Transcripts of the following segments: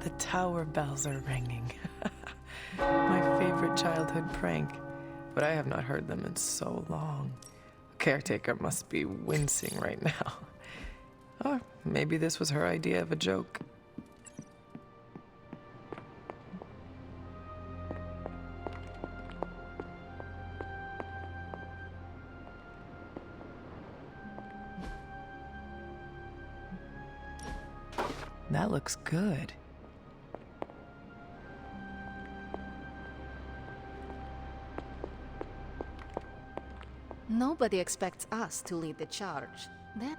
the tower bells are ringing. My favorite childhood prank, but I have not heard them in so long. Caretaker must be wincing right now. Or maybe this was her idea of a joke. That looks good. Nobody expects us to lead the charge. Then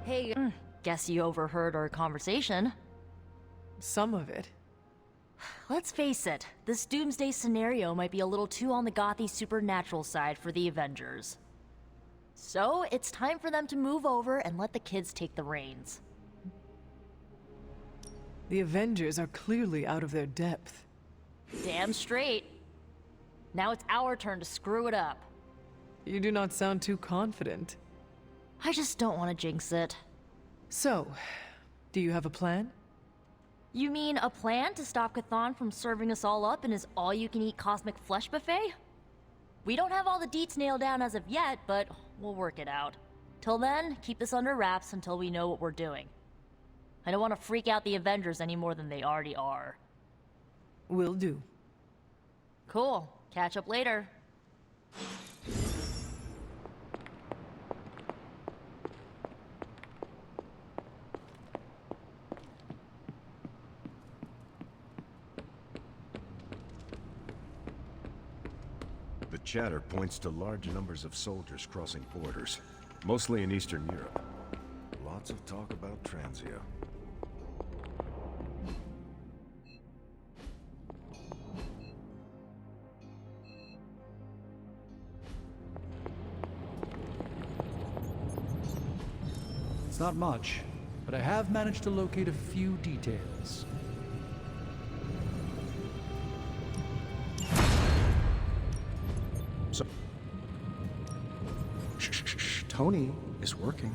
Hey, guess you overheard our conversation. Some of it. Let's face it, this doomsday scenario might be a little too on the gothy supernatural side for the Avengers. So, it's time for them to move over and let the kids take the reins. The Avengers are clearly out of their depth. Damn straight. Now it's our turn to screw it up. You do not sound too confident. I just don't want to jinx it. So, do you have a plan? You mean a plan to stop Chthon from serving us all up in his all-you-can-eat cosmic flesh buffet? We don't have all the deets nailed down as of yet, but we'll work it out. Till then, keep this under wraps until we know what we're doing. I don't want to freak out the Avengers any more than they already are. Will do. Cool. Catch up later. The chatter points to large numbers of soldiers crossing borders, mostly in Eastern Europe. Lots of talk about Transia. It's not much, but I have managed to locate a few details. Tony is working.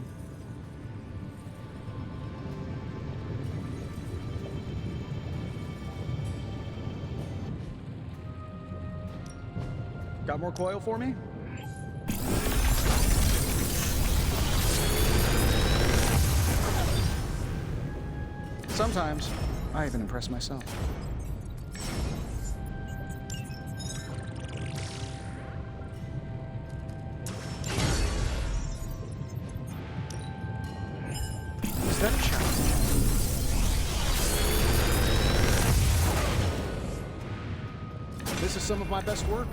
Got more coil for me? Sometimes, I even impress myself. Is that a challenge? This is some of my best work.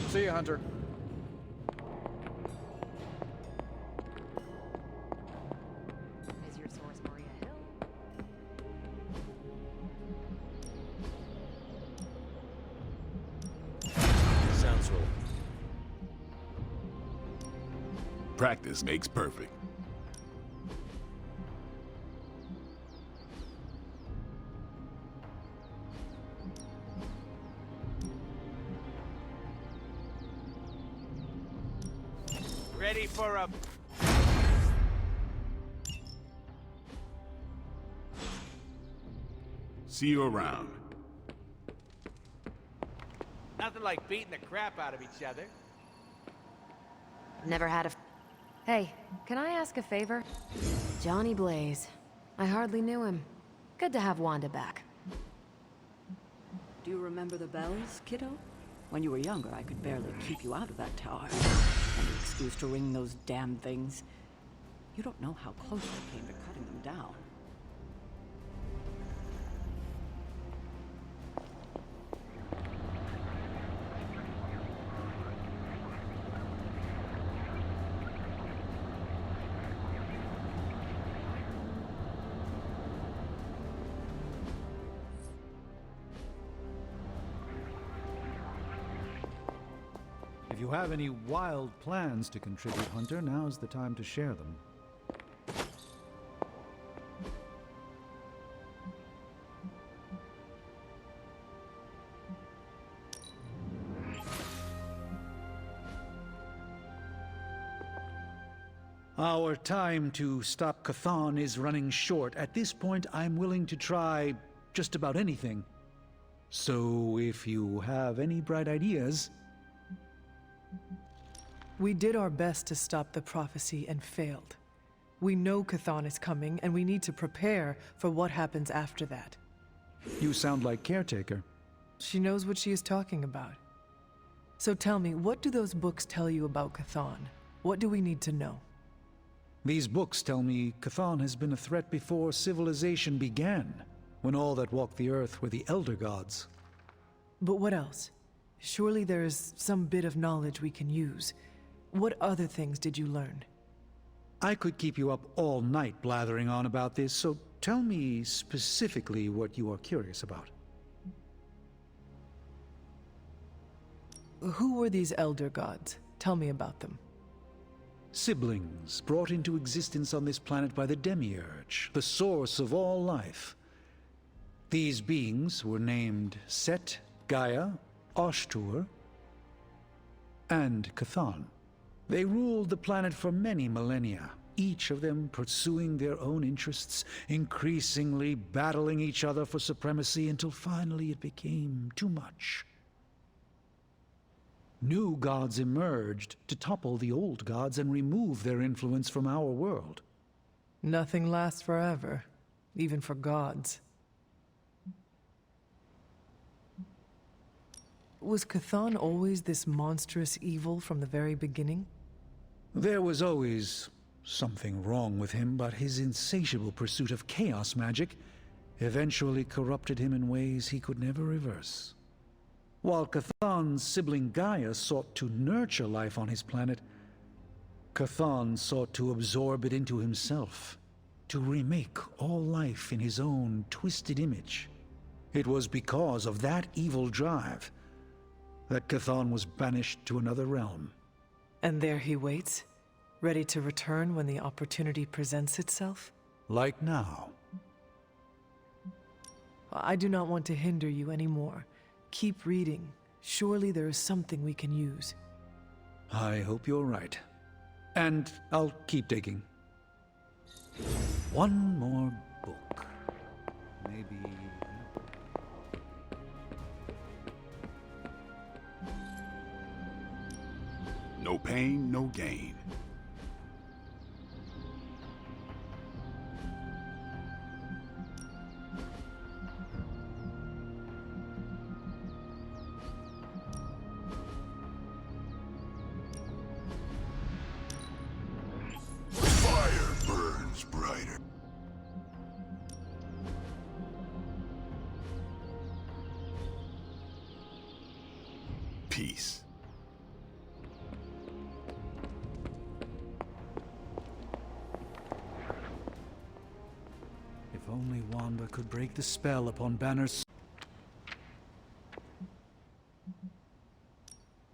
See ya, Hunter. is your source Maria Hill? Sounds real. Practice makes perfect. Ready for a... See you around. Nothing like beating the crap out of each other. Never had a... Hey, can I ask a favor? Johnny Blaze. I hardly knew him. Good to have Wanda back. Do you remember the bells, kiddo? When you were younger, I could barely keep you out of that tower. And the excuse to ring those damn things. You don't know how close I came to cutting them down. If you have any wild plans to contribute, Hunter, now's the time to share them. Our time to stop Chthon is running short. At this point, I'm willing to try just about anything. So if you have any bright ideas... We did our best to stop the prophecy and failed. We know Chthon is coming, and we need to prepare for what happens after that. You sound like Caretaker. She knows what she is talking about. So tell me, what do those books tell you about Chthon? What do we need to know? These books tell me Chthon has been a threat before civilization began, when all that walked the earth were the Elder Gods. But what else? Surely there is some bit of knowledge we can use. What other things did you learn? I could keep you up all night blathering on about this, so tell me specifically what you are curious about. Who were these Elder Gods? Tell me about them. Siblings brought into existence on this planet by the Demiurge, the source of all life. These beings were named Set, Gaia, Ashtur, and Chthon. They ruled the planet for many millennia, each of them pursuing their own interests, increasingly battling each other for supremacy until finally it became too much. New gods emerged to topple the old gods and remove their influence from our world. Nothing lasts forever, even for gods. Was Chthon always this monstrous evil from the very beginning? There was always something wrong with him, but his insatiable pursuit of chaos magic eventually corrupted him in ways he could never reverse. While Chthon's sibling Gaia sought to nurture life on his planet, Chthon sought to absorb it into himself, to remake all life in his own twisted image. It was because of that evil drive that Chthon was banished to another realm. And there he waits, ready to return when the opportunity presents itself? Like now. I do not want to hinder you anymore. Keep reading. Surely there is something we can use. I hope you're right. And I'll keep digging. One more book. Maybe... No pain, no gain. Fire burns brighter. Peace. If only Wanda could break the spell upon Banner's...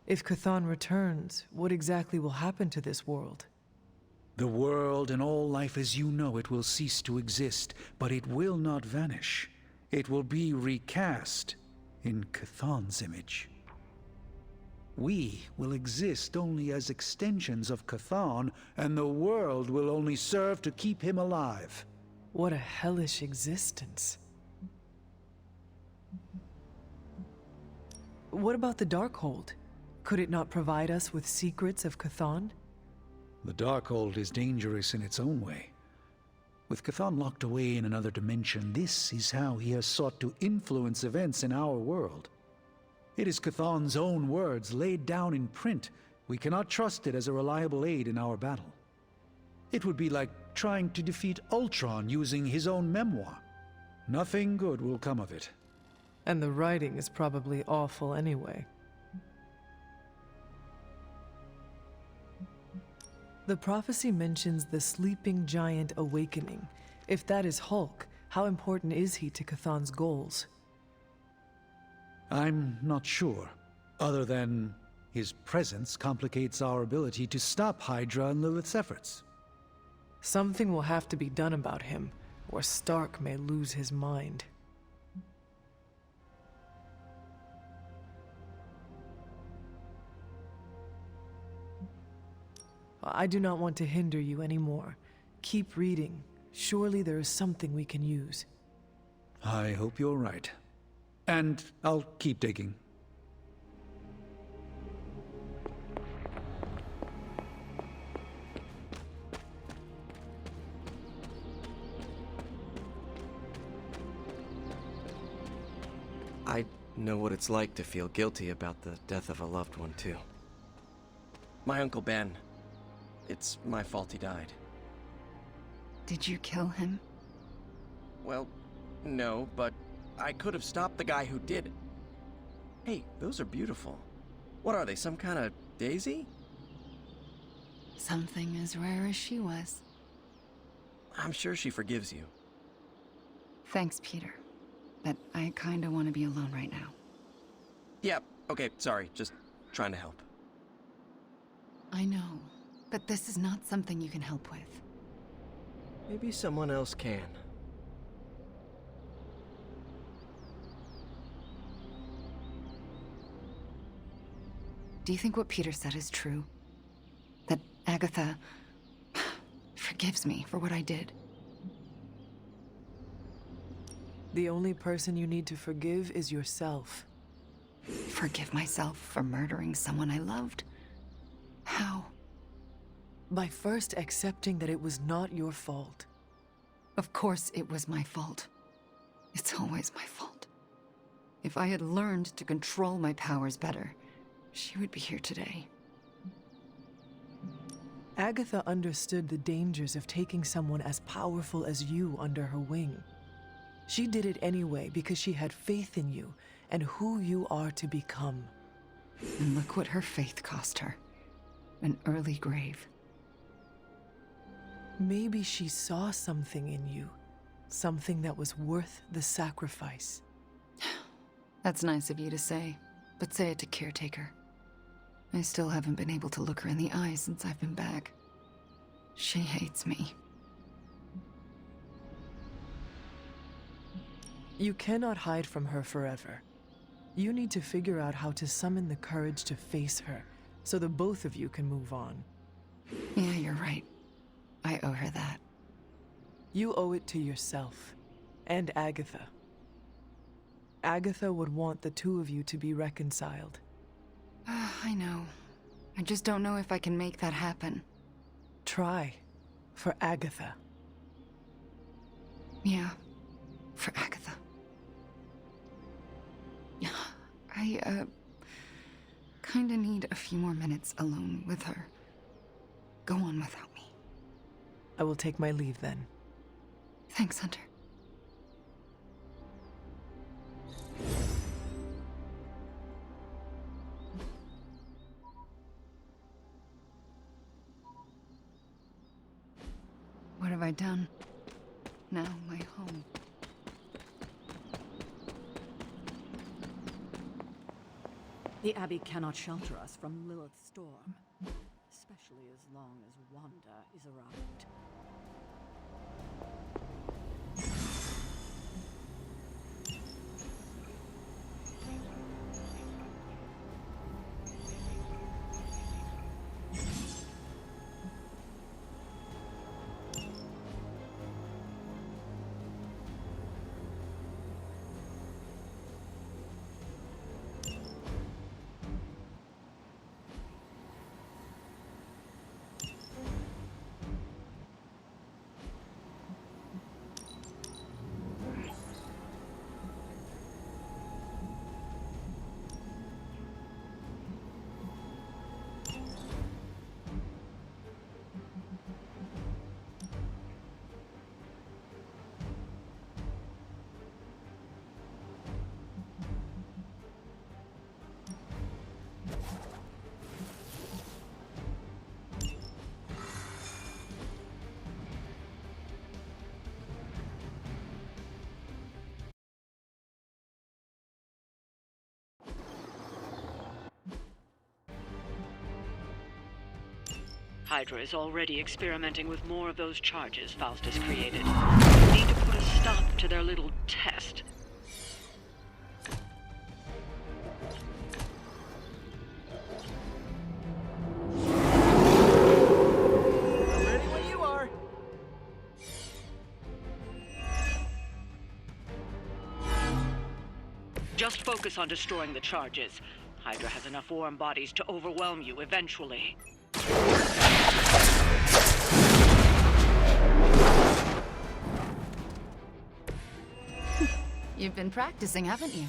If Chthon returns, what exactly will happen to this world? The world and all life as you know it will cease to exist, but it will not vanish. It will be recast in Chthon's image. We will exist only as extensions of Chthon, and the world will only serve to keep him alive. What a hellish existence. What about the Darkhold? Could it not provide us with secrets of Chthon? The Darkhold is dangerous in its own way. With Chthon locked away in another dimension, this is how he has sought to influence events in our world. It is Chthon's own words laid down in print. We cannot trust it as a reliable aid in our battle. It would be like trying to defeat Ultron using his own memoir. Nothing good will come of it. And the writing is probably awful anyway. The prophecy mentions the sleeping giant awakening. If that is Hulk, how important is he to Chthon's goals? I'm not sure, other than His presence complicates our ability to stop Hydra and Lilith's efforts. Something will have to be done about him, or Stark may lose his mind. I do not want to hinder you anymore. Keep reading. Surely there is something we can use. I hope you're right. And I'll keep digging. I know what it's like to feel guilty about the death of a loved one, too. My Uncle Ben. It's my fault he died. Did you kill him? Well, no, but I could have stopped the guy who did it. Hey, those are beautiful. What are they, some kind of daisy? Something as rare as she was. I'm sure she forgives you. Thanks, Peter. But I kinda want to be alone right now. Yeah, okay, sorry, just trying to help. I know, but this is not something you can help with. Maybe someone else can. Do you think what Peter said is true? That Agatha forgives me for what I did? The only person you need to forgive is yourself. Forgive myself for murdering someone I loved? How? By first accepting that it was not your fault. Of course it was my fault. It's always my fault. If I had learned to control my powers better, she would be here today. Agatha understood the dangers of taking someone as powerful as you under her wing. She did it anyway because she had faith in you and who you are to become. And look what her faith cost her. An early grave. Maybe she saw something in you. Something that was worth the sacrifice. That's nice of you to say, but say it to Caretaker. I still haven't been able to look her in the eye since I've been back. She hates me. You cannot hide from her forever. You need to figure out how to summon the courage to face her, so the both of you can move on. Yeah, you're right. I owe her that. You owe it to yourself, and Agatha. Agatha would want the two of you to be reconciled. I know. I just don't know if I can make that happen. Try. For Agatha. Yeah. For Agatha. I, kinda need a few more minutes alone with her. Go on without me. I will take my leave then. Thanks, Hunter. What have I done? Now my home. The Abbey cannot shelter us from Lilith's storm, especially as long as Wanda is around. Hydra is already experimenting with more of those charges Faustus created. We need to put a stop to their little test. I'm ready when you are. Just focus on destroying the charges. Hydra has enough warm bodies to overwhelm you eventually. You've been practicing, haven't you?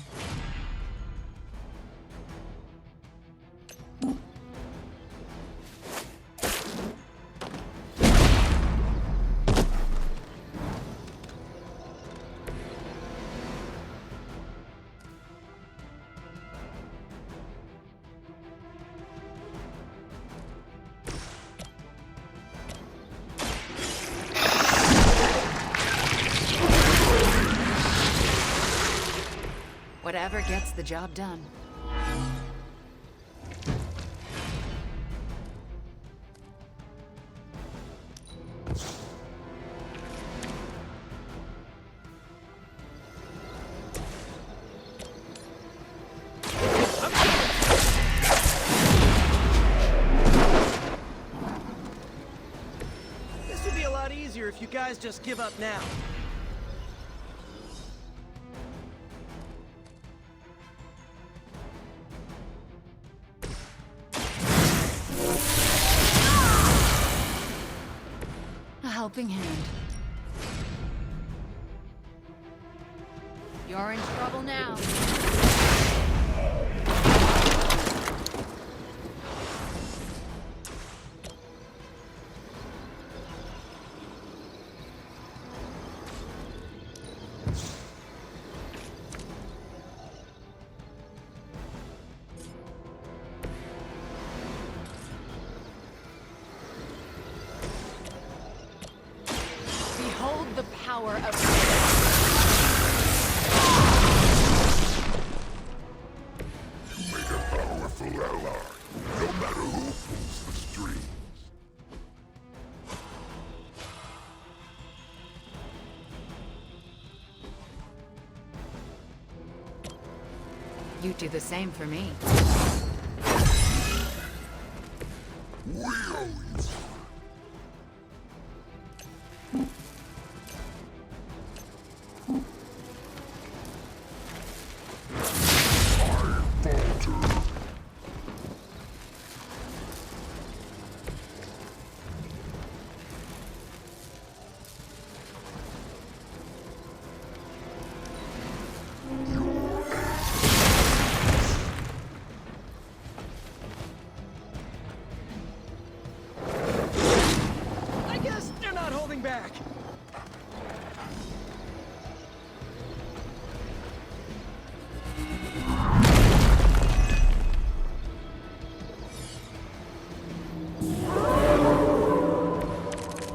Whatever gets the job done. This would be a lot easier if you guys just give up now. A helping hand. You're in trouble now. Behold the power of... You make a powerful ally, no matter who pulls the strings. You do the same for me. We owe you. I guess they're not holding back.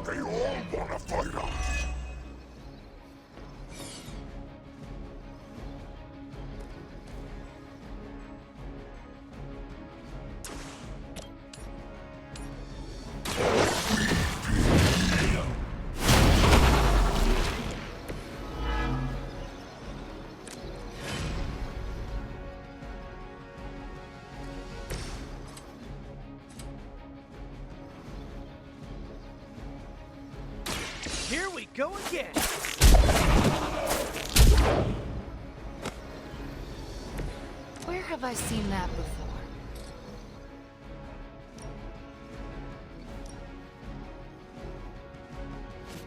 They all wanna fight us. Here we go again. Where have I seen that before?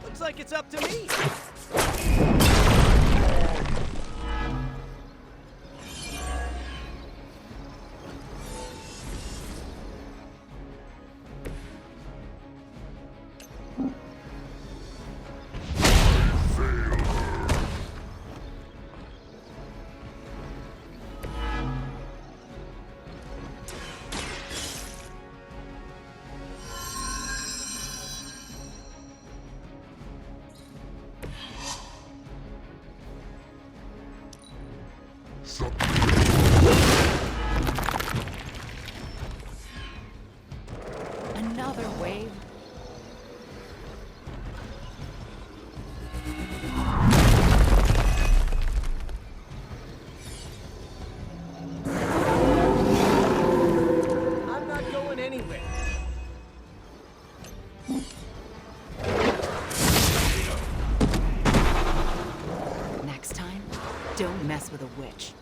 Looks like it's up to me. Another wave Don't mess with a witch.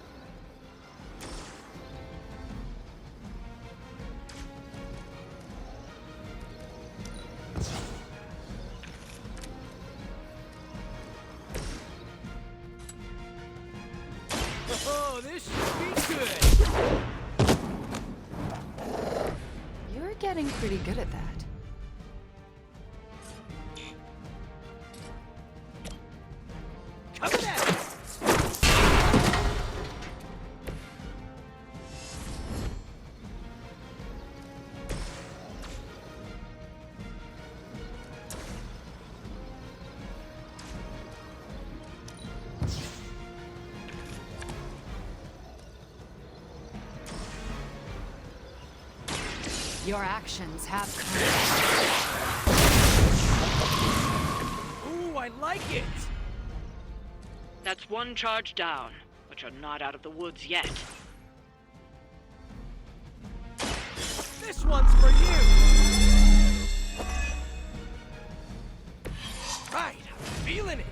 Oh, this should be good. You're getting pretty good at that. Come at it. Your actions have Ooh, I like it. That's one charge down, but you're not out of the woods yet. This one's for you. Right, I'm feeling it.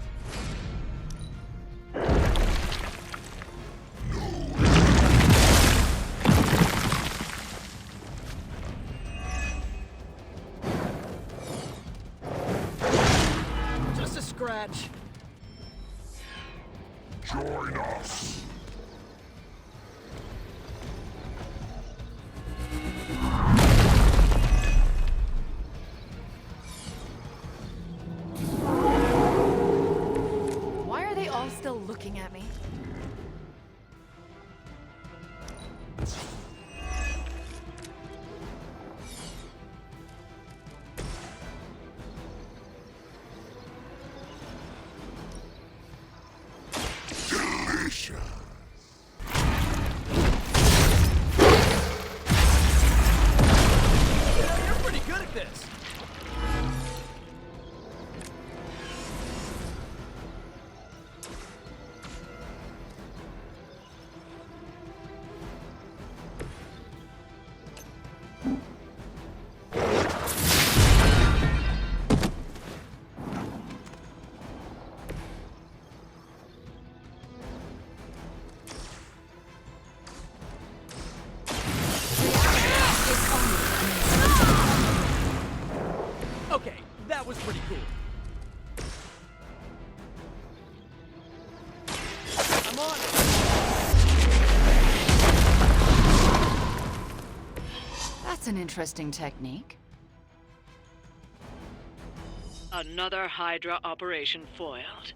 Just a scratch. Join us. Why are they all still looking at me? Delicious. You're pretty good at this. Okay, that was pretty cool. I'm on it. That's an interesting technique. Another Hydra operation foiled.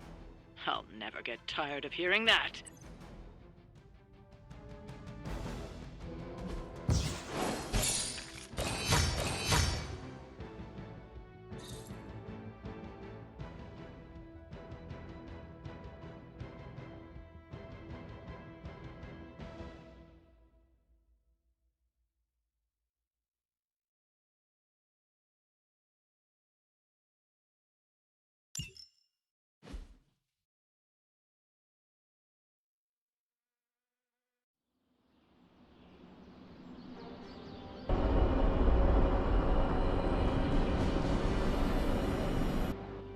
I'll never get tired of hearing that.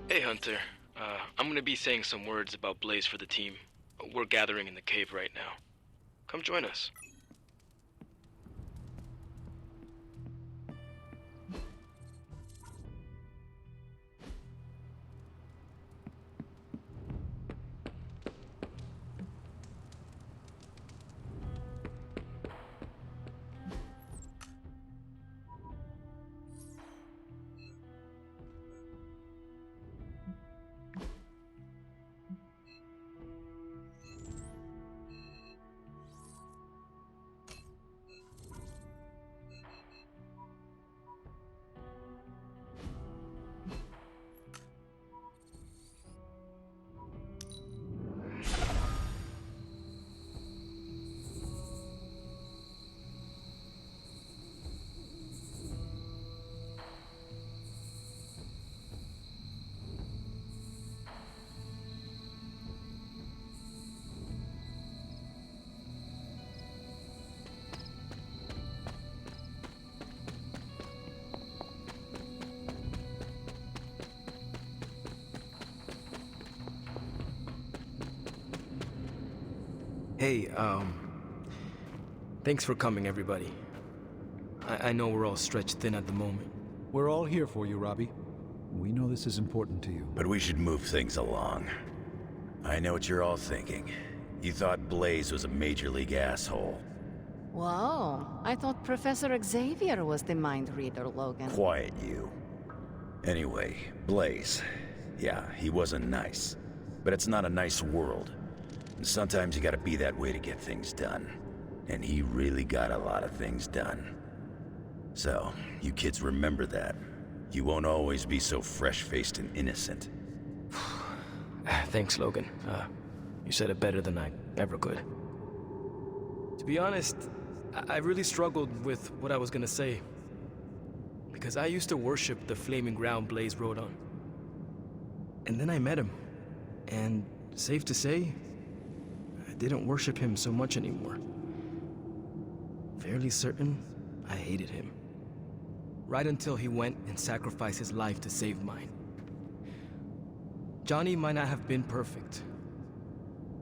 Hey, Hunter. I'm gonna be saying some words about Blaze for the team. We're gathering in the cave right now. Come join us. Hey, thanks for coming, everybody. I know we're all stretched thin at the moment. We're all here for you, Robbie. We know this is important to you. But we should move things along. I know what you're all thinking. You thought Blaze was a major league asshole. Whoa, I thought Professor Xavier was the mind reader, Logan. Quiet, you. Anyway, Blaze. Yeah, he wasn't nice. But it's not a nice world. And sometimes you gotta be that way to get things done. And he really got a lot of things done. So, you kids remember that. You won't always be so fresh-faced and innocent. Thanks, Logan. You said it better than I ever could. To be honest, I really struggled with what I was gonna say. Because I used to worship the flaming ground Blaze rode on. And then I met him. And safe to say, I didn't worship him so much anymore. Fairly certain I hated him. Right until he went and sacrificed his life to save mine. Johnny might not have been perfect,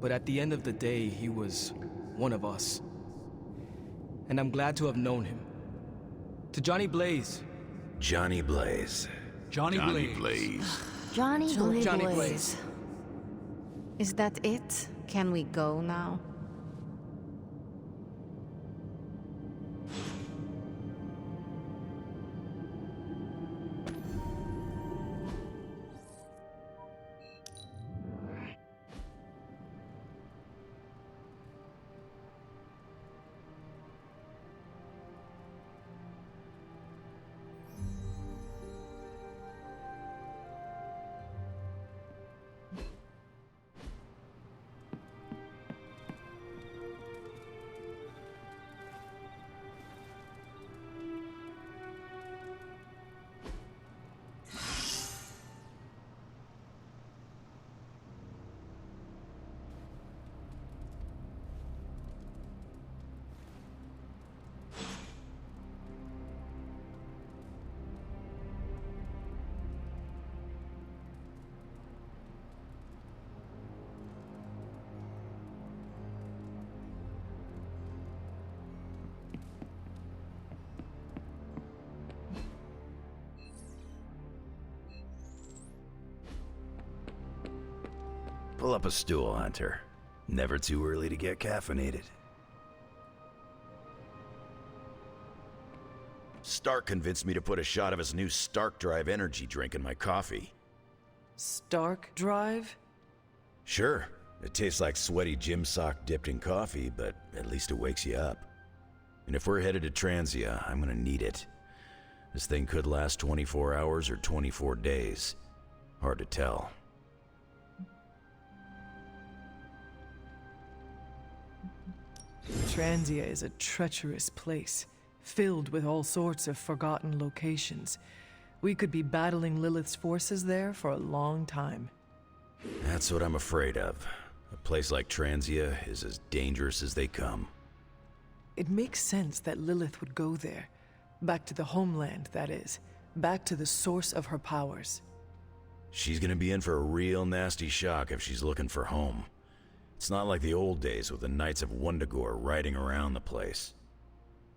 but at the end of the day, he was one of us. And I'm glad to have known him. To Johnny Blaze. Johnny Blaze. Johnny Blaze. Johnny Blaze. Johnny Blaze. Is that it? Can we go now? Pull up a stool, Hunter. Never too early to get caffeinated. Stark convinced me to put a shot of his new Stark Drive energy drink in my coffee. Stark Drive? Sure, it tastes like sweaty gym sock dipped in coffee, but at least it wakes you up. And if we're headed to Transia, I'm gonna need it. This thing could last 24 hours or 24 days. Hard to tell. Transia is a treacherous place, filled with all sorts of forgotten locations. We could be battling Lilith's forces there for a long time. That's what I'm afraid of. A place like Transia is as dangerous as they come. It makes sense that Lilith would go there. Back to the homeland, that is. Back to the source of her powers. She's gonna be in for a real nasty shock if she's looking for home. It's not like the old days with the Knights of Wundagore riding around the place.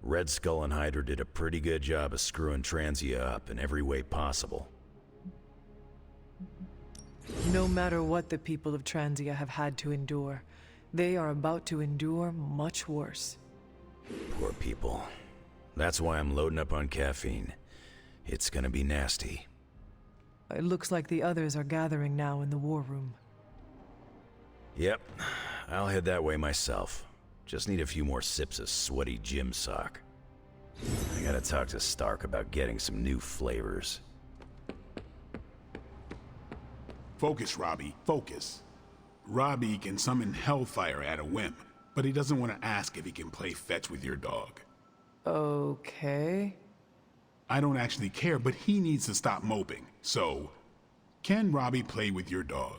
Red Skull and Hydra did a pretty good job of screwing Transia up in every way possible. No matter what the people of Transia have had to endure, they are about to endure much worse. Poor people. That's why I'm loading up on caffeine. It's gonna be nasty. It looks like the others are gathering now in the war room. Yep, I'll head that way myself. Just need a few more sips of sweaty gym sock. I gotta talk to Stark about getting some new flavors. Focus, Robbie, focus. Robbie can summon Hellfire at a whim, but he doesn't want to ask if he can play fetch with your dog. Okay. I don't actually care, but he needs to stop moping. So, can Robbie play with your dog?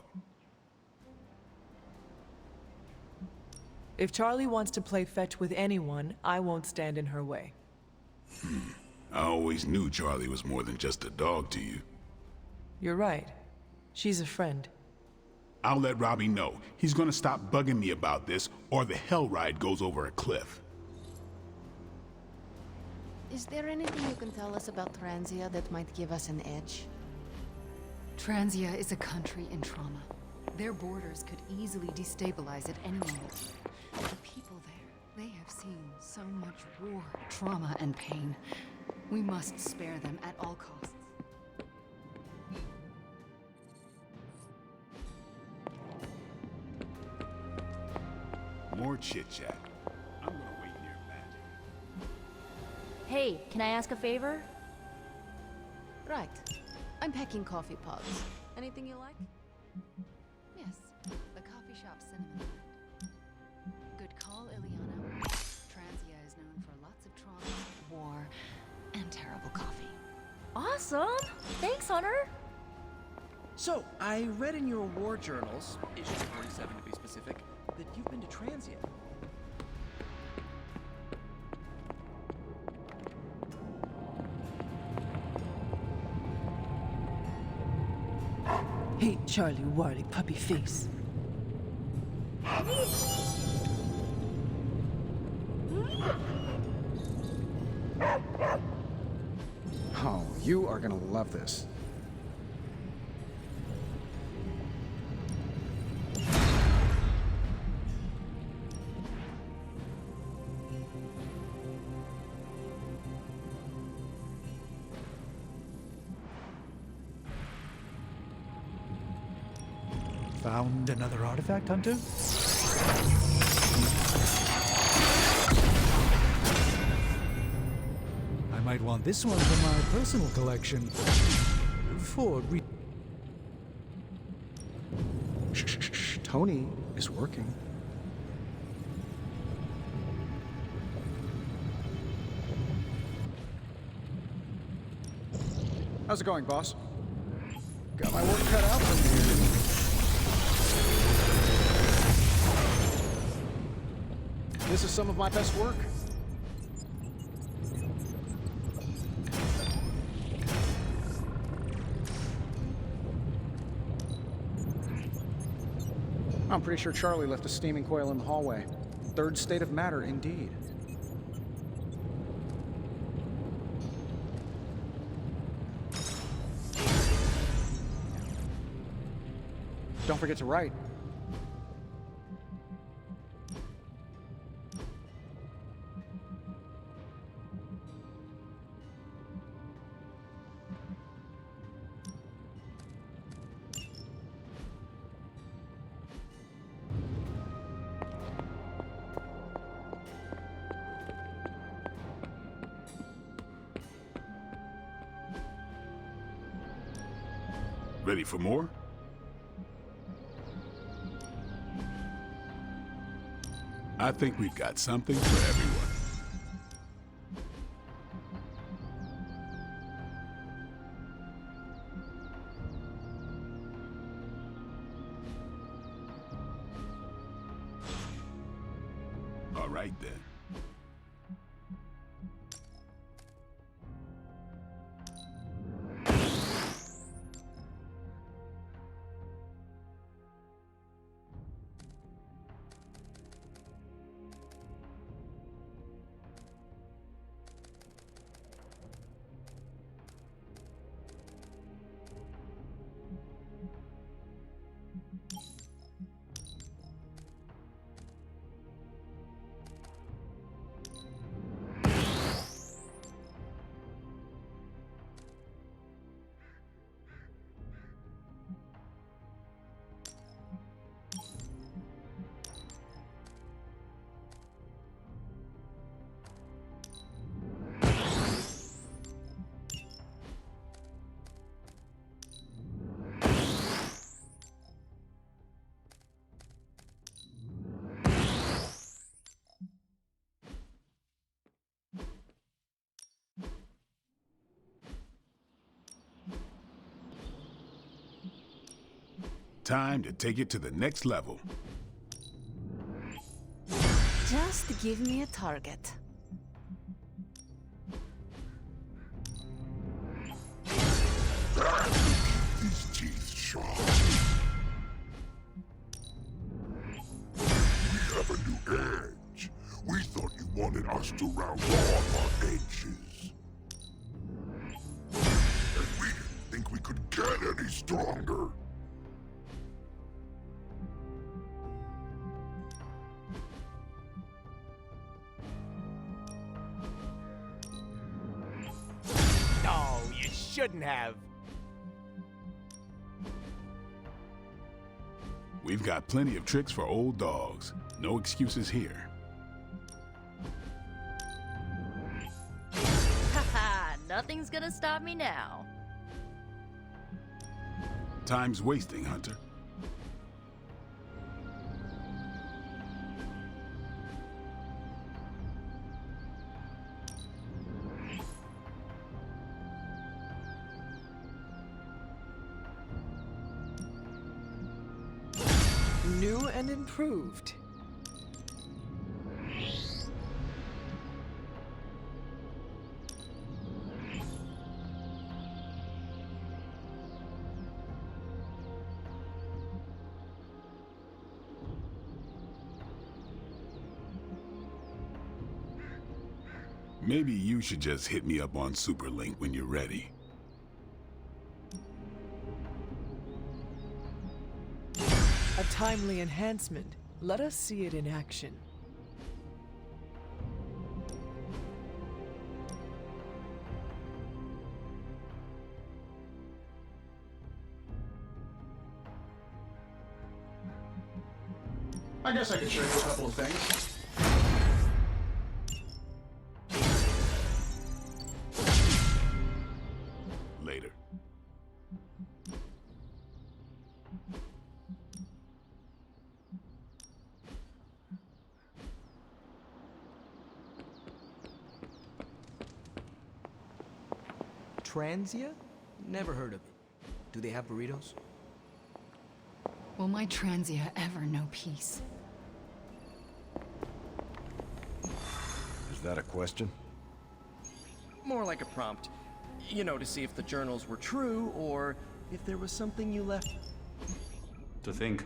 If Charlie wants to play fetch with anyone, I won't stand in her way. I always knew Charlie was more than just a dog to you. You're right. She's a friend. I'll let Robbie know. He's gonna stop bugging me about this, or the hell ride goes over a cliff. Is there anything you can tell us about Transia that might give us an edge? Transia is a country in trauma. Their borders could easily destabilize at any moment. The people there, they have seen so much war, trauma, and pain. We must spare them at all costs. More chit-chat. I'm gonna wait near Matt. Hey, can I ask a favor? Right. I'm packing coffee pods. Anything you like? Yes, the coffee shop cinnamon. Good call, Ileana. Transia is known for lots of trauma, war, and terrible coffee. Awesome! Thanks, Hunter! So, I read in your war journals, issue 47 to be specific, that you've been to Transia. Hey, Charlie Warley, puppy face. Oh, you are gonna love this. Found another artifact, Hunter? I might want this one for my personal collection. Shh. Tony is working. How's it going, boss? Got my work cut out for me. This is some of my best work. I'm pretty sure Charlie left a steaming coil in the hallway. Third state of matter, indeed. Don't forget to write. Ready for more? I think we've got something for everyone. All right then. Time to take it to the next level. Just give me a target. These teeth sharp. edge. We thought you wanted us to round off our edges. And we didn't think we could get any stronger. No, you shouldn't have. We've got plenty of tricks for old dogs. No excuses here. Haha, nothing's gonna stop me now. Time's wasting, Hunter. New and improved. Maybe you should just hit me up on Superlink when you're ready. A timely enhancement. Let us see it in action. I guess I could show you a couple of things. Later. Transia? Never heard of it. Do they have burritos? Will my Transia ever know peace? Is that a question? More like a prompt. You know, to see if the journals were true, or if there was something you left. To think,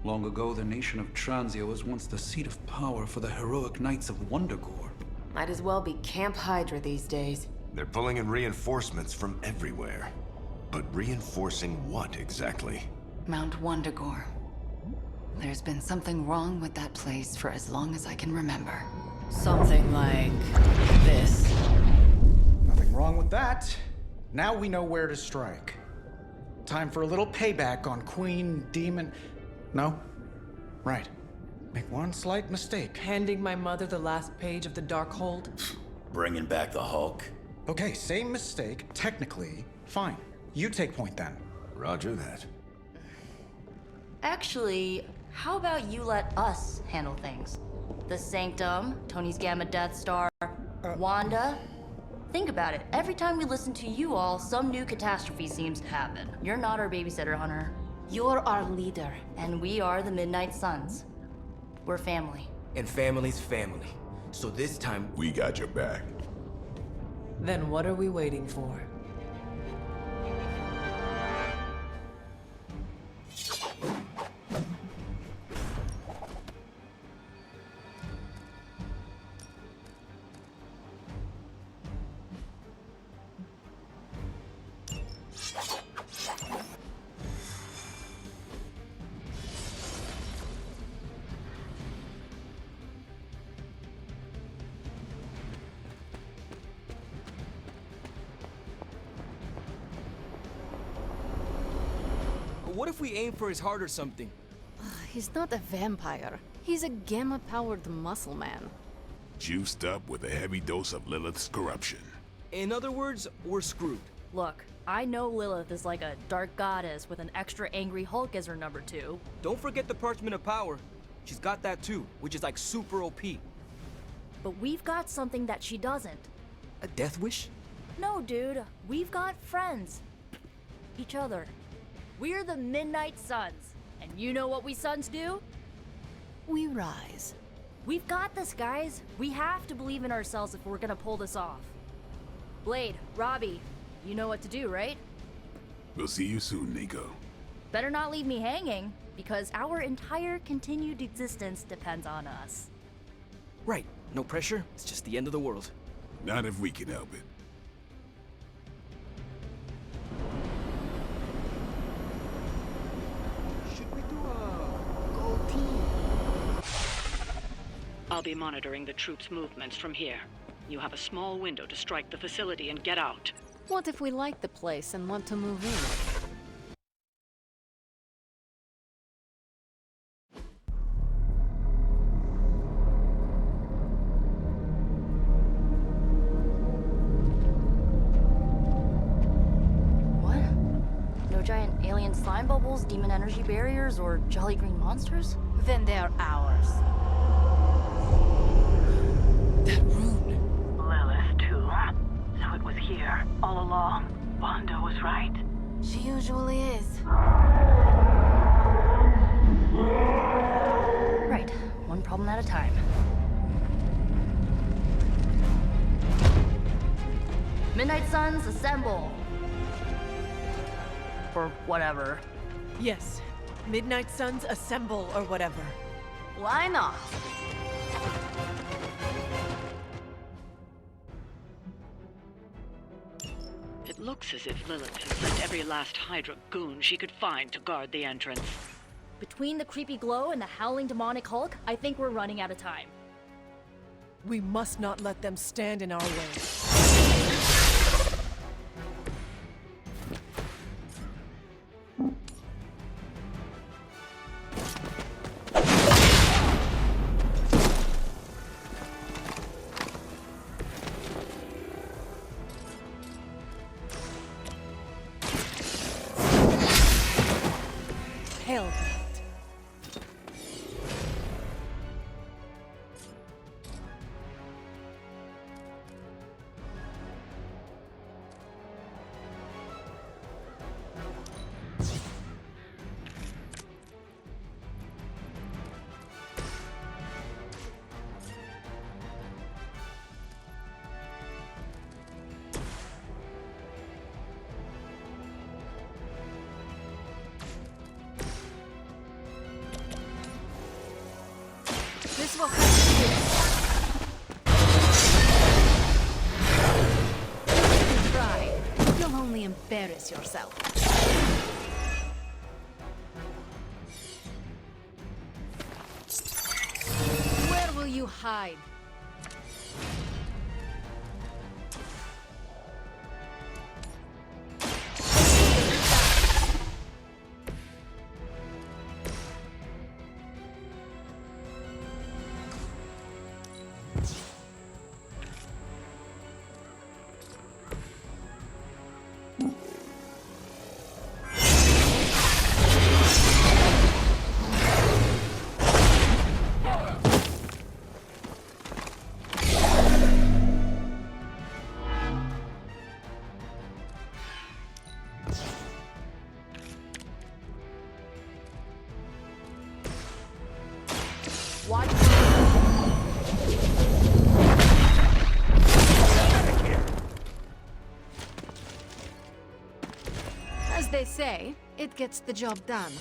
long ago the nation of Transia was once the seat of power for the heroic knights of Wondergore. Might as well be Camp Hydra these days. They're pulling in reinforcements from everywhere. But reinforcing what exactly? Mount Wondergore. There's been something wrong with that place for as long as I can remember. Something like this. Nothing wrong with that. Now we know where to strike. Time for a little payback on Queen, Demon... No? Right. Make one slight mistake. Handing my mother the last page of the Darkhold? Bringing back the Hulk? Okay, same mistake. Technically, fine. You take point then. Roger that. Actually, how about you let us handle things? The Sanctum, Tony's Gamma Death Star, Wanda. Think about it. Every time we listen to you all, some new catastrophe seems to happen. You're not our babysitter, Hunter. You're our leader. And we are the Midnight Suns. We're family. And family's family. So this time, We got your back. Then what are we waiting for? what if we aim for his heart or something? He's not a vampire. He's a gamma-powered muscle man. Juiced up with a heavy dose of Lilith's corruption. In other words, we're screwed. Look, I know Lilith is like a dark goddess with an extra angry Hulk as her number 2. Don't forget the Parchment of Power. She's got that too, which is like super OP. But we've got something that she doesn't. A death wish? No, dude. We've got friends. Each other. We're the Midnight Suns. And you know what we Suns do? We rise. We've got this, guys. We have to believe in ourselves if we're gonna pull this off. Blade, Robbie, you know what to do, right? We'll see you soon, Nico. Better not leave me hanging. because our entire continued existence depends on us. Right. No pressure. It's just the end of the world. Not if we can help it. Should we do a go team? I'll be monitoring the troops' movements from here. You have a small window to strike the facility and get out. What if we like the place and want to move in? Giant alien slime bubbles, demon energy barriers, or jolly green monsters? Then they're ours. That rune. Lilith, too. So it was here, all along. Bondo was right. She usually is. Right. One problem at a time. Midnight Suns, assemble! Or whatever. Yes. Midnight Suns, assemble, or whatever. Why not? It looks as if Lilith has sent every last Hydra goon she could find to guard the entrance. Between the creepy glow and the howling demonic Hulk, I think we're running out of time. We must not let them stand in our way. This will have to do. Try. You'll only embarrass yourself. Where will you hide? Watch. As they say, it gets the job done.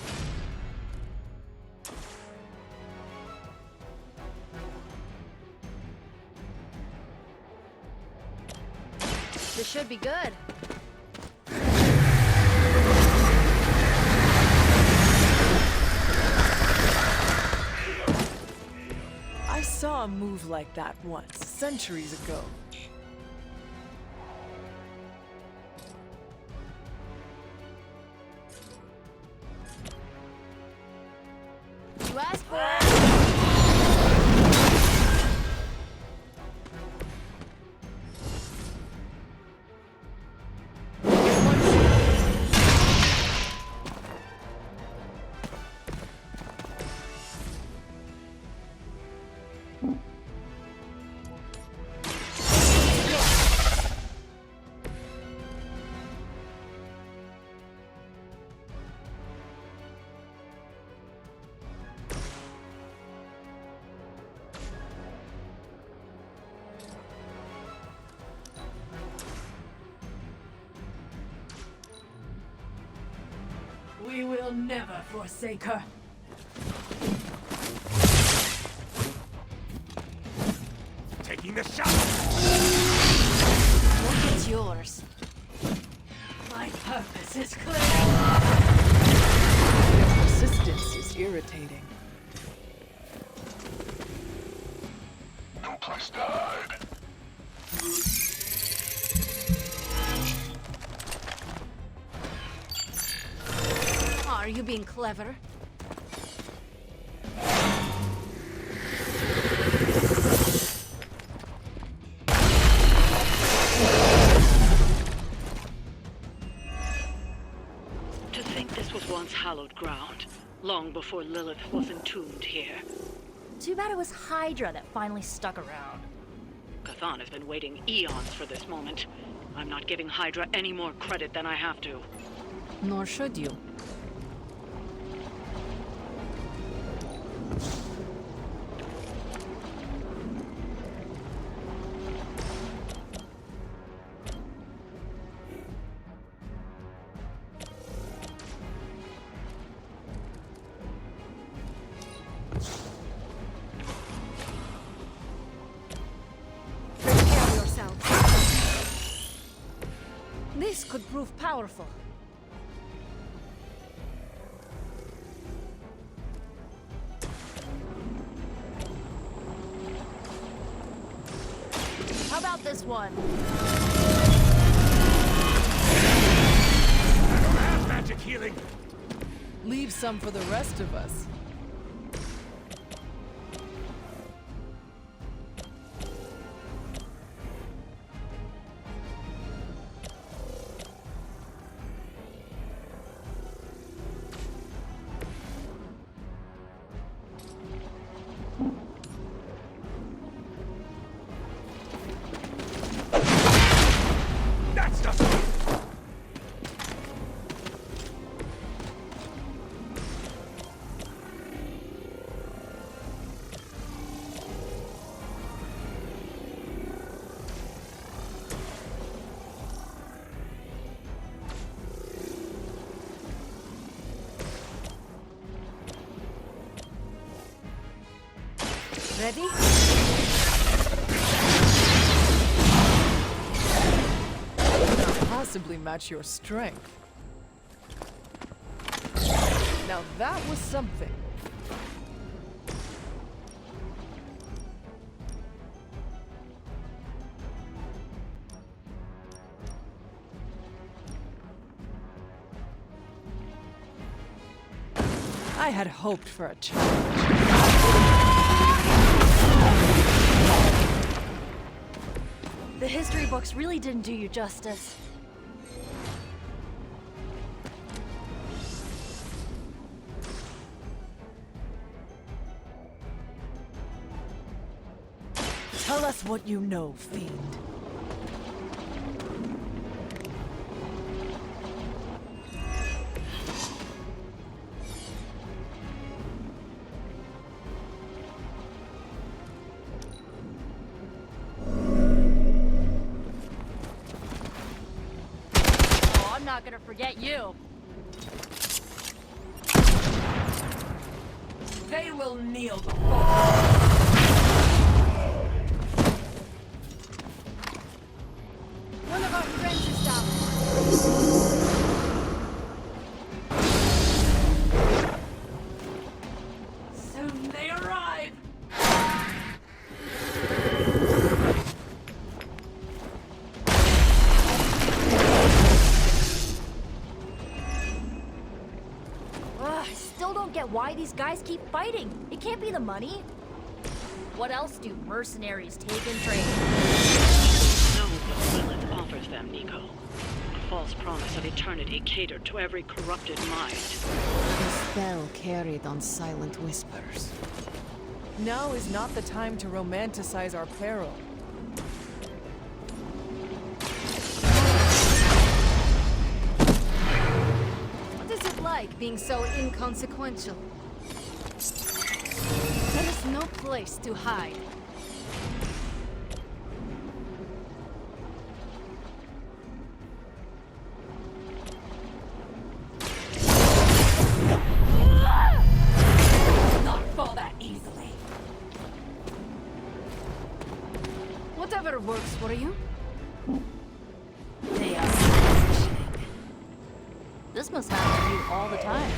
This should be good. I saw a move like that once, centuries ago. You asked for it. We will never forsake her. taking the shot! Look, it's yours. My purpose is clear. Their persistence is irritating. No place to hide. Are you being clever? To think this was once hallowed ground, long before Lilith was entombed here. Too bad it was Hydra that finally stuck around. Chthon has been waiting eons for this moment. I'm not giving Hydra any more credit than I have to. Nor should you. This could prove powerful. How about this one? I don't have magic healing! Leave some for the rest of us. That's not... Ready? Cannot possibly match your strength. Now that was something. I had hoped for a challenge. The history books really didn't do you justice. Tell us what you know, Fiend. Oh, I'm not gonna forget you. They will kneel before. One of our friends is down. Soon they arrive. I still don't get why these guys keep fighting. It can't be the money. What else do mercenaries take in trade? Know what Lilith offers them, Nico. A false promise of eternity catered to every corrupted mind. A spell carried on silent whispers. Now is not the time to romanticize our peril. What is it like being so inconsequential? There is no place to hide. Not fall that easily. Whatever works for you. They are positioning. This must happen to you all the time.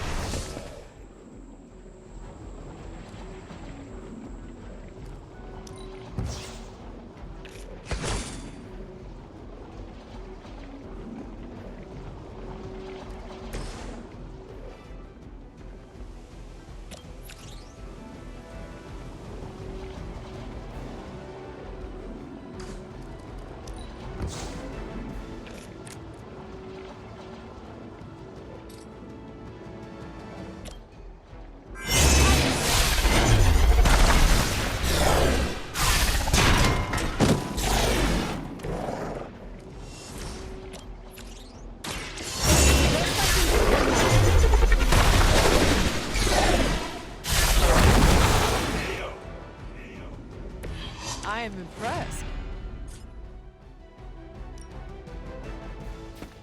I am impressed.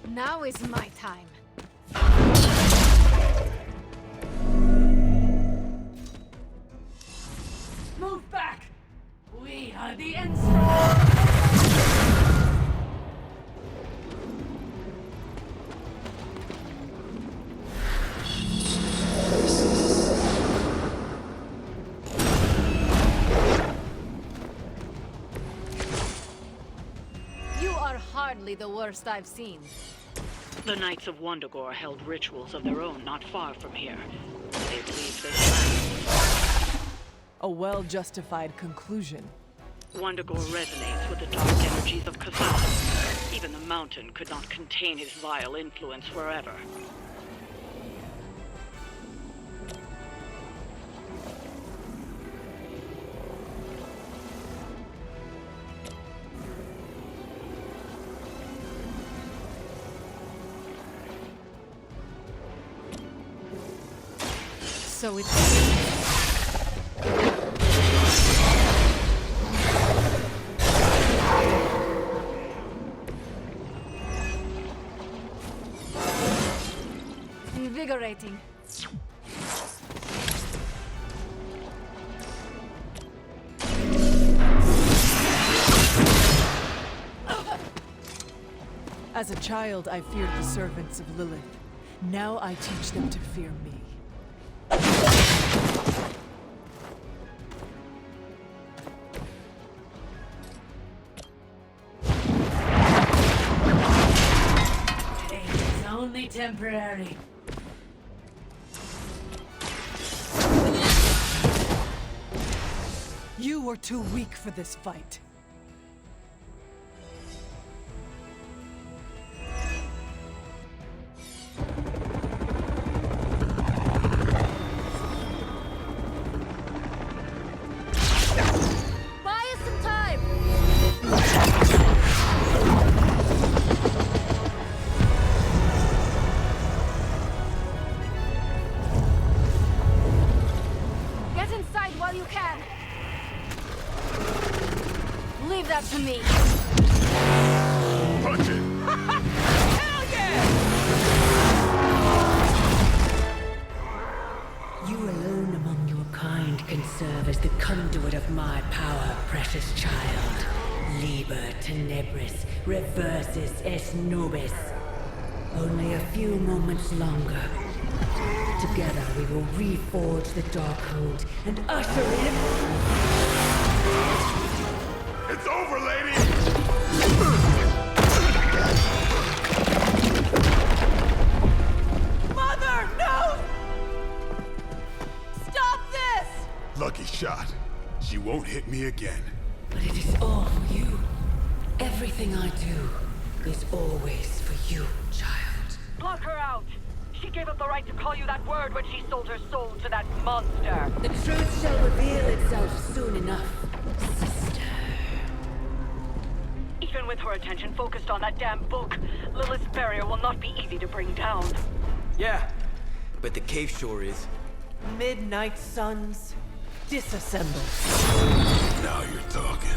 Now is my time. Move back! We are the You are hardly the worst I've seen. The Knights of Wundagore held rituals of their own not far from here. They believed this land. A well-justified conclusion. Wundagore resonates with the dark energies of Cthulhu. Even the mountain could not contain his vile influence forever. So it's... invigorating. As a child, I feared the servants of Lilith. Now I teach them to fear me. It's only temporary. You were too weak for this fight. Buy us some time! Get inside while you can. Leave that to me. Punch it! Hell yeah! You alone among your kind can serve as the conduit of my power, precious child. Liber tenebris, reversus est nobis. Only a few moments longer. Together we will reforge the Darkhold and usher in... It's over, lady! Mother, no! Stop this! Lucky shot. She won't hit me again. But it is all for you. Everything I do is always for you, child. Block her out! She gave up the right to call you that word when she sold her soul to that monster. The truth shall reveal itself soon enough, sister. Even with her attention focused on that damn book, Lilith's barrier will not be easy to bring down. Yeah, but the cave sure is. Midnight suns, disassemble. Now you're talking.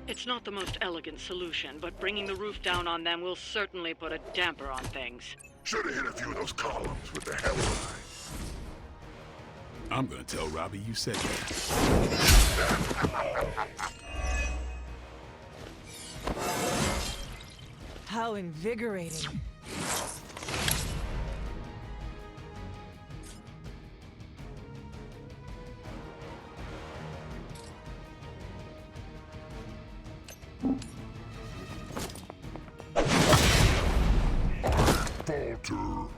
It's not the most elegant solution, but bringing the roof down on them will certainly put a damper on things. Should have hit a few of those columns with the hellfire. I'm gonna tell Robbie you said that. How invigorating. Falter.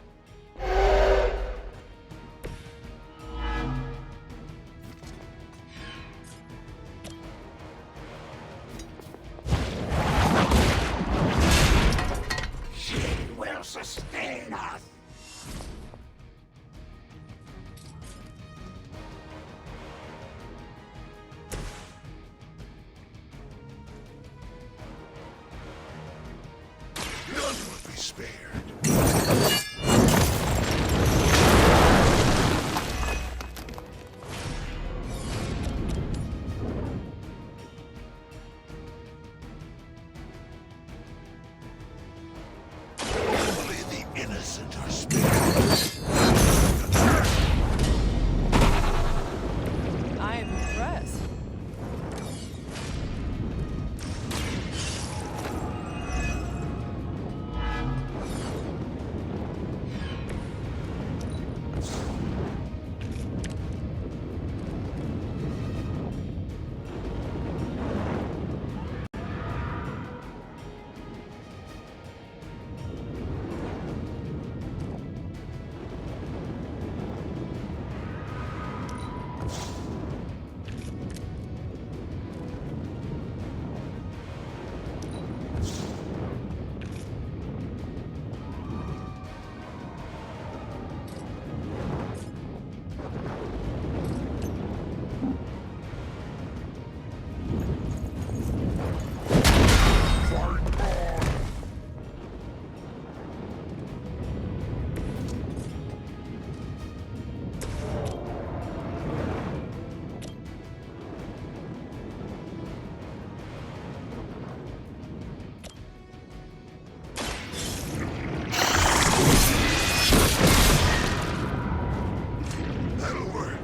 She will sustain us. None will be spared. Only the innocent are spared. I am impressed. That'll work.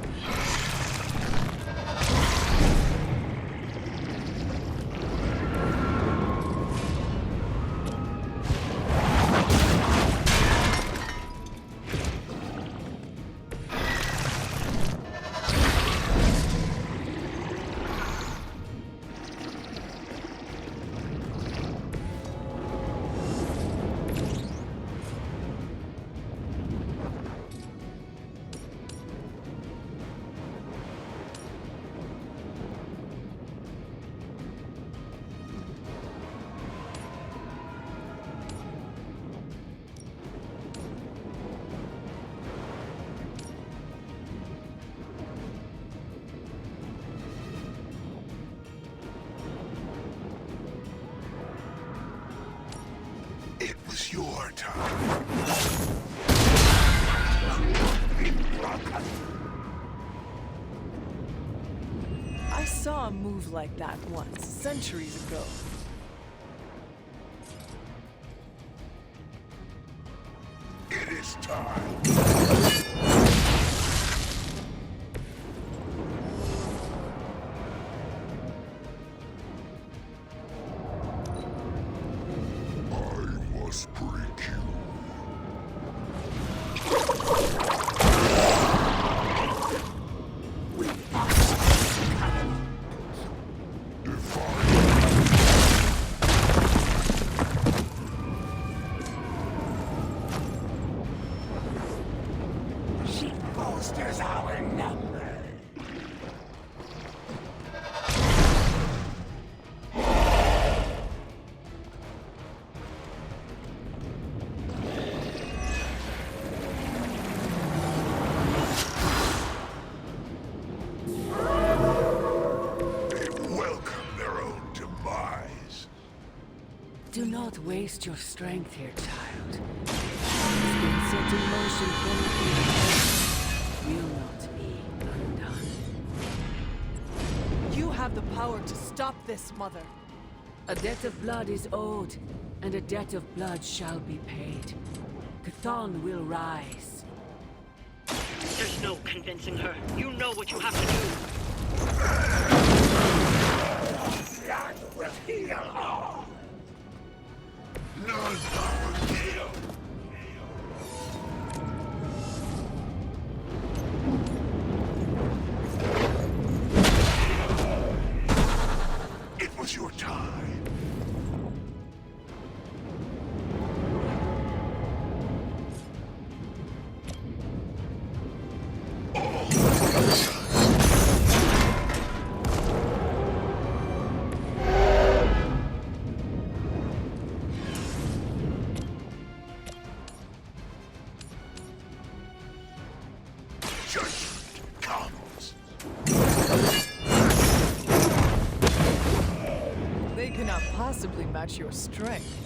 It was your time. I saw a move like that once, centuries ago. It is time. I must break you. She bolsters our number. They welcome their own demise. Do not waste your strength here, child. It's been set in motion for you. Will not be undone. You have the power to stop this, Mother. A debt of blood is owed, and a debt of blood shall be paid. Chthon will rise. There's no convincing her. You know what you have to do. That will heal all. None will heal. It was your time. Judgment comes. They cannot possibly match your strength.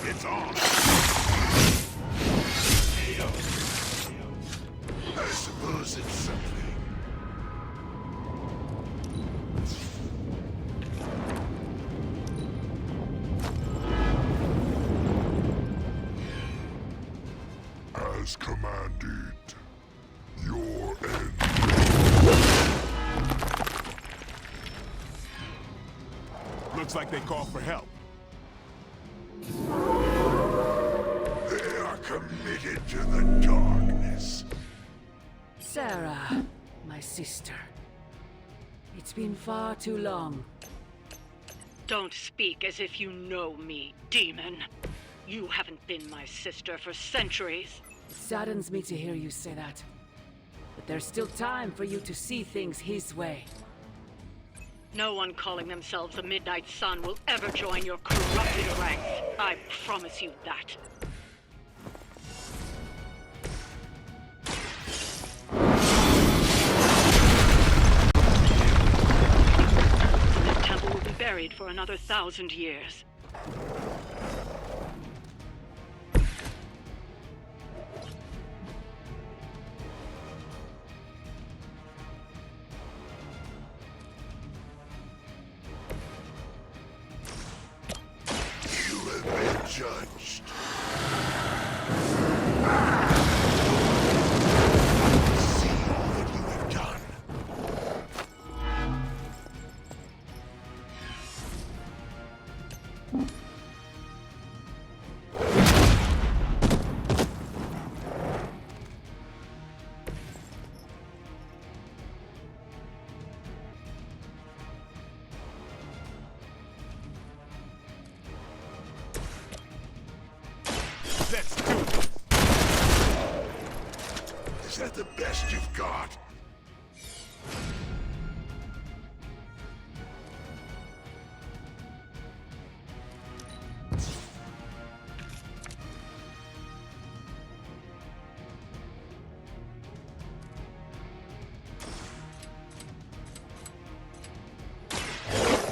It's on. I suppose it's something. As commanded, your end. Looks like they call for help. They are committed to the darkness. Sarah, my sister. It's been far too long. Don't speak as if you know me, demon. You haven't been my sister for centuries. It saddens me to hear you say that. But there's still time for you to see things his way. No one calling themselves a Midnight Sun will ever join your corrupted ranks. I promise you that. This temple will be buried for another 1,000 years. Judged. See all that you have done. Let's do it. Is that the best you've got?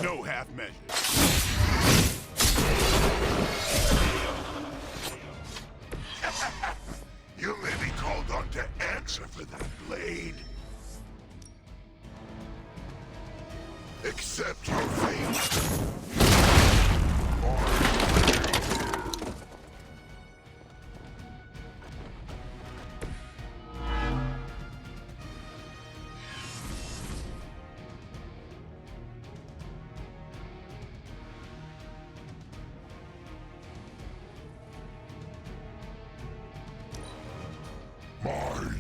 No half measures. You may be called on to answer for that blade. Accept your fate. Mine.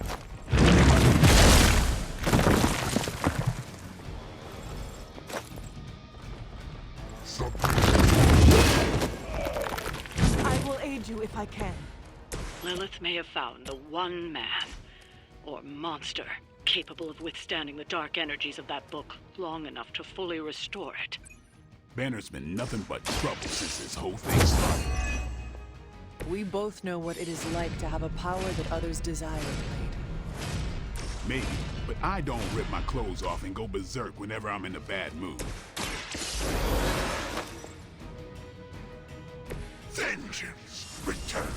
I will aid you if I can. Lilith may have found the one man, or monster, capable of withstanding the dark energies of that book long enough to fully restore it. Banner's been nothing but trouble since this whole thing started. We both know what it is like to have a power that others desire, Blade. Maybe, but I don't rip my clothes off and go berserk whenever I'm in a bad mood. Vengeance returns.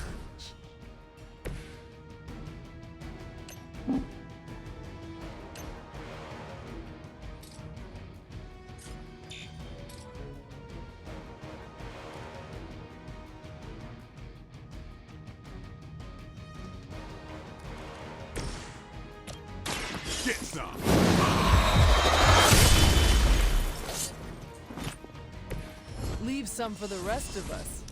Get some. Leave some for the rest of us.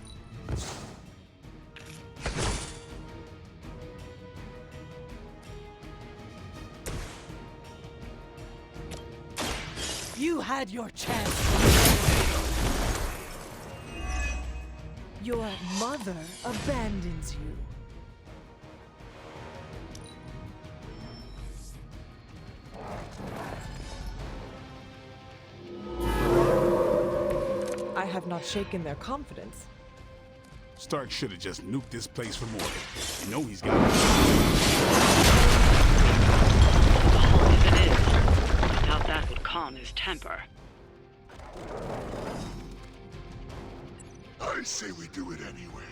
You had your chance. Your mother abandons you. I have not shaken their confidence. Stark should have just nuked this place for more. You know he's got it. As it is, I doubt that would calm his temper. I say we do it anyway.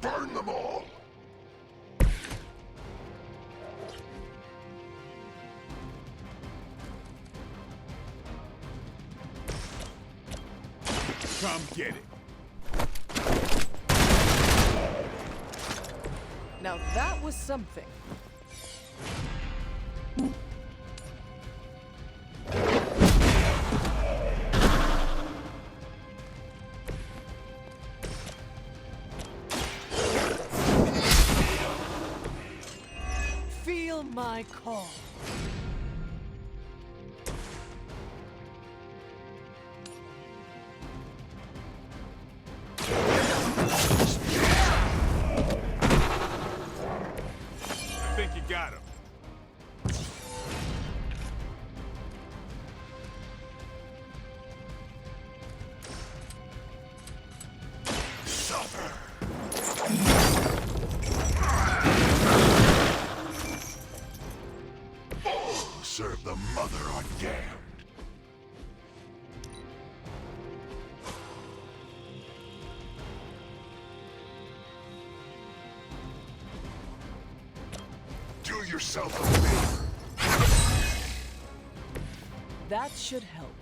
Burn them all! Come get it. Now that was something. Feel my call. I think you got him. Suffer. Serve the mother are damned. Do yourself a favor. That should help.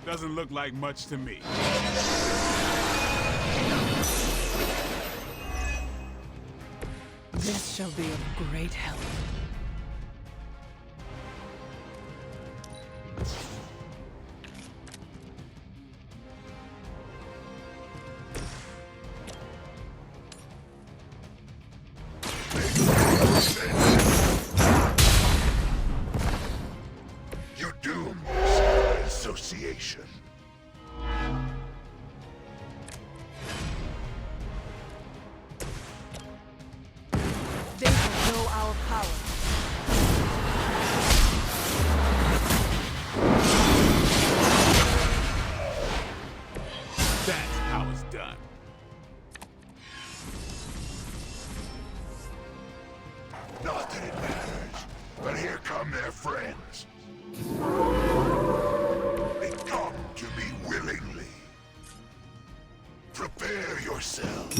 Doesn't look like much to me. This shall be of great help. You doom yourself by association. They will know our power. That's how it's done. Not that it matters, but here come their friends. They come to me willingly. Prepare yourself.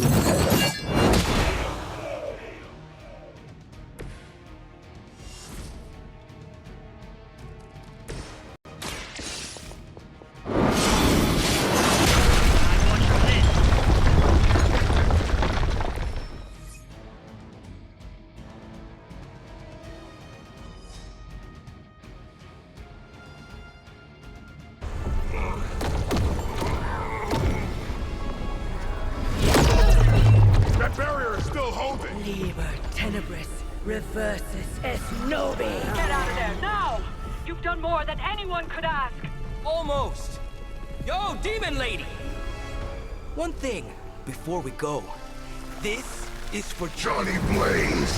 That barrier is still holding. Liber tenebris reversus es nobi. Get out of there, now! You've done more than anyone could ask. Almost. Yo, demon lady! One thing before we go. This is for Johnny Blaze.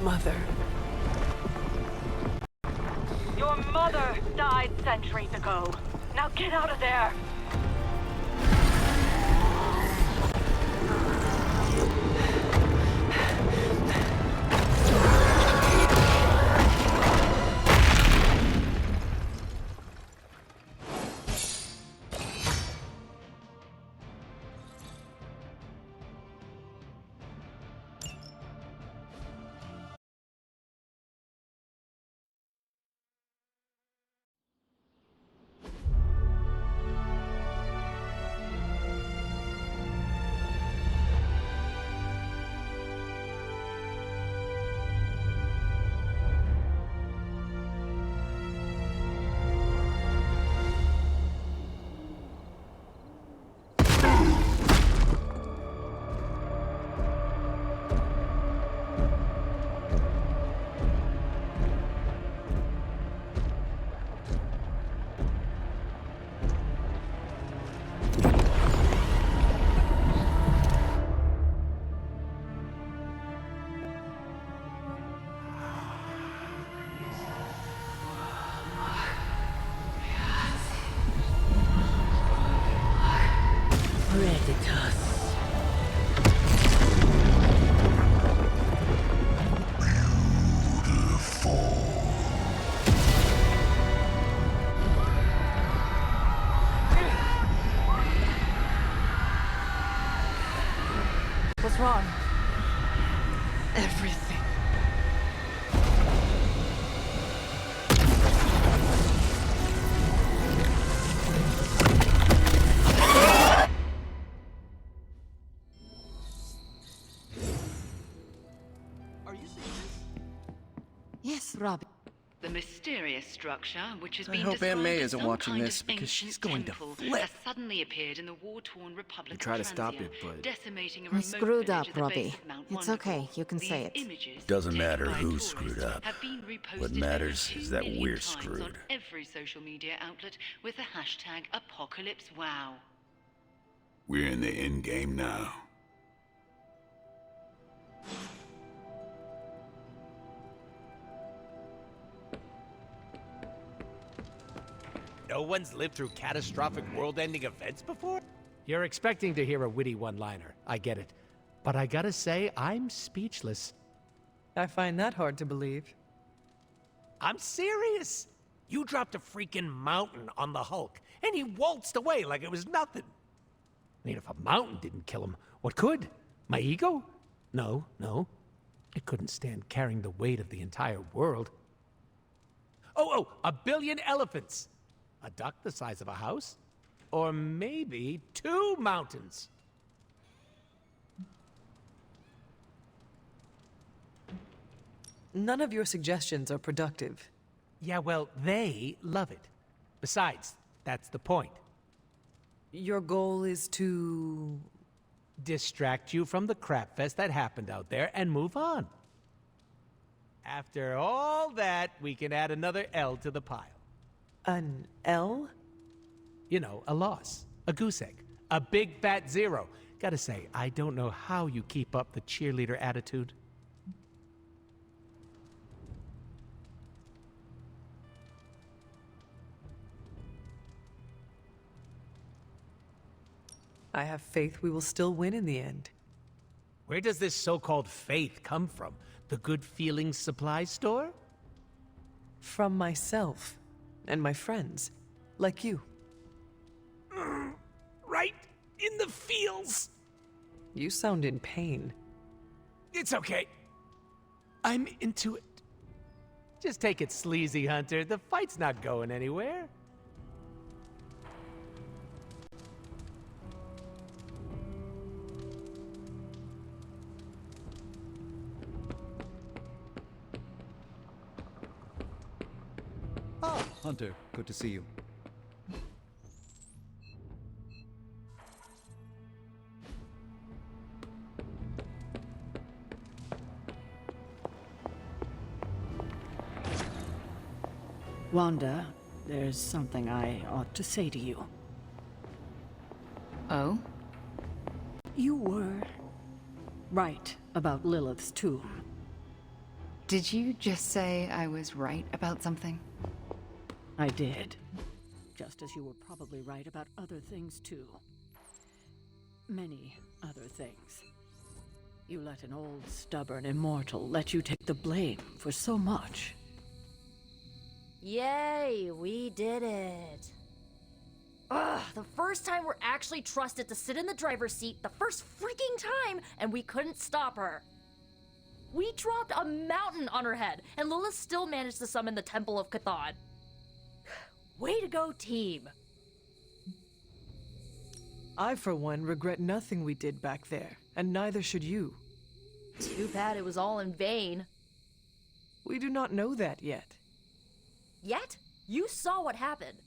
Mother. Your mother died centuries ago. Now get out of there! What's wrong? Everything. Are you seeing this? Yes, Robbie. The mysterious structure, which has I been hope Aunt described May as isn't some watching kind this of because she's ancient going to temple, flip. has suddenly appeared in the war-torn Republic We try of to stop Transia, it, but decimating a I remote screwed village up, at the base Robbie. of Mount It's Wonderful. okay, you can say These it. images, Doesn't taken matter by who tourists, screwed up. have been reposted What over matters 2 is that million we're times screwed. on every social media outlet with the hashtag #ApocalypseWow. We're in the end game now. No one's lived through catastrophic world-ending events before? You're expecting to hear a witty one-liner. I get it. But I gotta say, I'm speechless. I find that hard to believe. I'm serious. You dropped a freaking mountain on the Hulk, and he waltzed away like it was nothing. I mean, if a mountain didn't kill him, what could? My ego? No. It couldn't stand carrying the weight of the entire world. Oh, 1 billion elephants. A duck the size of a house? Or maybe 2 mountains. None of your suggestions are productive. Yeah, well, they love it. Besides, that's the point. Your goal is to... distract you from the crap fest that happened out there and move on. After all that, we can add another L to the pile. An L? You know, a loss. A goose egg. A big fat 0. Gotta say, I don't know how you keep up the cheerleader attitude. I have faith we will still win in the end. Where does this so-called faith come from? The Good Feelings supply store? From myself and my friends, like you. Right in the feels. You sound in pain. It's okay. I'm into it. Just take it sleazy, Hunter. The fight's not going anywhere. Ah, Hunter, good to see you. Wanda, there's something I ought to say to you. Oh? You were right about Lilith's tomb. Did you just say I was right about something? I did. Just as you were probably right about other things, too. Many other things. You let an old, stubborn immortal let you take the blame for so much. Yay, we did it. Ugh, the first time we're actually trusted to sit in the driver's seat, the first freaking time, and we couldn't stop her. We dropped a mountain on her head, and Lilith still managed to summon the Temple of Chthon. Way to go, team. I, for one, regret nothing we did back there, and neither should you. Too bad it was all in vain. We do not know that yet. Yet? You saw what happened.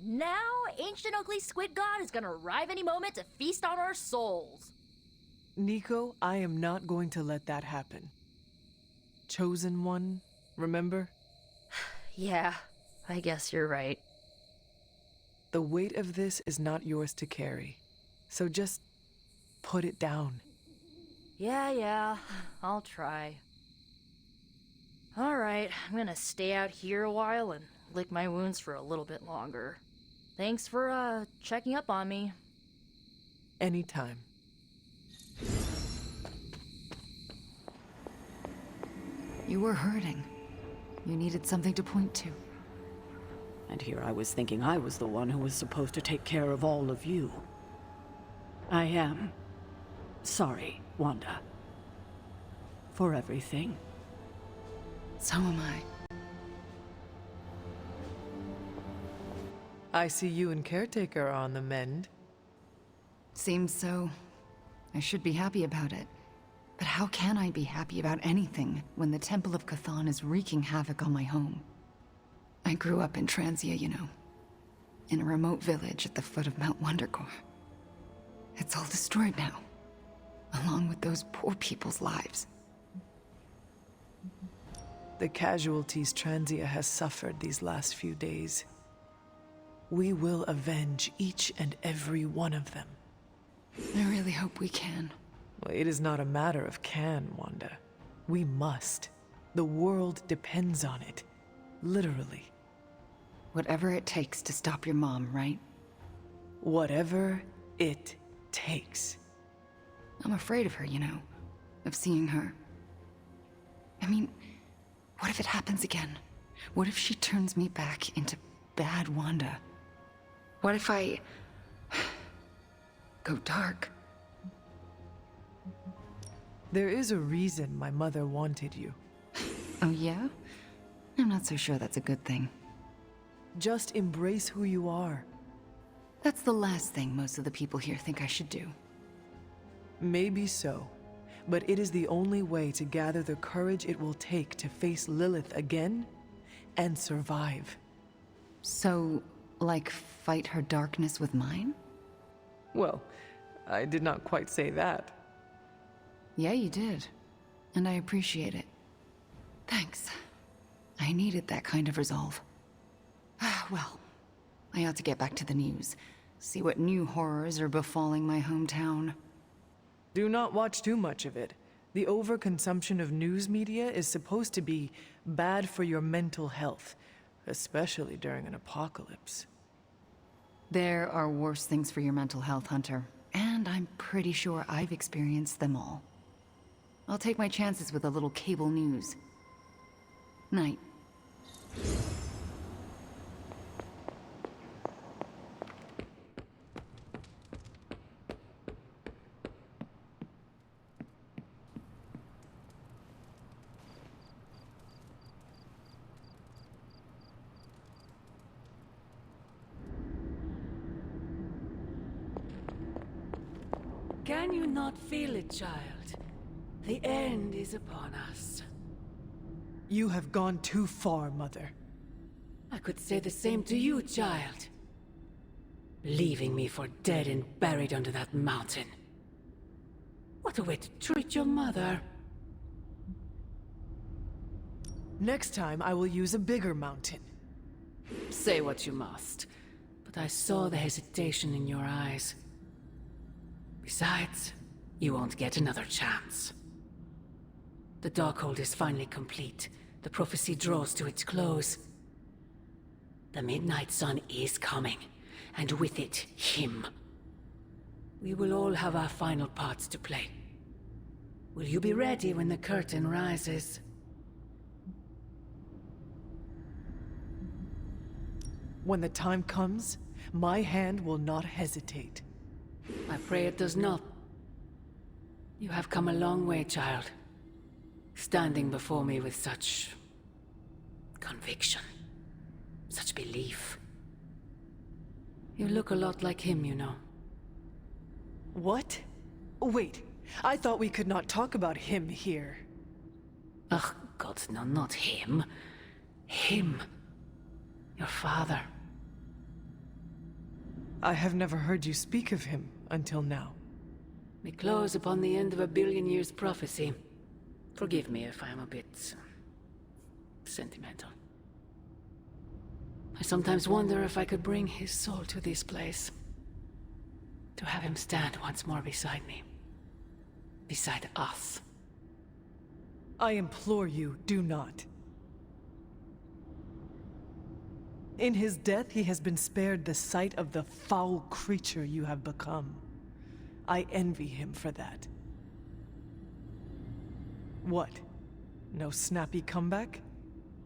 Now, ancient ugly squid god is gonna arrive any moment to feast on our souls. Nico, I am not going to let that happen. Chosen one, remember? Yeah, I guess you're right. The weight of this is not yours to carry, so just put it down. Yeah, I'll try. Alright, I'm gonna stay out here a while and lick my wounds for a little bit longer. Thanks for, checking up on me. Anytime. You were hurting. You needed something to point to. And here I was thinking I was the one who was supposed to take care of all of you. I am sorry, Wanda. For everything. So am I. I see you and Caretaker are on the mend. Seems so. I should be happy about it. But how can I be happy about anything when the Temple of Chthon is wreaking havoc on my home? I grew up in Transia, you know. In a remote village at the foot of Mount Wondercore. It's all destroyed now. Along with those poor people's lives. The casualties Transia has suffered these last few days. We will avenge each and every one of them. I really hope we can. Well, it is not a matter of can, Wanda. We must. The world depends on it. Literally. Whatever it takes to stop your mom, right? Whatever it takes. I'm afraid of her, you know. Of seeing her. I mean, what if it happens again? What if she turns me back into bad Wanda? What if I go dark? There is a reason my mother wanted you. Oh yeah? I'm not so sure that's a good thing. Just embrace who you are. That's the last thing most of the people here think I should do. Maybe so, but it is the only way to gather the courage it will take to face Lilith again and survive. So, like, fight her darkness with mine? Well, I did not quite say that. Yeah, you did. And I appreciate it. Thanks. I needed that kind of resolve. Well, I ought to get back to the news. See what new horrors are befalling my hometown. Do not watch too much of it. The overconsumption of news media is supposed to be bad for your mental health, especially during an apocalypse. There are worse things for your mental health, Hunter. And I'm pretty sure I've experienced them all. I'll take my chances with a little cable news. Night. Can you not feel it, child? The end is upon us. You have gone too far, Mother. I could say the same to you, child. Leaving me for dead and buried under that mountain. What a way to treat your mother. Next time, I will use a bigger mountain. Say what you must, but I saw the hesitation in your eyes. Besides, you won't get another chance. The Darkhold is finally complete. The prophecy draws to its close. The Midnight Sun is coming, and with it, him. We will all have our final parts to play. Will you be ready when the curtain rises? When the time comes, my hand will not hesitate. I pray it does not. You have come a long way, child. Standing before me with such conviction, such belief. You look a lot like him, you know. What? Wait, I thought we could not talk about him here. Ugh, God, no, not him. Him. Your father. I have never heard you speak of him until now. We close upon the end of a billion years prophecy. Forgive me if I am a bit sentimental. I sometimes wonder if I could bring his soul to this place. To have him stand once more beside me. Beside us. I implore you, do not. In his death, he has been spared the sight of the foul creature you have become. I envy him for that. What? No snappy comeback?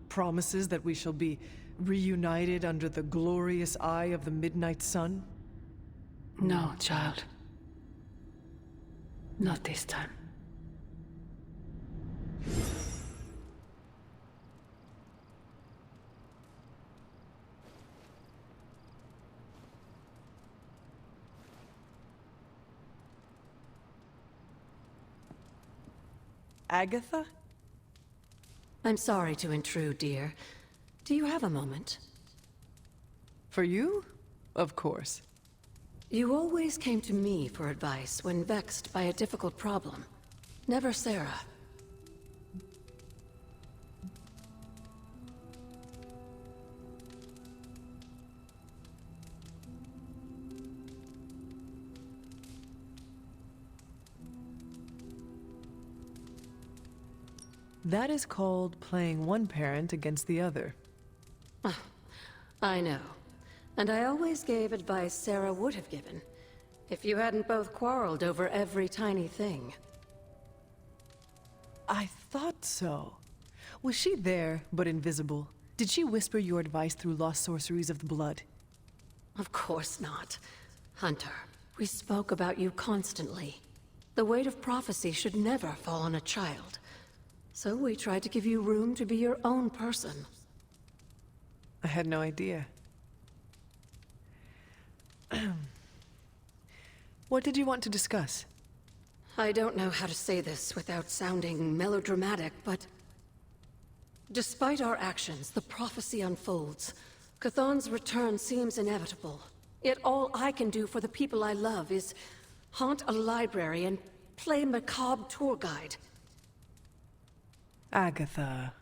Promises that we shall be reunited under the glorious eye of the Midnight Sun? No, child. Not this time. Agatha? I'm sorry to intrude, dear. Do you have a moment? For you? Of course. You always came to me for advice when vexed by a difficult problem. Never Sarah. That is called playing one parent against the other. I know. And I always gave advice Sarah would have given, if you hadn't both quarreled over every tiny thing. I thought so. Was she there, but invisible? Did she whisper your advice through lost sorceries of the blood? Of course not. Hunter, we spoke about you constantly. The weight of prophecy should never fall on a child. So we tried to give you room to be your own person. I had no idea. What did you want to discuss? I don't know how to say this without sounding melodramatic, but... despite our actions, the prophecy unfolds. Chthon's return seems inevitable. Yet all I can do for the people I love is haunt a library and play macabre tour guide. Agatha.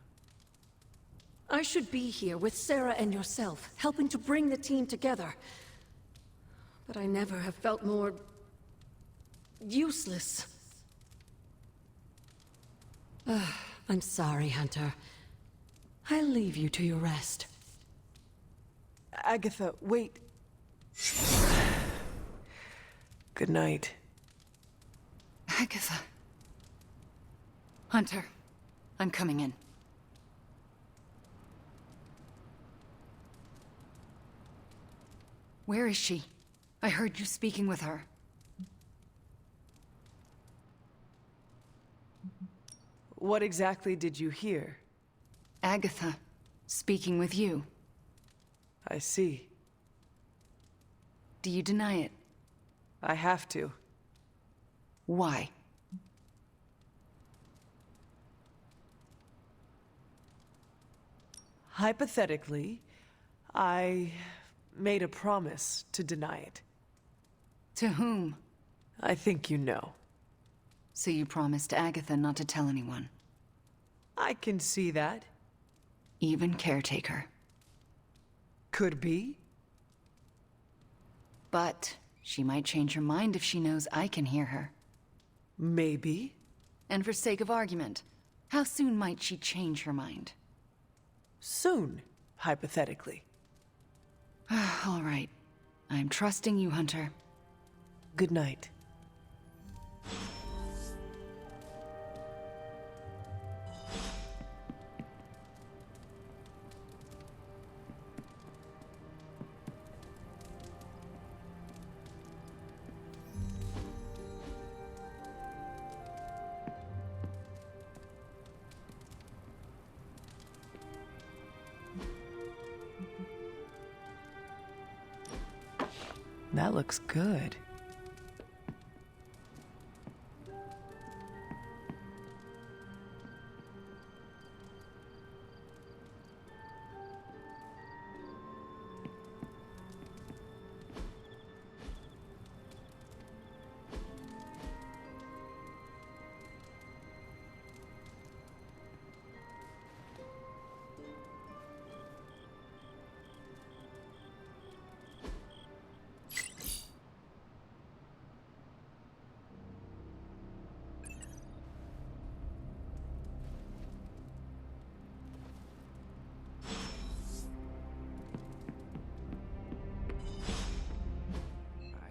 I should be here with Sarah and yourself, helping to bring the team together. But I never have felt more... useless. I'm sorry, Hunter. I'll leave you to your rest. Agatha, wait. Good night. Agatha. Hunter, I'm coming in. Where is she? I heard you speaking with her. What exactly did you hear? Agatha, speaking with you. I see. Do you deny it? I have to. Why? Hypothetically, I made a promise to deny it. To whom? I think you know. So you promised Agatha not to tell anyone? I can see that. Even caretaker? Could be. But she might change her mind if she knows I can hear her. Maybe. And for sake of argument, How soon might she change her mind? Soon, hypothetically. All right. I'm trusting you, Hunter. Good night. That looks good.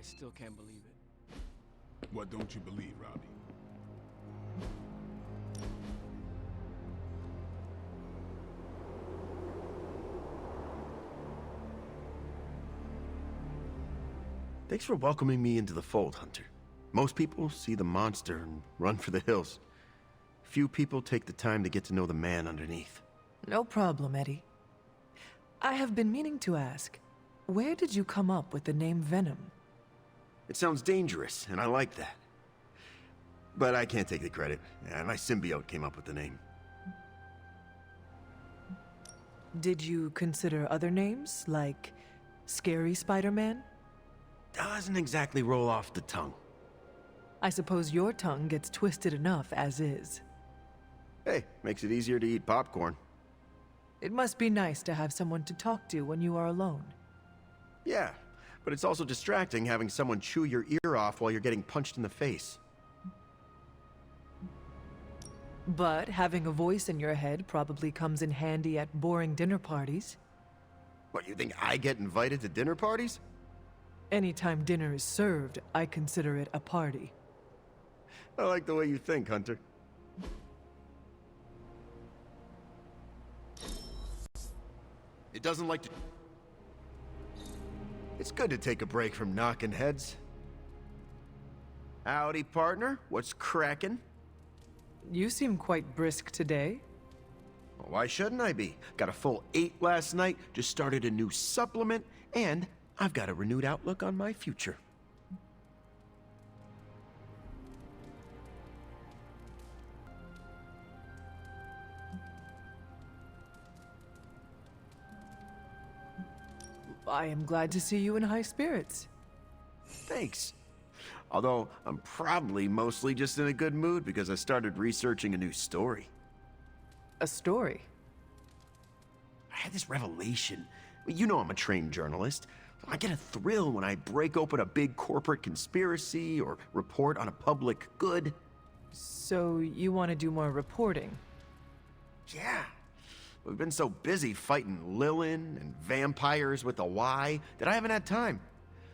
Still can't believe it. What don't you believe, Robbie? Thanks for welcoming me into the fold, Hunter. Most people see the monster and run for the hills. Few people take the time to get to know the man underneath. No problem, Eddie. I have been meaning to ask, where did you come up with the name Venom? It sounds dangerous, and I like that. But I can't take the credit. Yeah, my symbiote came up with the name. Did you consider other names, like Scary Spider-Man? Doesn't exactly roll off the tongue. I suppose your tongue gets twisted enough as is. Hey, makes it easier to eat popcorn. It must be nice to have someone to talk to when you are alone. Yeah, but it's also distracting having someone chew your ear off while you're getting punched in the face. But having a voice in your head probably comes in handy at boring dinner parties. What, you think I get invited to dinner parties? Anytime dinner is served, I consider it a party. I like the way you think, Hunter. It doesn't like to... It's good to take a break from knocking heads. Howdy, partner. What's crackin'? You seem quite brisk today. Well, why shouldn't I be? Got a full 8 last night, just started a new supplement, and I've got a renewed outlook on my future. I am glad to see you in high spirits. Thanks. Although, I'm probably mostly just in a good mood because I started researching a new story. A story? I had this revelation. You know I'm a trained journalist. I get a thrill when I break open a big corporate conspiracy or report on a public good. So you want to do more reporting? Yeah. We've been so busy fighting Lilin and vampires with a Y that I haven't had time.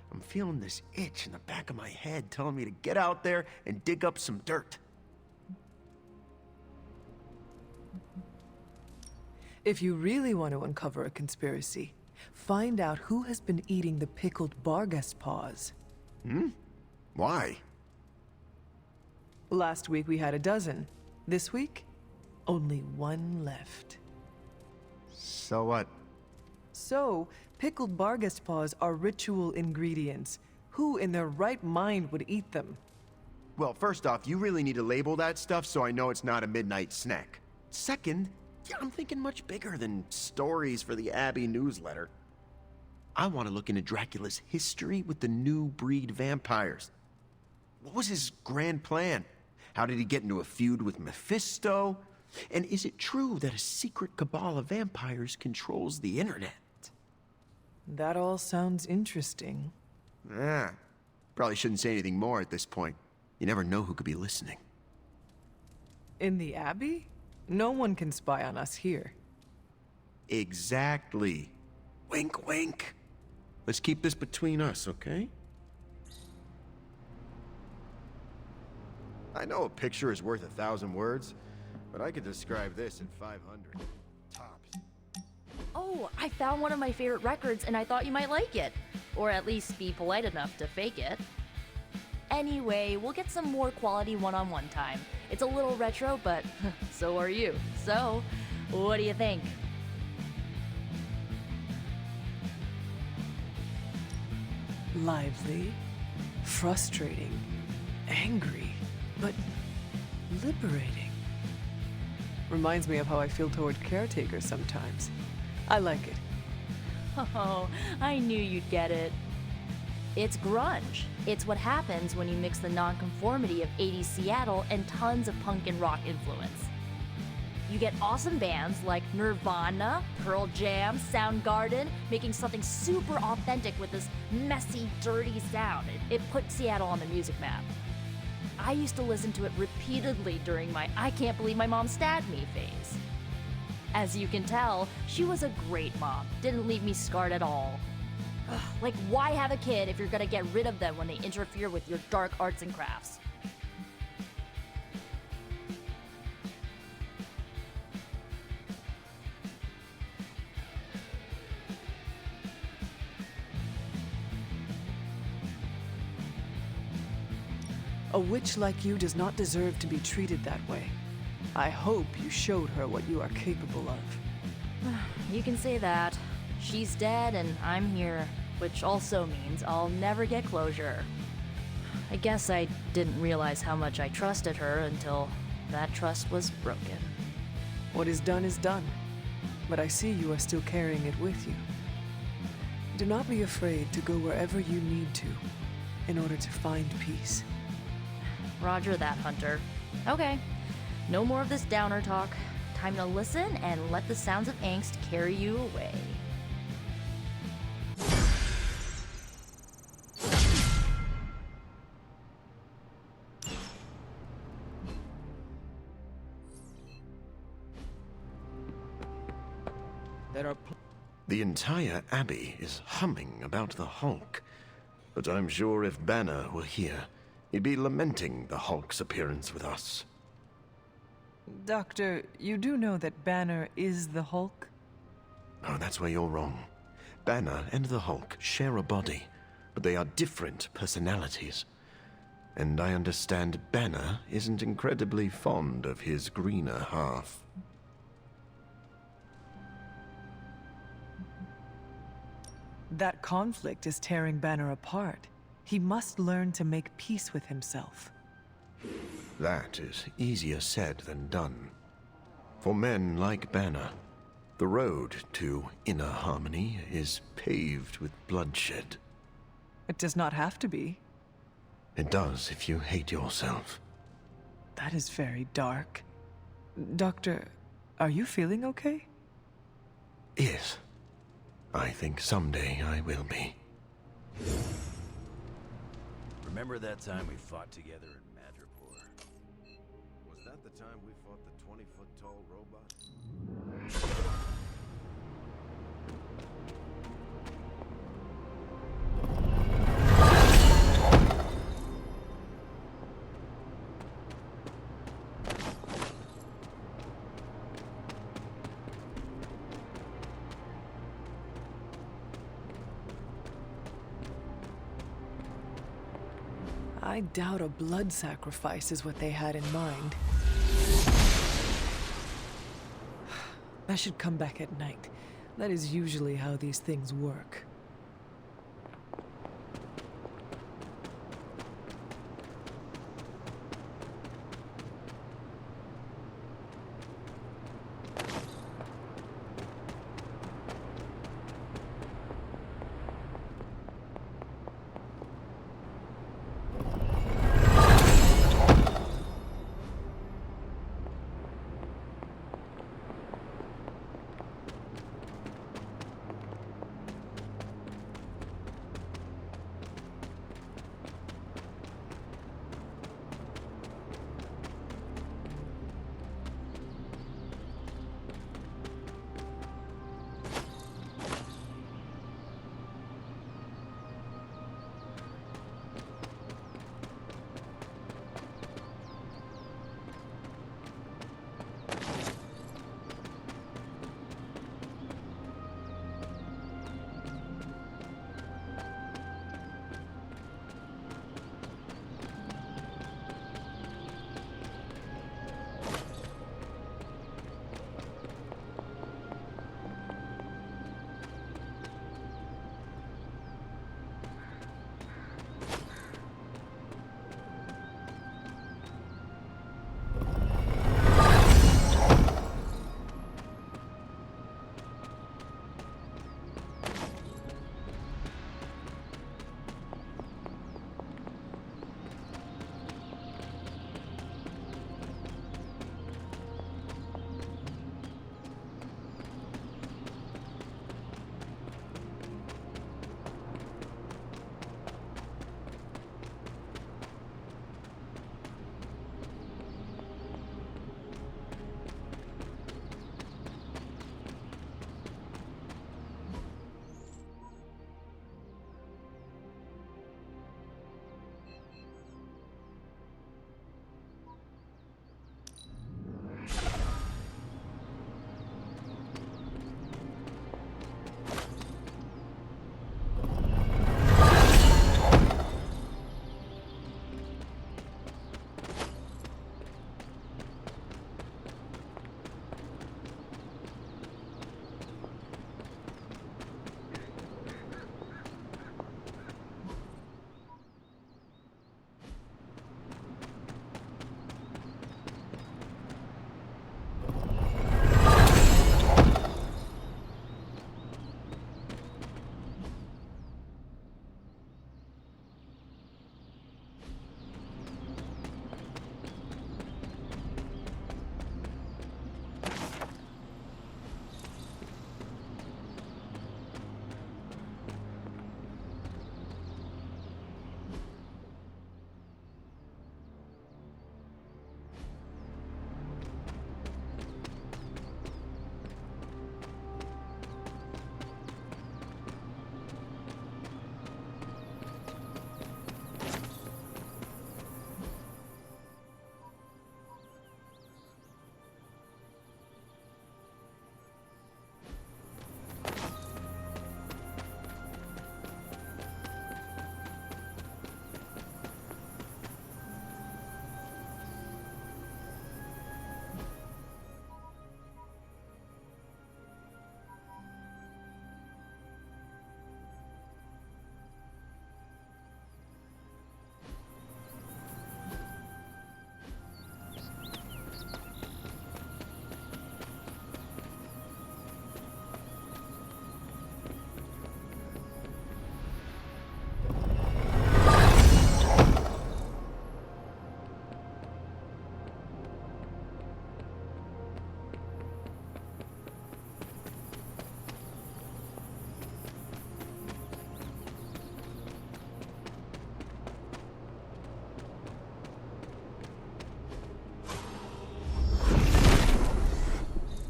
I'm feeling this itch in the back of my head telling me to get out there and dig up some dirt. If you really want to uncover a conspiracy, find out who has been eating the pickled Barghest paws. Why? Last week we had a dozen. This week, only 1 left. So what? So, pickled Barghest paws are ritual ingredients. Who in their right mind would eat them? Well, first off, you really need to label that stuff so I know it's not a midnight snack. Second, yeah, I'm thinking much bigger than stories for the Abbey newsletter. I want to look into Dracula's history with the new breed vampires. What was his grand plan? How did he get into a feud with Mephisto? And is it true that a secret cabal of vampires controls the internet? That all sounds interesting. Probably shouldn't say anything more at this point. You never know who could be listening. In the Abbey? No one can spy on us here. Exactly. Wink, wink. Let's keep this between us, okay? I know a picture is worth 1,000 words, but I could describe this in 500. Tops. Oh, I found one of my favorite records and I thought you might like it. Or at least be polite enough to fake it. Anyway, we'll get some more quality one-on-one time. It's a little retro, but so are you. So, what do you think? Lively, frustrating, angry, but liberating. Reminds me of how I feel toward caretakers sometimes. I like it. Oh, I knew you'd get it. It's grunge. It's what happens when you mix the nonconformity of 80s Seattle and tons of punk and rock influence. You get awesome bands like Nirvana, Pearl Jam, Soundgarden, making something super authentic with this messy, dirty sound. It put Seattle on the music map. I used to listen to it repeatedly during my I can't believe my mom stabbed me phase. As you can tell, she was a great mom. Didn't leave me scarred at all. Ugh, like, why have a kid if you're gonna get rid of them when they interfere with your dark arts and crafts? A witch like you does not deserve to be treated that way. I hope you showed her what you are capable of. You can say that. She's dead and I'm here, which also means I'll never get closure. I guess I didn't realize how much I trusted her until that trust was broken. What is done, but I see you are still carrying it with you. Do not be afraid to go wherever you need to in order to find peace. Roger that, Hunter. Okay, no more of this downer talk. Time to listen and let the sounds of angst carry you away. The entire Abbey is humming about the Hulk. But I'm sure if Banner were here, he'd be lamenting the Hulk's appearance with us. Doctor, you do know that Banner is the Hulk? Oh, that's where you're wrong. Banner and the Hulk share a body, but they are different personalities. And I understand Banner isn't incredibly fond of his greener half. That conflict is tearing Banner apart. He must learn to make peace with himself. That is easier said than done. For men like Banner, the road to inner harmony is paved with bloodshed. It does not have to be. It does if you hate yourself. That is very dark. Doctor, are you feeling okay? Yes. I think someday I will be. Remember that time we fought together in Madripoor? Was that the time we fought the 20-foot-tall robot? I doubt a blood sacrifice is what they had in mind. I should come back at night. That is usually how these things work.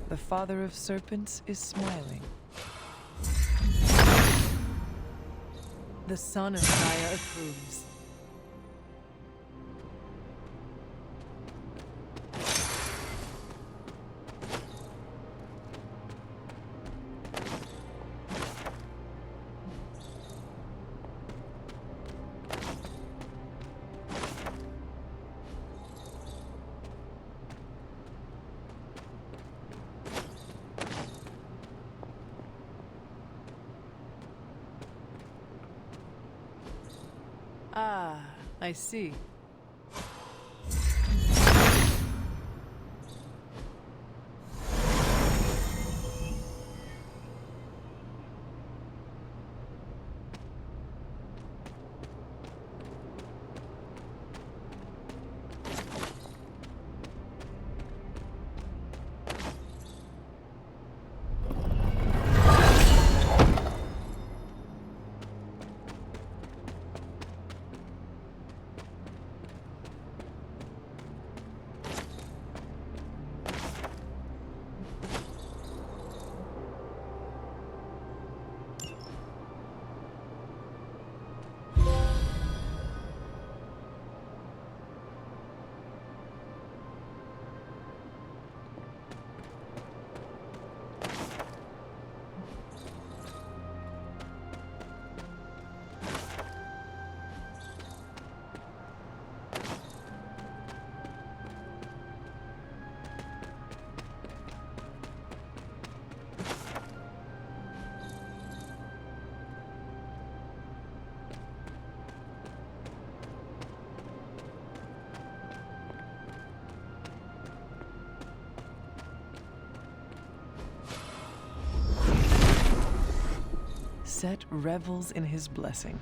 The father of serpents is smiling. The son of Gaia approves. Ah, I see. Set revels in his blessing.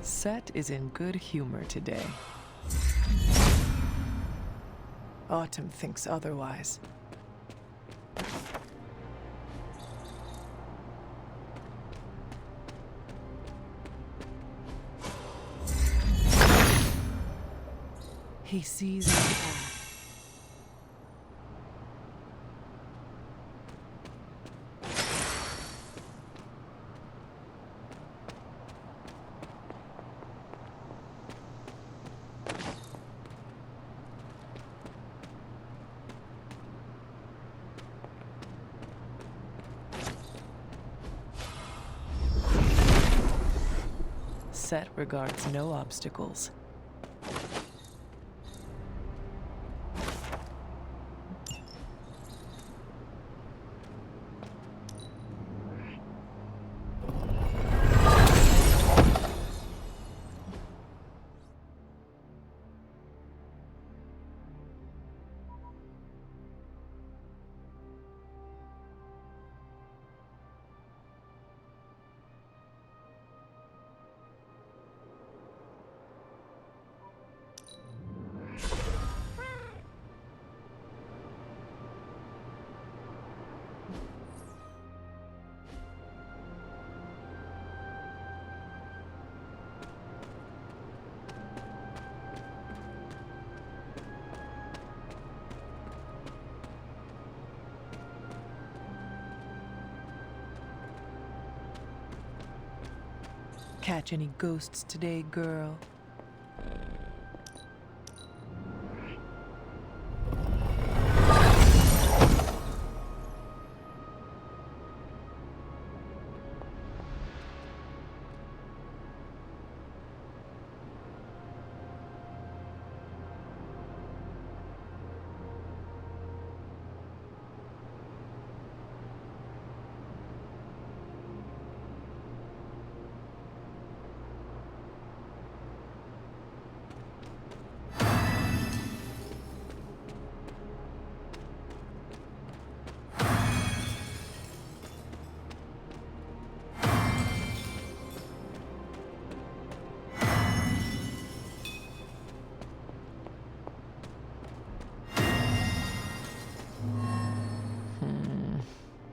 Set is in good humor today. Autumn thinks otherwise. He sees our path. Set regards no obstacles. Catch any ghosts today, girl?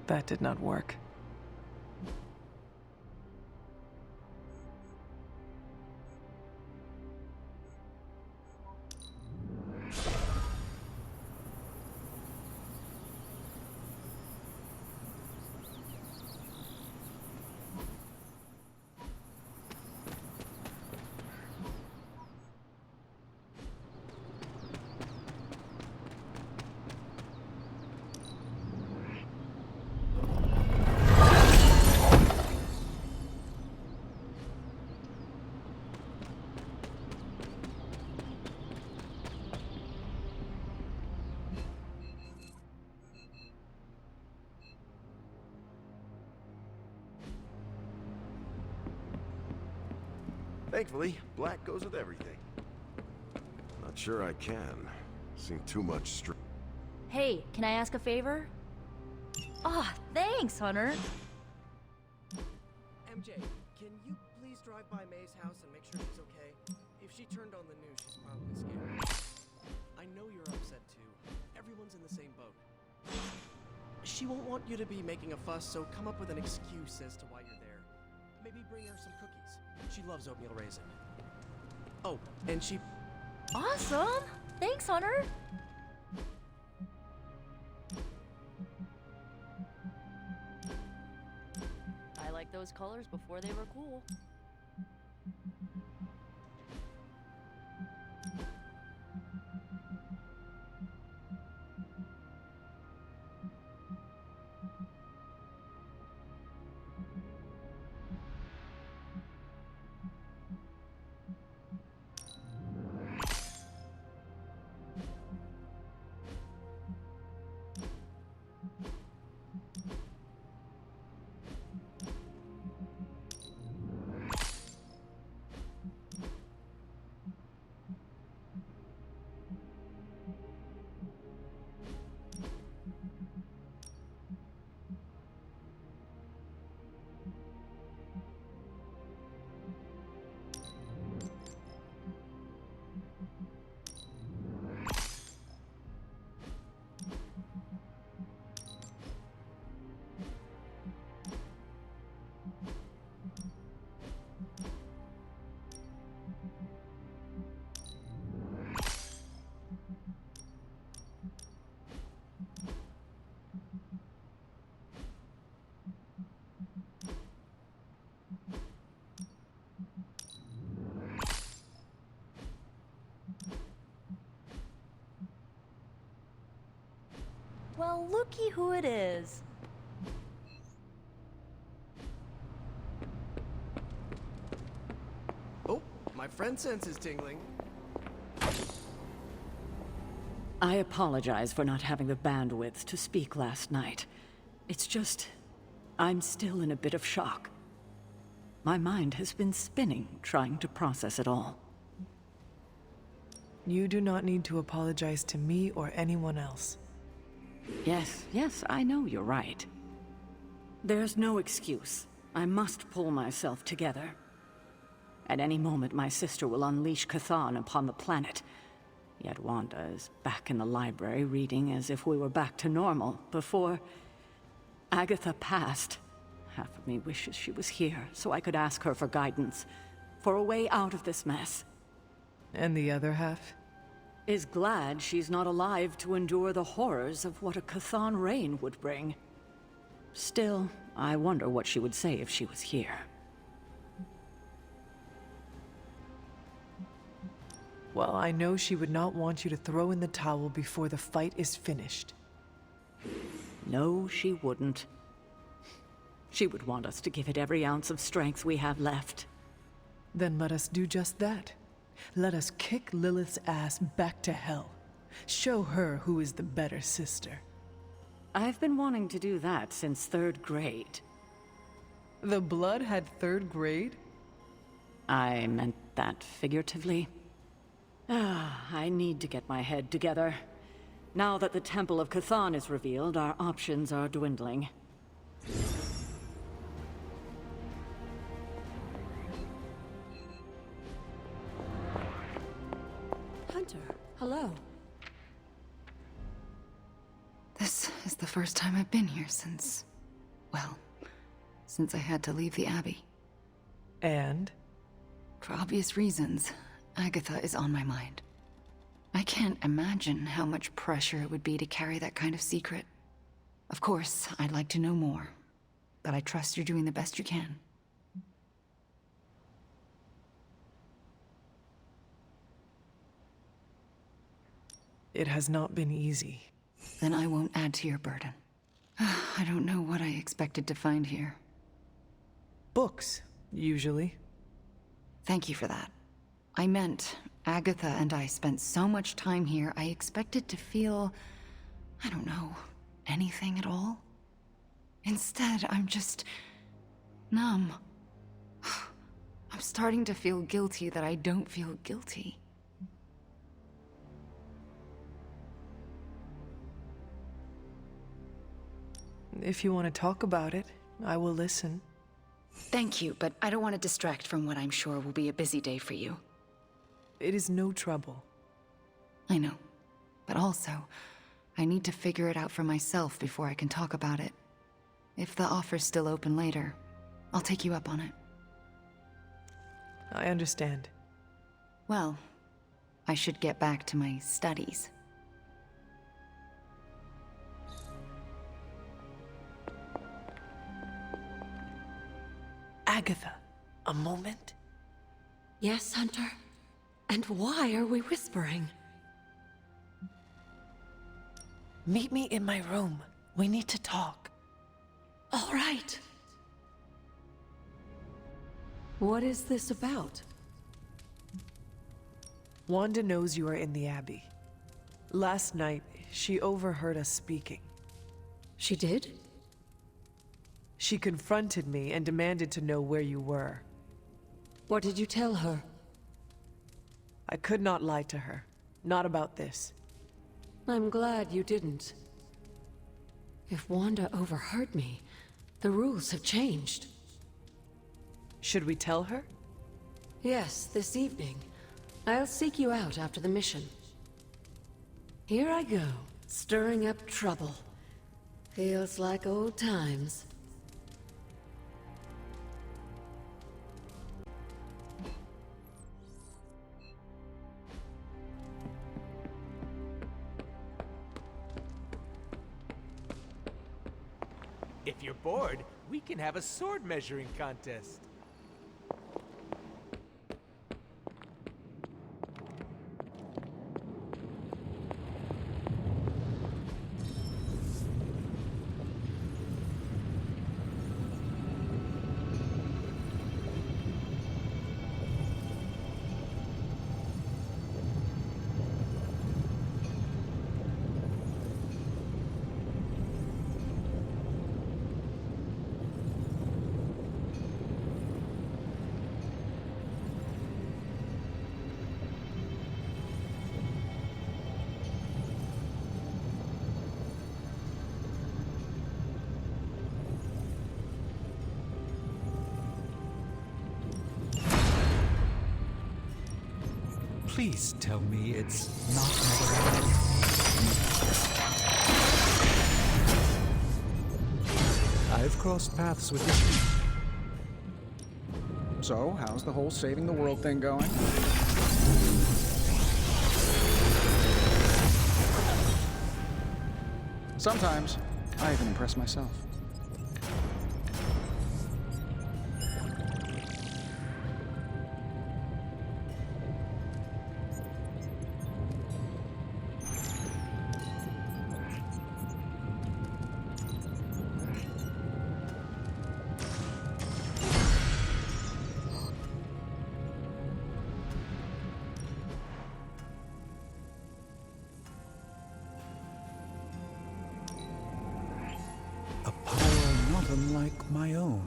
That did not work. Thankfully, black goes with everything. Not sure I can. Seen too much Hey, can I ask a favor? Ah, thanks, Hunter. MJ, can you please drive by May's house and make sure she's okay? If she turned on the news, she's probably scared. I know you're upset too. Everyone's in the same boat. She won't want you to be making a fuss, so come up with an excuse as to why you're there. Maybe bring her some cookies. She loves oatmeal raisin. Oh, and she... Awesome! Thanks, Hunter! I liked those colors before they were cool. Well, looky who it is. Oh, my friend sense is tingling. I apologize for not having the bandwidth to speak last night. It's just, I'm still in a bit of shock. My mind has been spinning, trying to process it all. You do not need to apologize to me or anyone else. Yes, I know you're right. There's no excuse. I must pull myself together. At any moment, my sister will unleash Chthon upon the planet. Yet Wanda is back in the library reading as if we were back to normal before Agatha passed. Half of me wishes she was here so I could ask her for guidance, for a way out of this mess. And the other half? Is glad she's not alive to endure the horrors of what a Chthon reign would bring. Still, I wonder what she would say if she was here. Well, I know she would not want you to throw in the towel before the fight is finished. No, she wouldn't. She would want us to give it every ounce of strength we have left. Then let us do just that. Let us kick Lilith's ass back to hell. Show her who is the better sister. I've been wanting to do that since 3rd grade. The blood had 3rd grade? I meant that figuratively. I need to get my head together. Now that the Temple of Chthon is revealed, our options are dwindling. Hunter, hello. This is the first time I've been here since Well, since I had to leave the Abbey. And? For obvious reasons, Agatha is on my mind. I can't imagine how much pressure it would be to carry that kind of secret. Of course, I'd like to know more, but I trust you're doing the best you can. It has not been easy. Then I won't add to your burden. I don't know what I expected to find here. Books, usually. Thank you for that. I meant, Agatha and I spent so much time here, I expected to feel, I don't know, anything at all. Instead, I'm just numb. I'm starting to feel guilty that I don't feel guilty. If you want to talk about it, I will listen. Thank you, but I don't want to distract from what I'm sure will be a busy day for you. It is no trouble. I know. But also, I need to figure it out for myself before I can talk about it. If the offer's still open later, I'll take you up on it. I understand. Well, I should get back to my studies. Agatha, a moment? Yes, Hunter? And why are we whispering? Meet me in my room. We need to talk. All right. What is this about? Wanda knows you are in the Abbey. Last night, she overheard us speaking. She did? She confronted me and demanded to know where you were. What did you tell her? I could not lie to her. Not about this. I'm glad you didn't. If Wanda overheard me, the rules have changed. Should we tell her? Yes, this evening. I'll seek you out after the mission. Here I go, stirring up trouble. Feels like old times. If you're bored, we can have a sword measuring contest. Please tell me it's not another. I've crossed paths with you. So, how's the whole saving the world thing going? Sometimes, I even impress myself. Unlike my own.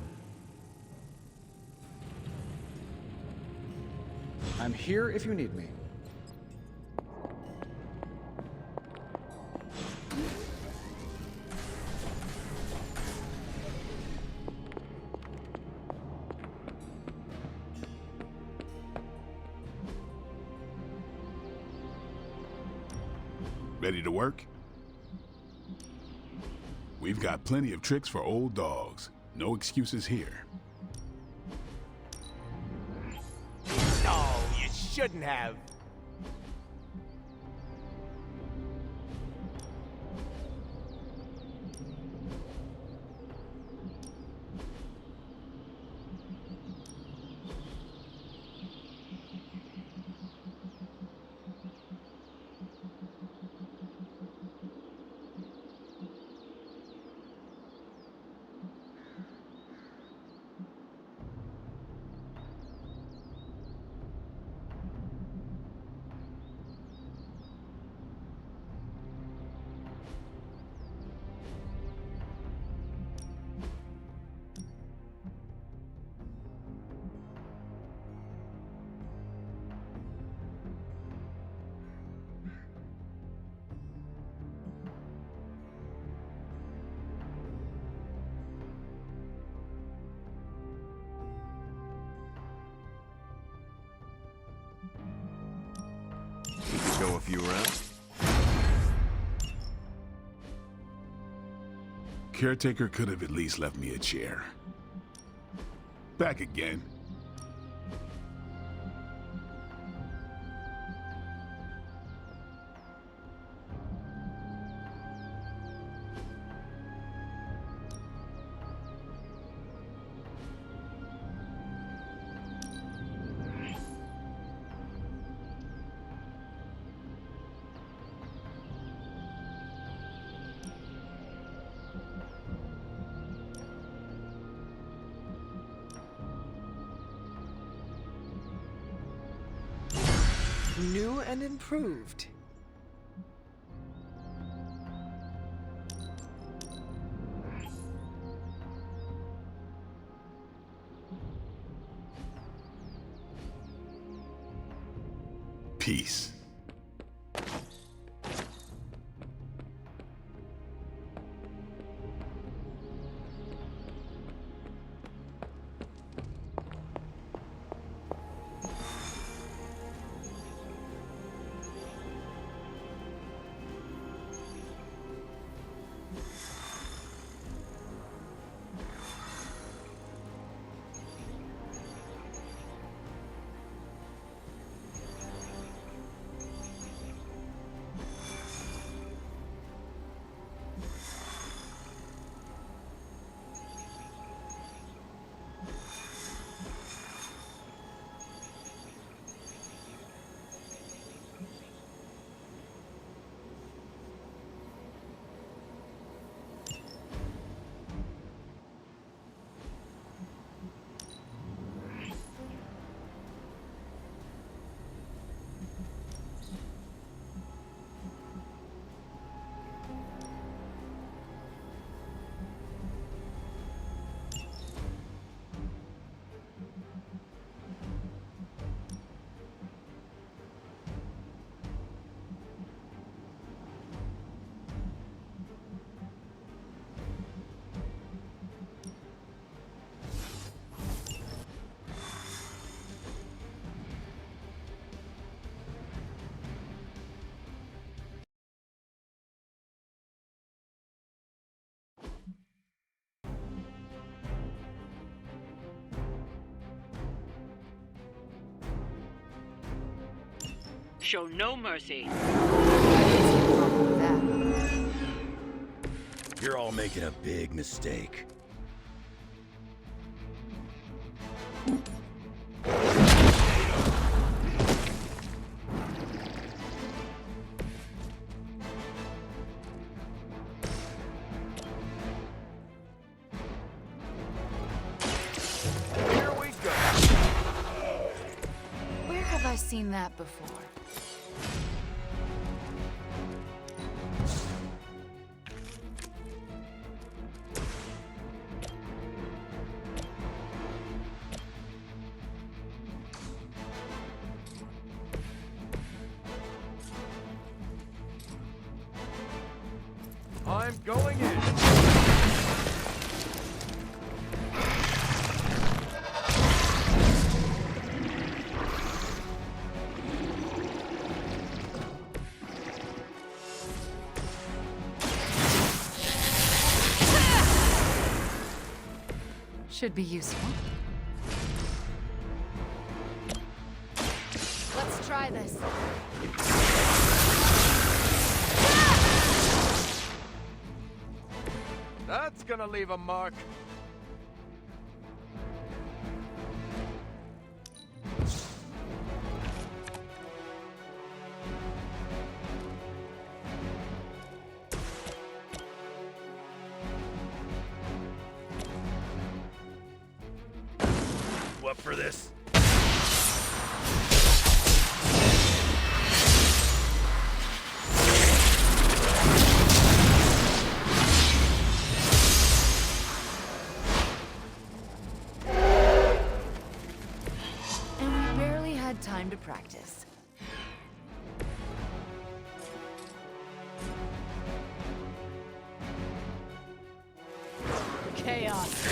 I'm here if you need me. Ready to work? We've got plenty of tricks for old dogs. No excuses here. No, you shouldn't have. Go a few rounds. Caretaker could have at least left me a chair. Back again. New and improved. Peace. Show no mercy. You're all making a big mistake. Where have I seen that before? I'm going in. Should be useful. Let's try this. That's gonna leave a mark. Up for this? And we barely had time to practice. Chaos.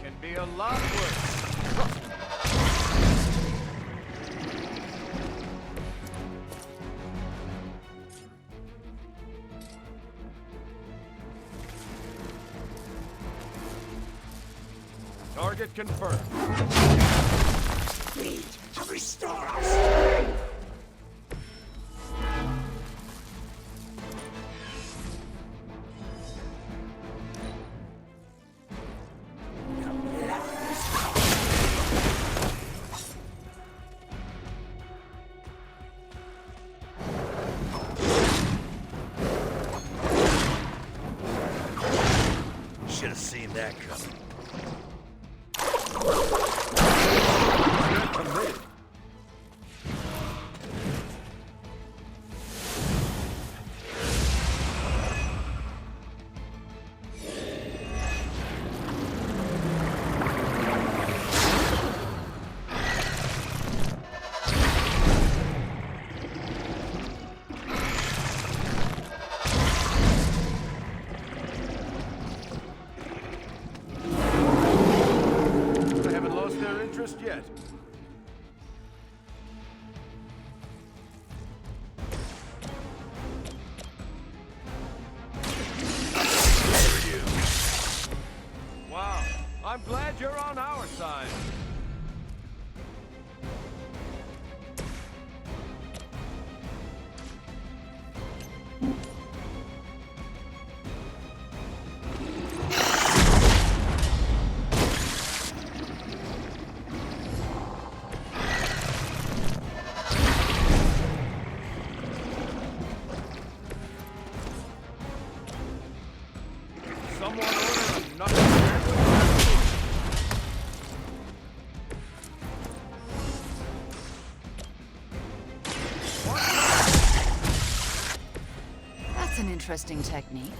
Can be a lot worse. Target confirmed. Need to restore our strength. Should have seen that coming. I haven't lost their interest yet. Wow, I'm glad you're on our side. Someone order another sandwich? That's an interesting technique.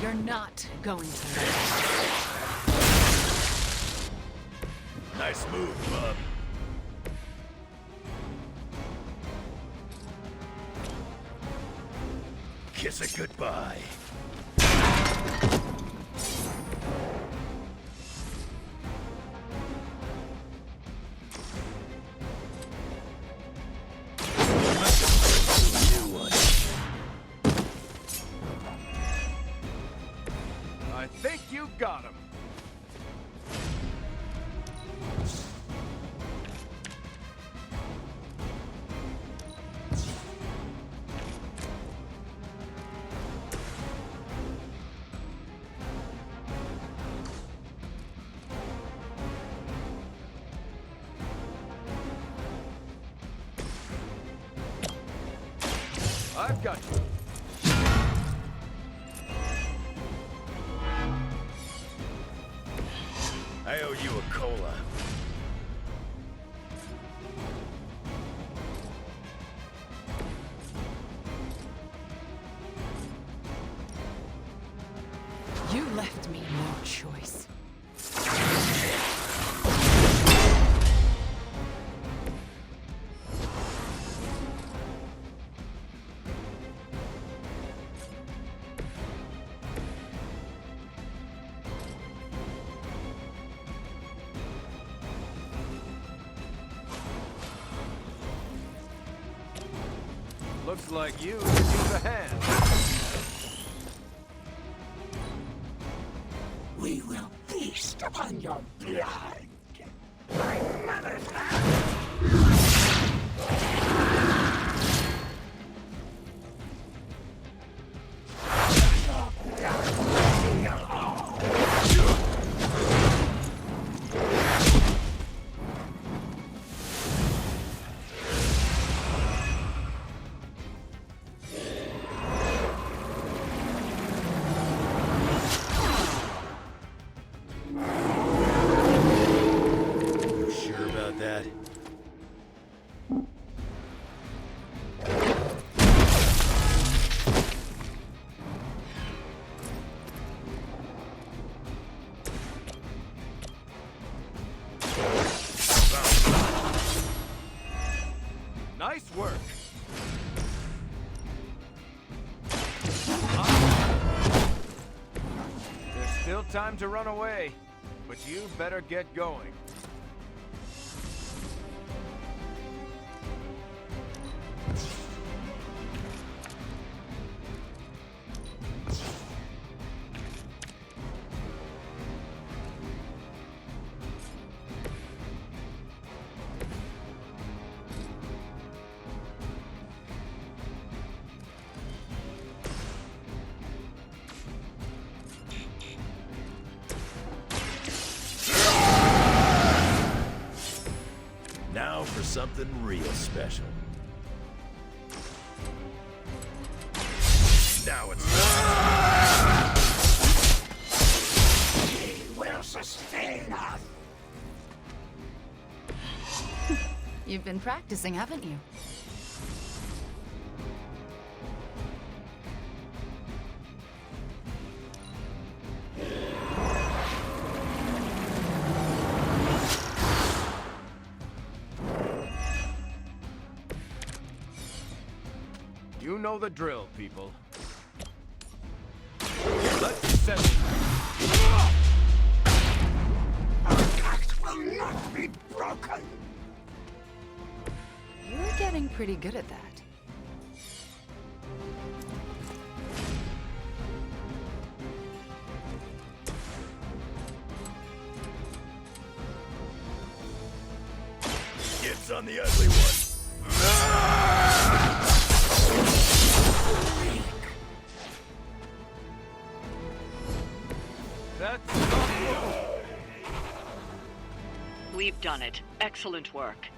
You're not going to live. Nice move, bub. Kiss it goodbye. I think you got him. I've got you. I owe you a cola. You left me no choice. Looks like you could use a hand. We will feast upon your blood. My mother's hand. Nice work. There's still time to run away, but you better get going. Now for something real special. Now it's He will sustain us. You've been practicing, haven't you? You know the drill, people. Let's set it. Our pact will not be broken. You're getting pretty good at that. Gets on the ugly one. We've done it. Excellent work.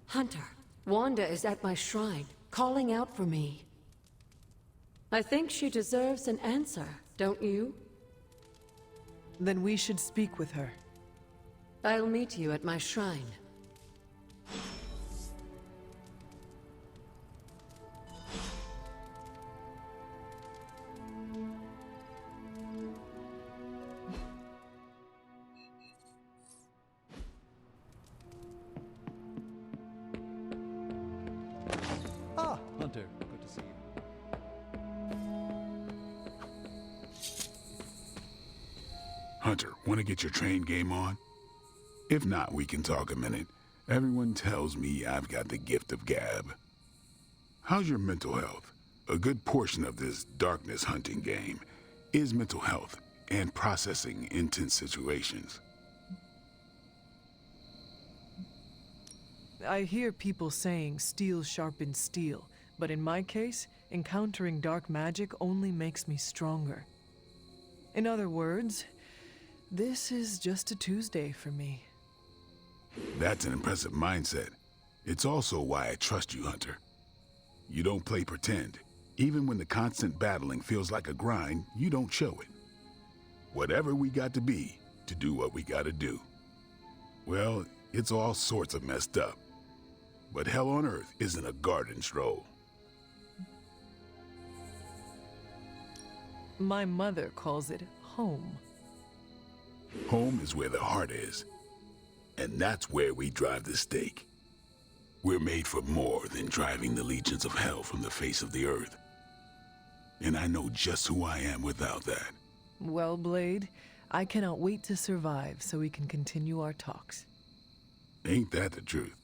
Hunter, Wanda is at my shrine, calling out for me. I think she deserves an answer, don't you? Then we should speak with her. I'll meet you at my shrine. Ah, Hunter, good to see you. Hunter, want to get your train game on? If not, we can talk a minute. Everyone tells me I've got the gift of gab. How's your mental health? A good portion of this darkness hunting game is mental health and processing intense situations. I hear people saying steel sharpens steel, but in my case, encountering dark magic only makes me stronger. In other words, This is just a Tuesday for me. That's an impressive mindset. It's also why I trust you, Hunter. You don't play pretend. Even when the constant battling feels like a grind, you don't show it. Whatever we got to be, to do what we gotta do. Well, it's all sorts of messed up. But hell on earth isn't a garden stroll. My mother calls it home. Home is where the heart is. And that's where we drive the stake. We're made for more than driving the legions of hell from the face of the earth. And I know just who I am without that. Well, Blade, I cannot wait to survive so we can continue our talks. Ain't that the truth?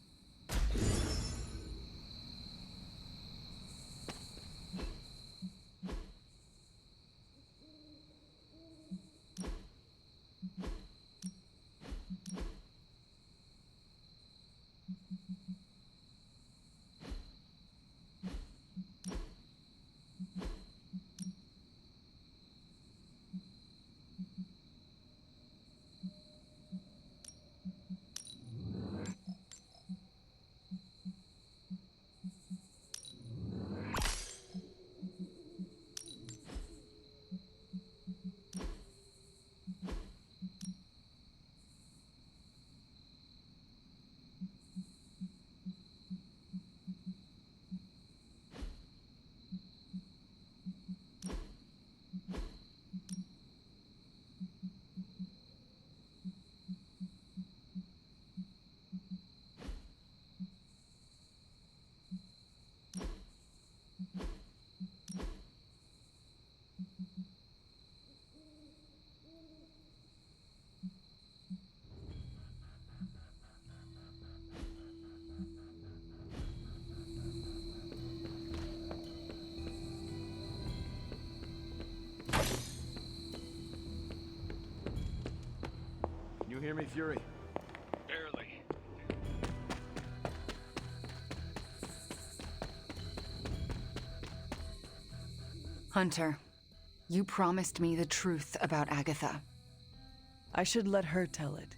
You hear me, Fury? Barely. Hunter, you promised me the truth about Agatha. I should let her tell it.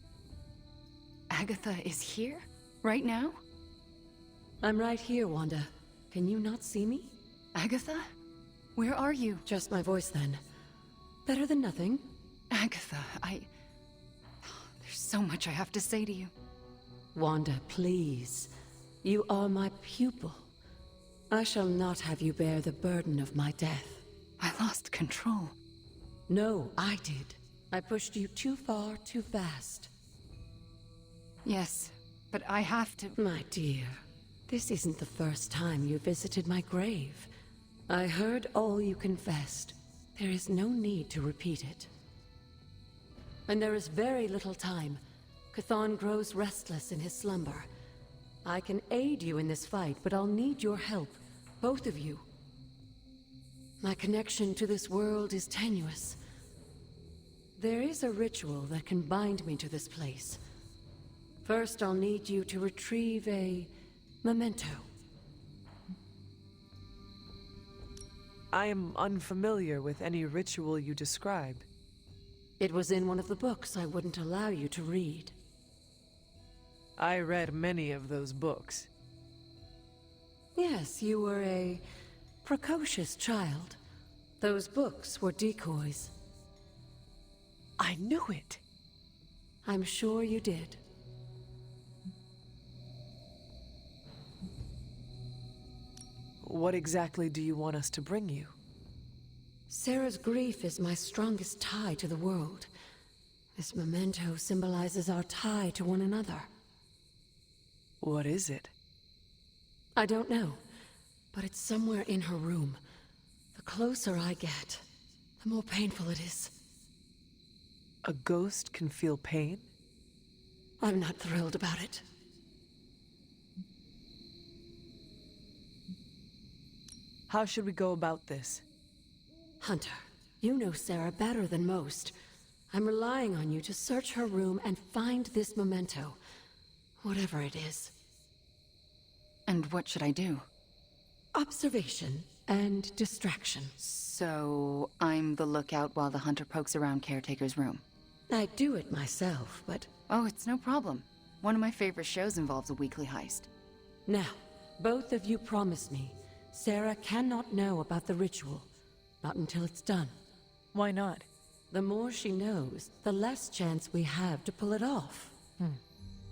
Agatha is here? Right now? I'm right here, Wanda. Can you not see me? Agatha? Where are you? Just my voice, then. Better than nothing. Agatha, there's so much I have to say to you. Wanda, please. You are my pupil. I shall not have you bear the burden of my death. I lost control. No, I did. I pushed you too far, too fast. Yes, but I have to... My dear, this isn't the first time you visited my grave. I heard all you confessed. There is no need to repeat it. And there is very little time. Chthon grows restless in his slumber. I can aid you in this fight, but I'll need your help. Both of you. My connection to this world is tenuous. There is a ritual that can bind me to this place. First, I'll need you to retrieve a memento. I am unfamiliar with any ritual you describe. It was in one of the books I wouldn't allow you to read. I read many of those books. Yes, you were a precocious child. Those books were decoys. I knew it! I'm sure you did. What exactly do you want us to bring you? Sarah's grief is my strongest tie to the world. This memento symbolizes our tie to one another. What is it? I don't know, but it's somewhere in her room. The closer I get, the more painful it is. A ghost can feel pain? I'm not thrilled about it. How should we go about this? Hunter, you know Sarah better than most. I'm relying on you to search her room and find this memento. Whatever it is. And what should I do? Observation and distraction. So, I'm the lookout while the hunter pokes around Caretaker's room. I'd do it myself, but... Oh, it's no problem. One of my favorite shows involves a weekly heist. Now, both of you promise me Sarah cannot know about the ritual. Not until it's done. Why not? The more she knows, the less chance we have to pull it off.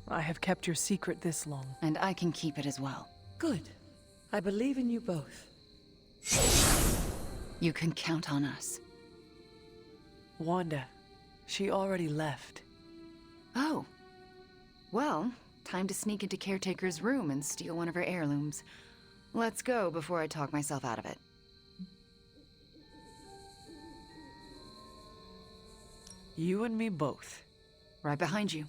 I have kept your secret this long. And I can keep it as well. Good. I believe in you both. You can count on us. Wanda, she already left. Oh. Well, time to sneak into Caretaker's room and steal one of her heirlooms. Let's go before I talk myself out of it. You and me both. Right behind you.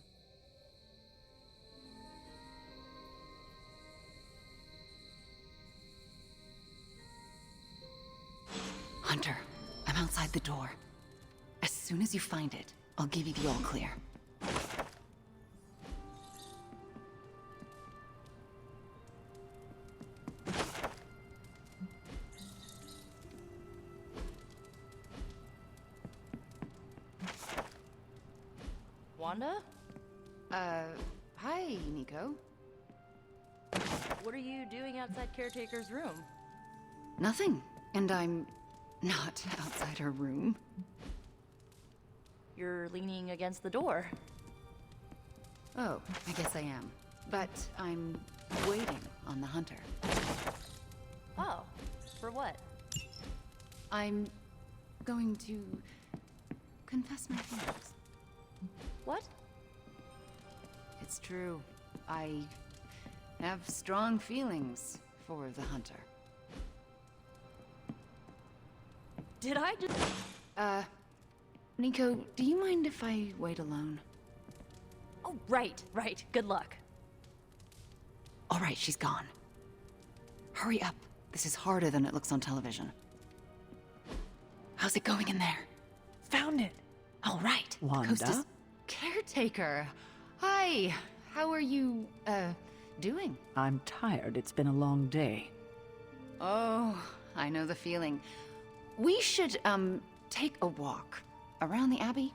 Hunter, I'm outside the door. As soon as you find it, I'll give you the all clear. Wanda? Hi, Nico. What are you doing outside Caretaker's room? Nothing. And I'm not outside her room. You're leaning against the door. Oh, I guess I am. But I'm waiting on the hunter. Oh, for what? I'm going to confess my feelings. What? It's true. I have strong feelings for the hunter. Did I just... Nico, do you mind if I wait alone? Oh, right. Good luck. All right, she's gone. Hurry up. This is harder than it looks on television. How's it going in there? Found it. All right. Wanda? The coast is... Caretaker. Hi. How are you, doing? I'm tired. It's been a long day. Oh, I know the feeling. We should, take a walk around the Abbey.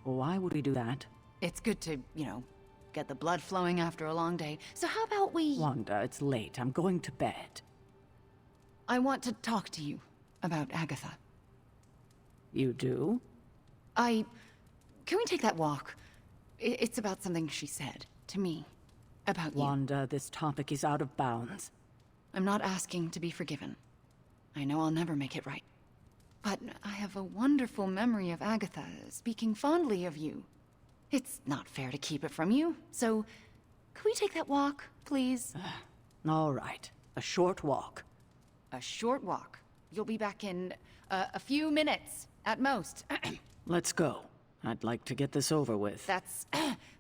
Why would we do that? It's good to, get the blood flowing after a long day. So how about we... Wanda, it's late. I'm going to bed. I want to talk to you about Agatha. You do? Can we take that walk? It's about something she said to me. About you. Wanda, this topic is out of bounds. I'm not asking to be forgiven. I know I'll never make it right. But I have a wonderful memory of Agatha speaking fondly of you. It's not fair to keep it from you, so could we take that walk, please? All right. A short walk. A short walk. You'll be back in a few minutes, at most. Let's go. I'd like to get this over with. That's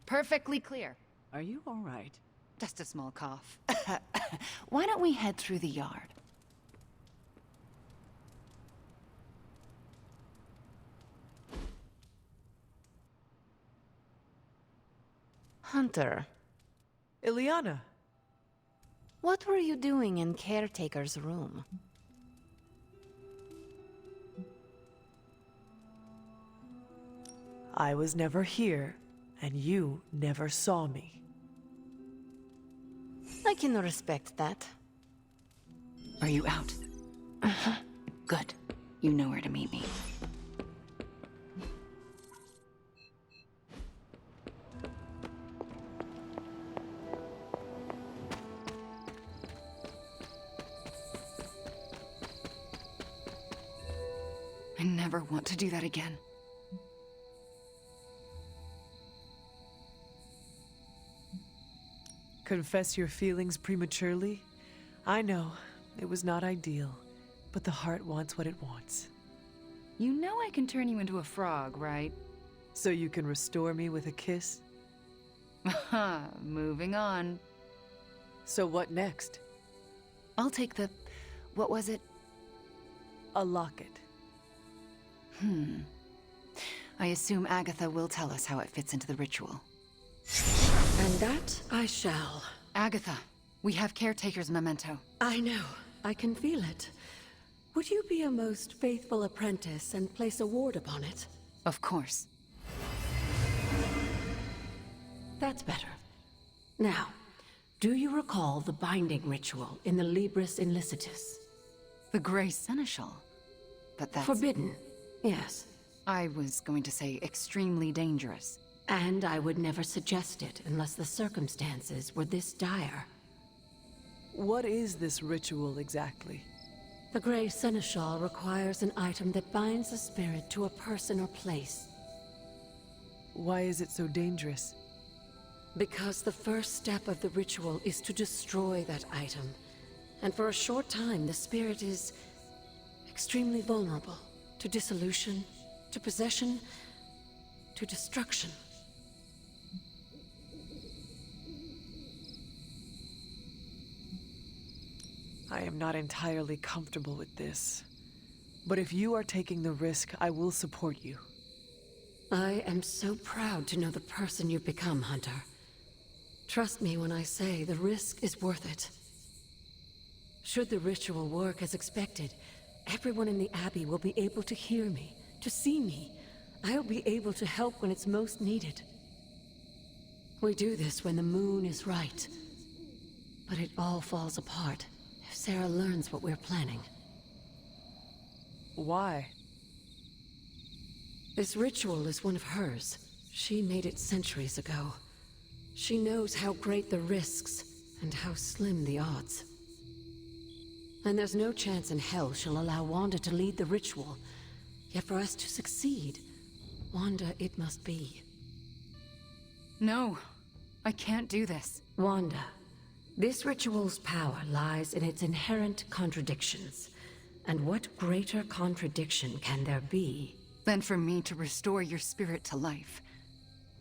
perfectly clear. Are you all right? Just a small cough. Why don't we head through the yard? Hunter. Ileana. What were you doing in Caretaker's room? I was never here, and you never saw me. I can respect that. Are you out? Good. You know where to meet me. I never want to do that again. Confess your feelings prematurely? I know, it was not ideal, but the heart wants what it wants. You know I can turn you into a frog, right? So you can restore me with a kiss? Moving on. So what next? I'll take the... what was it? A locket. I assume Agatha will tell us how it fits into the ritual. And that I shall. Agatha, we have Caretaker's memento. I know. I can feel it. Would you be a most faithful apprentice and place a ward upon it? Of course. That's better. Now, do you recall the binding ritual in the Libris Inlicitus? The Grey Seneschal? But that's... Forbidden, yes. I was going to say extremely dangerous. And I would never suggest it unless the circumstances were this dire. What is this ritual exactly? The Grey Seneschal requires an item that binds a spirit to a person or place. Why is it so dangerous? Because the first step of the ritual is to destroy that item. And for a short time, the spirit is extremely vulnerable to dissolution, to possession, to destruction. I am not entirely comfortable with this. But if you are taking the risk, I will support you. I am so proud to know the person you've become, Hunter. Trust me when I say the risk is worth it. Should the ritual work as expected, everyone in the Abbey will be able to hear me, to see me. I'll be able to help when it's most needed. We do this when the moon is right. But it all falls apart if Sarah learns what we're planning. Why? This ritual is one of hers. She made it centuries ago. She knows how great the risks and how slim the odds. And there's no chance in hell she'll allow Wanda to lead the ritual. Yet for us to succeed, Wanda it must be. No, I can't do this. Wanda, this ritual's power lies in its inherent contradictions. And what greater contradiction can there be than for me to restore your spirit to life?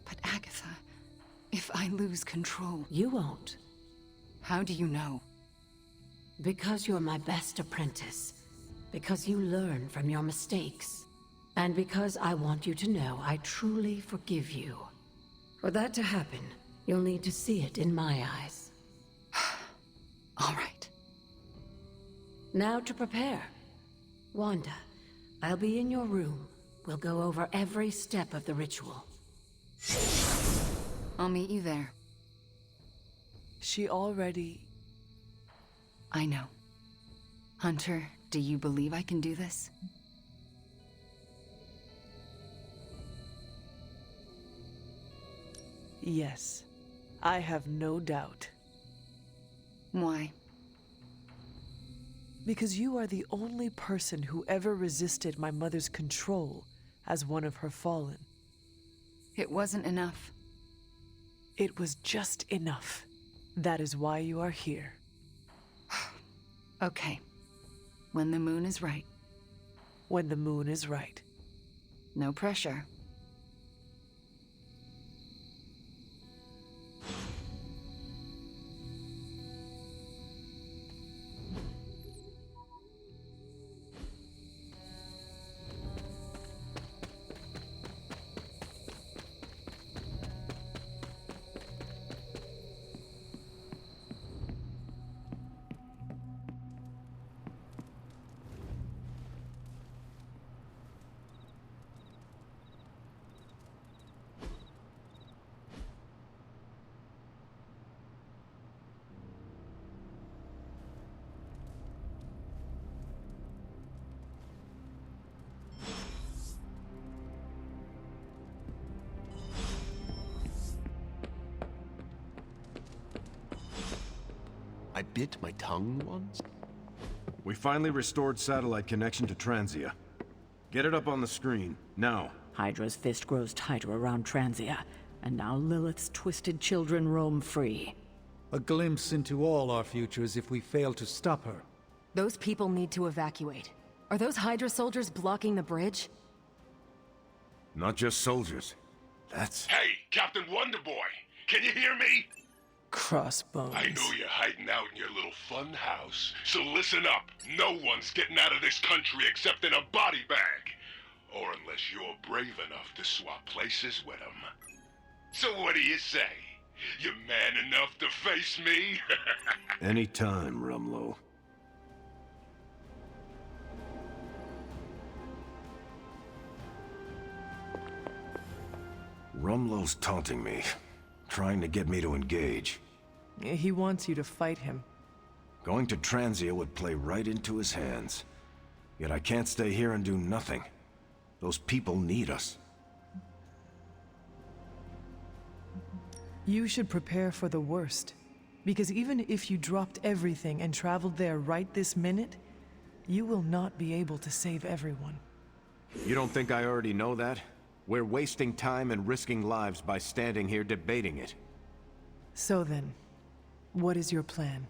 But Agatha, if I lose control... You won't. How do you know? Because you're my best apprentice. Because you learn from your mistakes. And because I want you to know I truly forgive you. For that to happen, you'll need to see it in my eyes. All right. Now to prepare. Wanda, I'll be in your room. We'll go over every step of the ritual. I'll meet you there. She already... I know. Hunter, do you believe I can do this? Yes. I have no doubt. Why? Because you are the only person who ever resisted my mother's control as one of her fallen. It wasn't enough. It was just enough. That is why you are here. Okay. When the moon is right. When the moon is right. No pressure. I bit my tongue once? We finally restored satellite connection to Transia. Get it up on the screen, now. Hydra's fist grows tighter around Transia, and now Lilith's twisted children roam free. A glimpse into all our futures if we fail to stop her. Those people need to evacuate. Are those Hydra soldiers blocking the bridge? Not just soldiers. That's... Hey, Captain Wonderboy! Can you hear me? Crossbones. I know you're hiding out in your little fun house, so listen up. No one's getting out of this country except in a body bag. Or unless you're brave enough to swap places with them. So what do you say? You man enough to face me? Anytime, Rumlow. Rumlow's taunting me. Trying to get me to engage. He wants you to fight him. Going to Transia would play right into his hands. Yet I can't stay here and do nothing. Those people need us. You should prepare for the worst. Because even if you dropped everything and traveled there right this minute, you will not be able to save everyone. You don't think I already know that? We're wasting time and risking lives by standing here debating it. So then, what is your plan?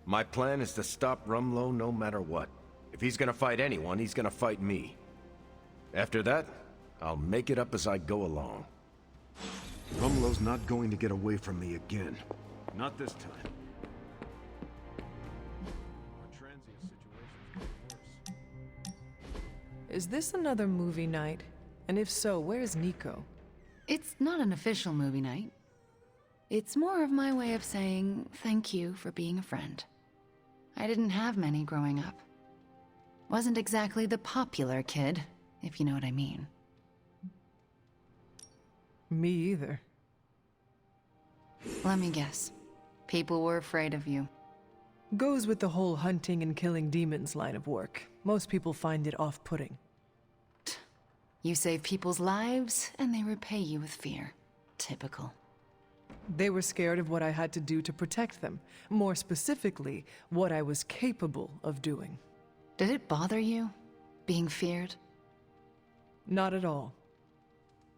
My plan is to stop Rumlow no matter what. If he's gonna fight anyone, he's gonna fight me. After that, I'll make it up as I go along. Rumlow's not going to get away from me again. Not this time. Is this another movie night? And if so, where's Nico? It's not an official movie night. It's more of my way of saying thank you for being a friend. I didn't have many growing up. Wasn't exactly the popular kid, if you know what I mean. Me either. Let me guess. People were afraid of you. Goes with the whole hunting and killing demons line of work. Most people find it off-putting. You save people's lives, and they repay you with fear. Typical. They were scared of what I had to do to protect them. More specifically, what I was capable of doing. Did it bother you, being feared? Not at all.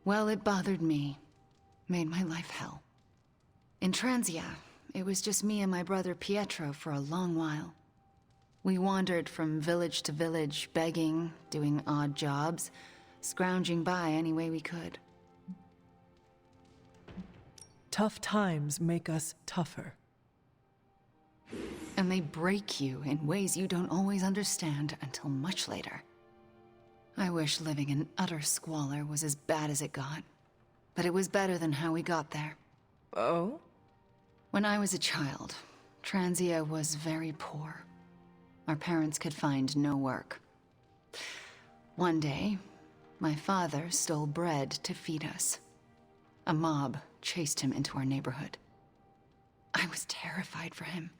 Well, it bothered me. Made my life hell. In Transia, it was just me and my brother Pietro for a long while. We wandered from village to village, begging, doing odd jobs, scrounging by any way we could. Tough times make us tougher. And they break you in ways you don't always understand until much later. I wish living in utter squalor was as bad as it got. But it was better than how we got there. Oh? When I was a child, Transia was very poor. Our parents could find no work. One day, my father stole bread to feed us. A mob chased him into our neighborhood. I was terrified for him.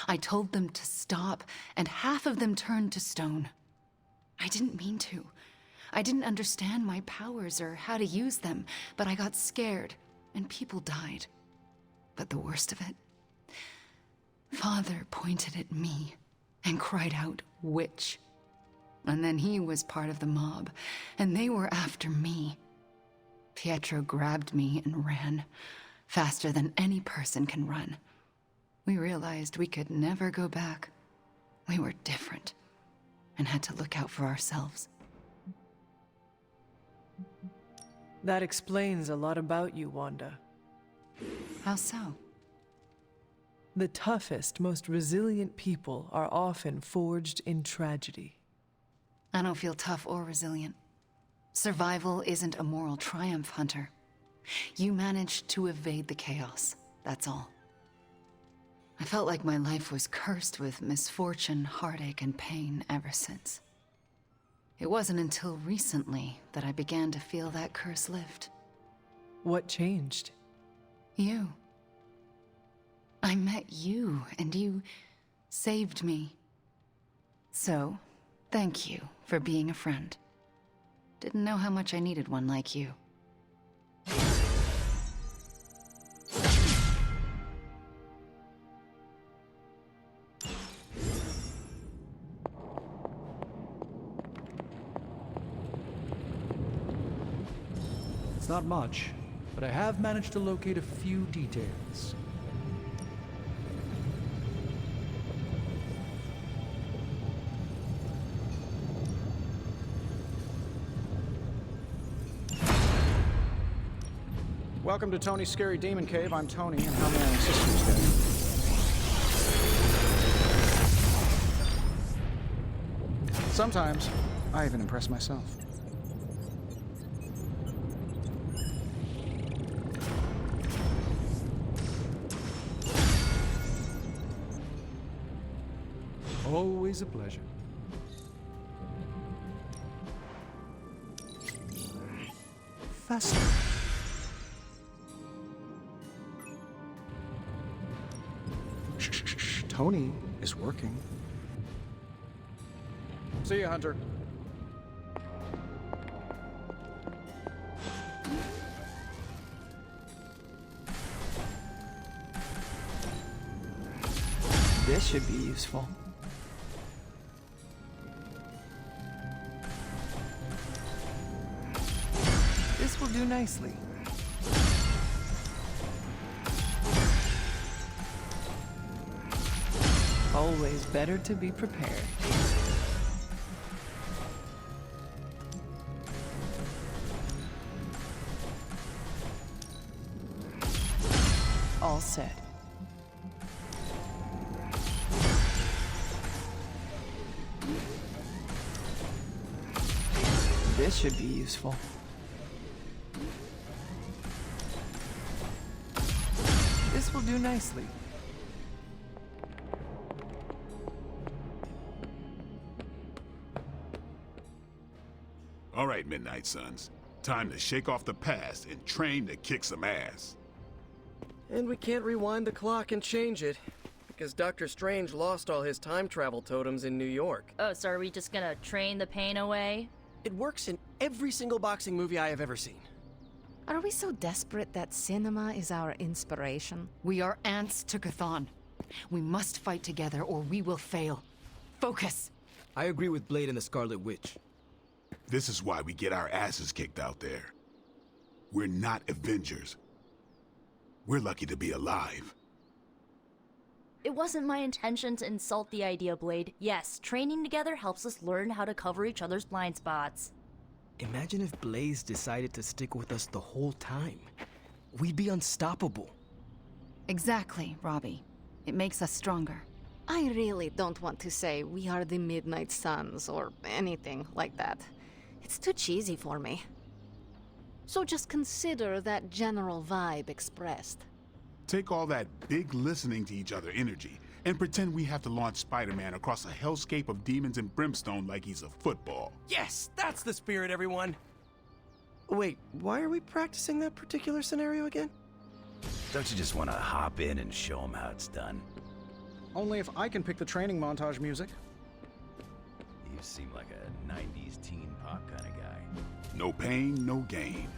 I told them to stop, and half of them turned to stone. I didn't mean to. I didn't understand my powers or how to use them, but I got scared, and people died. But the worst of it, Father pointed at me and cried out, "Witch." And then he was part of the mob, and they were after me. Pietro grabbed me and ran, faster than any person can run. We realized we could never go back. We were different, and had to look out for ourselves. That explains a lot about you, Wanda. How so? The toughest, most resilient people are often forged in tragedy. I don't feel tough or resilient. Survival isn't a moral triumph, Hunter. You managed to evade the chaos, that's all. I felt like my life was cursed with misfortune, heartache, and pain ever since. It wasn't until recently that I began to feel that curse lift. What changed? You. I met you, and you saved me. So, thank you for being a friend. Didn't know how much I needed one like you. It's not much, but I have managed to locate a few details. Welcome to Tony's Scary Demon Cave. I'm Tony, and how may I assist you today? Sometimes, I even impress myself. Always a pleasure. Fascinating. Tony is working. See you, Hunter. This should be useful. This will do nicely. Always better to be prepared. All set. This should be useful. This will do nicely. All right, Midnight Suns. Time to shake off the past and train to kick some ass. And we can't rewind the clock and change it, because Dr. Strange lost all his time travel totems in New York. Oh, so are we just gonna train the pain away? It works in every single boxing movie I have ever seen. Are we so desperate that cinema is our inspiration? We are ants to Chthon. We must fight together or we will fail. Focus! I agree with Blade and the Scarlet Witch. This is why we get our asses kicked out there. We're not Avengers. We're lucky to be alive. It wasn't my intention to insult the idea, Blade. Yes, training together helps us learn how to cover each other's blind spots. Imagine if Blaze decided to stick with us the whole time. We'd be unstoppable. Exactly, Robbie. It makes us stronger. I really don't want to say we are the Midnight Suns or anything like that. It's too cheesy for me. So just consider that general vibe expressed. Take all that big listening to each other energy and pretend we have to launch Spider-Man across a hellscape of demons and brimstone like he's a football. Yes, that's the spirit, everyone! Wait, why are we practicing that particular scenario again? Don't you just want to hop in and show them how it's done? Only if I can pick the training montage music. You seem like a 90s teen pop kind of guy. No pain, no gain.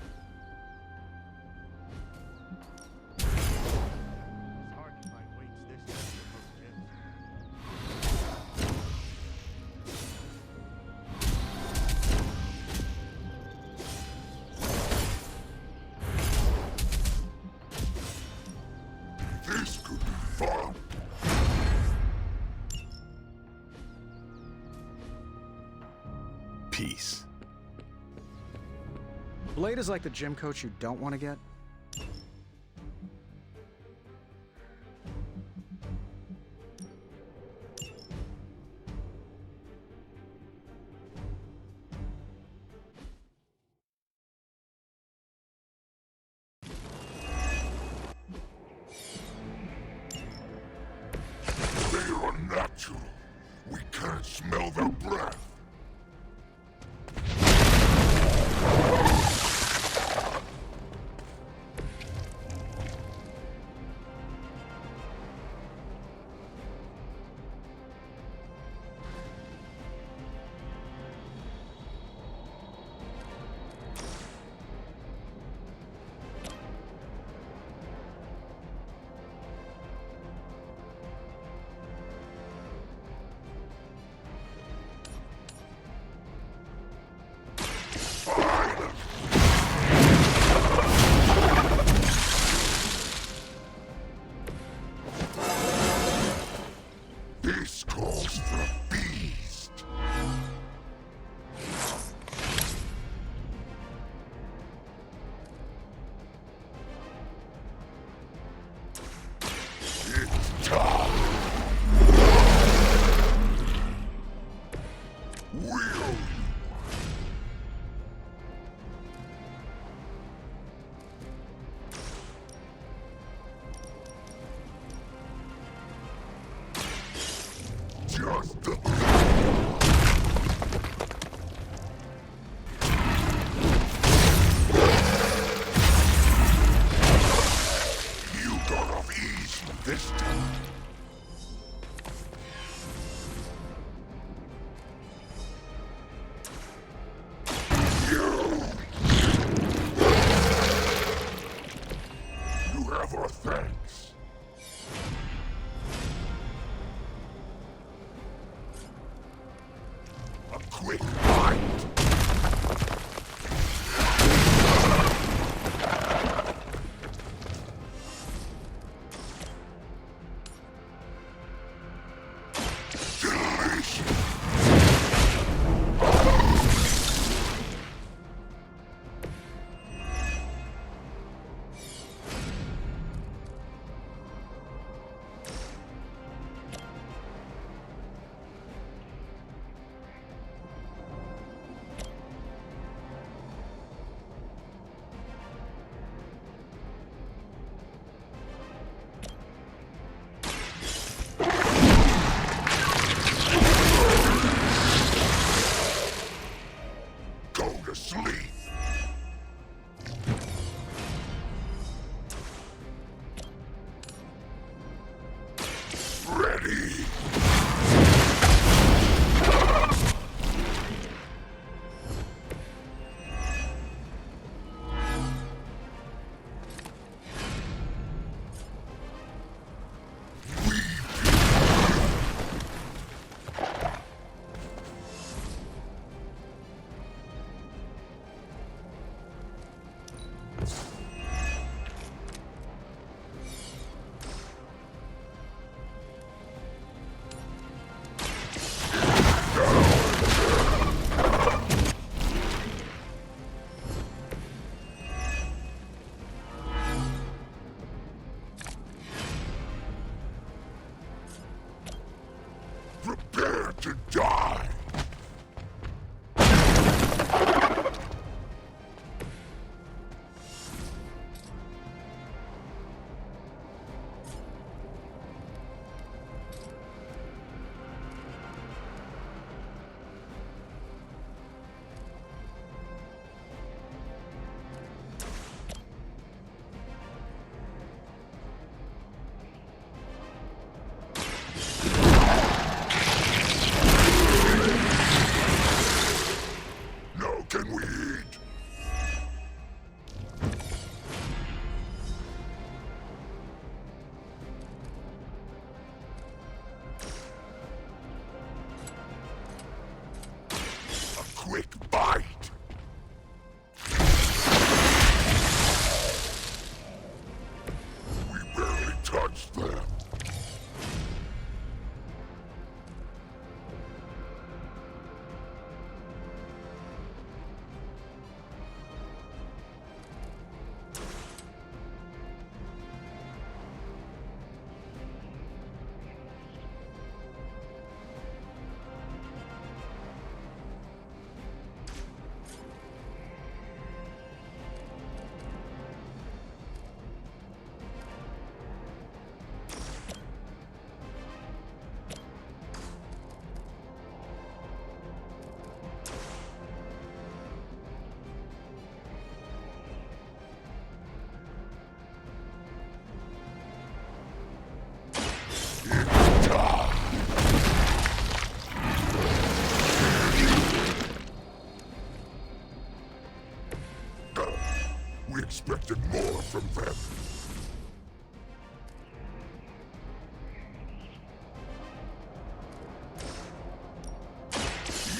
This could be fun. Peace. Blade is like the gym coach you don't want to get. They are unnatural. We can't smell their breath. to sleep. Ready. Prepare to die! Now can we eat? A quick bite. We barely touched them. We expected more from them.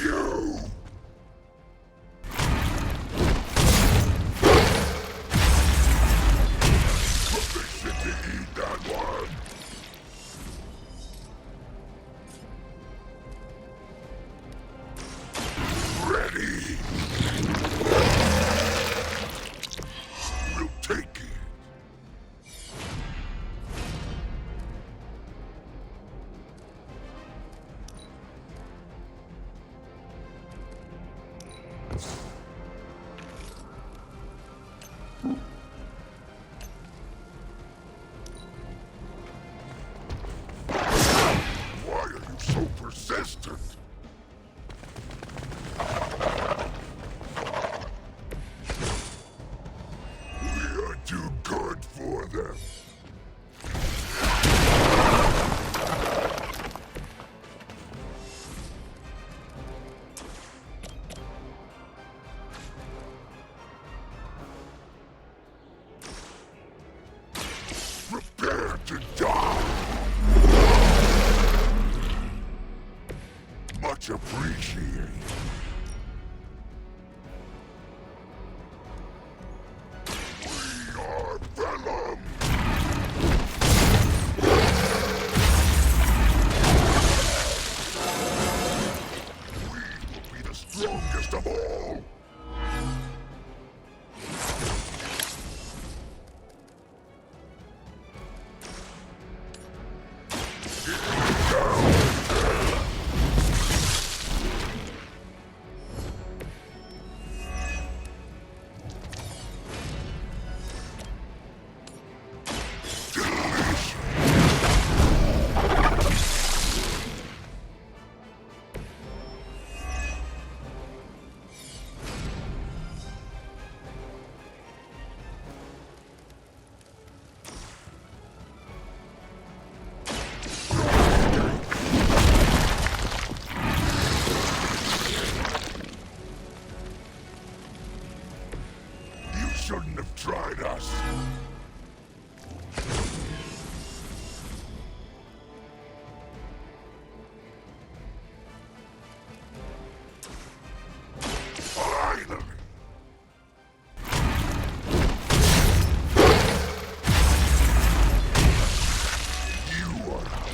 You! Permission to eat that one? Ready! We'll take it. Why are you so persistent? We are too good for them. shouldn't have tried us. Finally! You are out.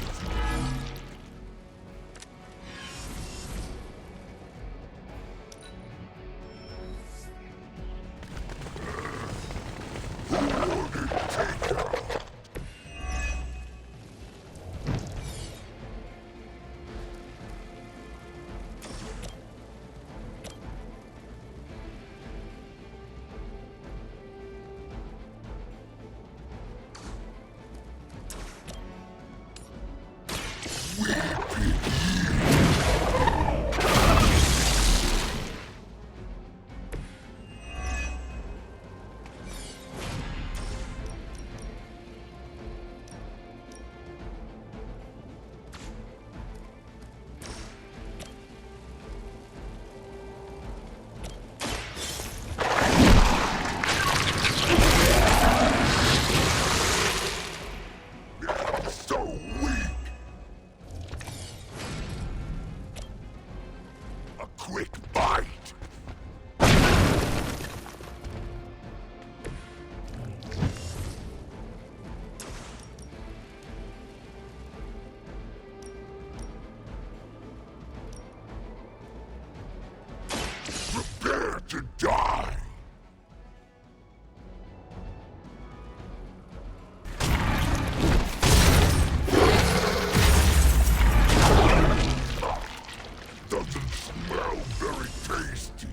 To die! Doesn't smell very tasty.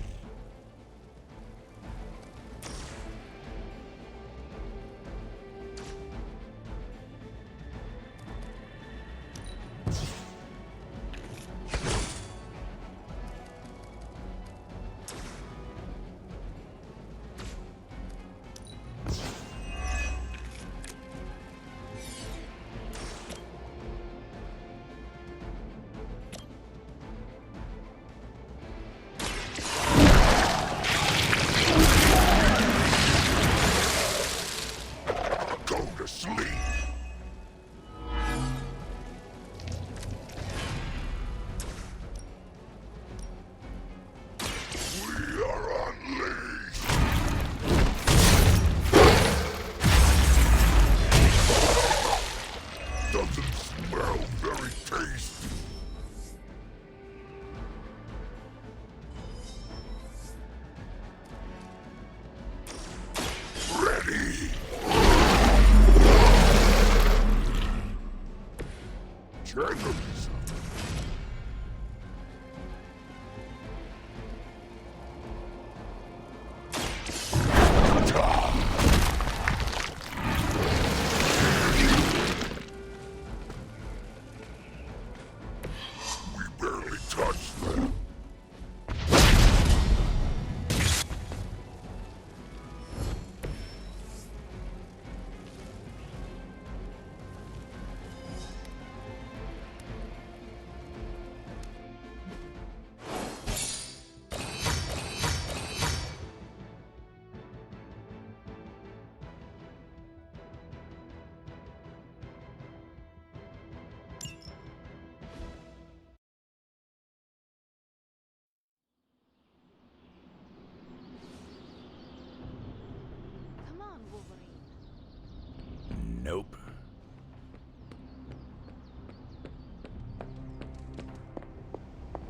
Nope.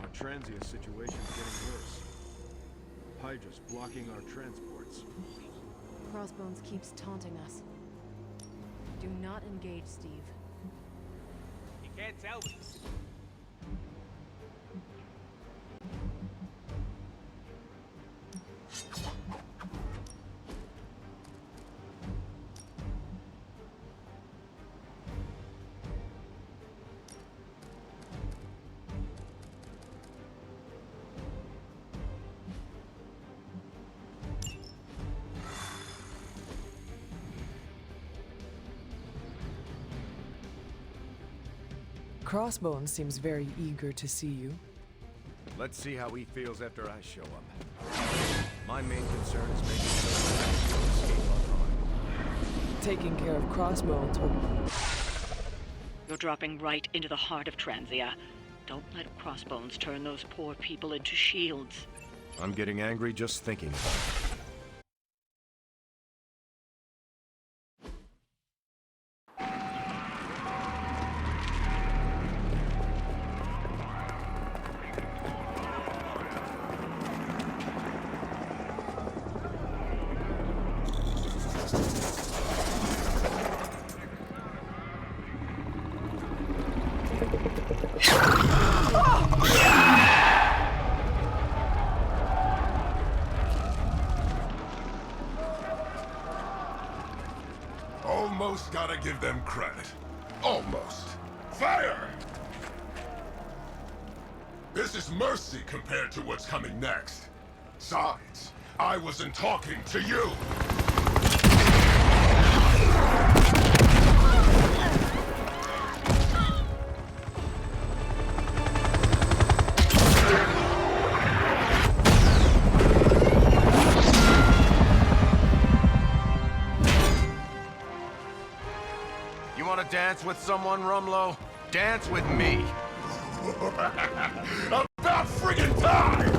Our transient situation's getting worse. Hydra's blocking our transports. Crossbones keeps taunting us. Do not engage, Steve. You can't tell me. Crossbones seems very eager to see you. Let's see how he feels after I show up. My main concern is making sure taking care of Crossbones will... You're dropping right into the heart of Transia. Don't let Crossbones turn those poor people into shields. I'm getting angry just thinking about it. Almost gotta give them credit. Almost. Fire! This is mercy compared to what's coming next. Besides, I wasn't talking to you. You want to dance with someone, Rumlow? Dance with me. About friggin' time!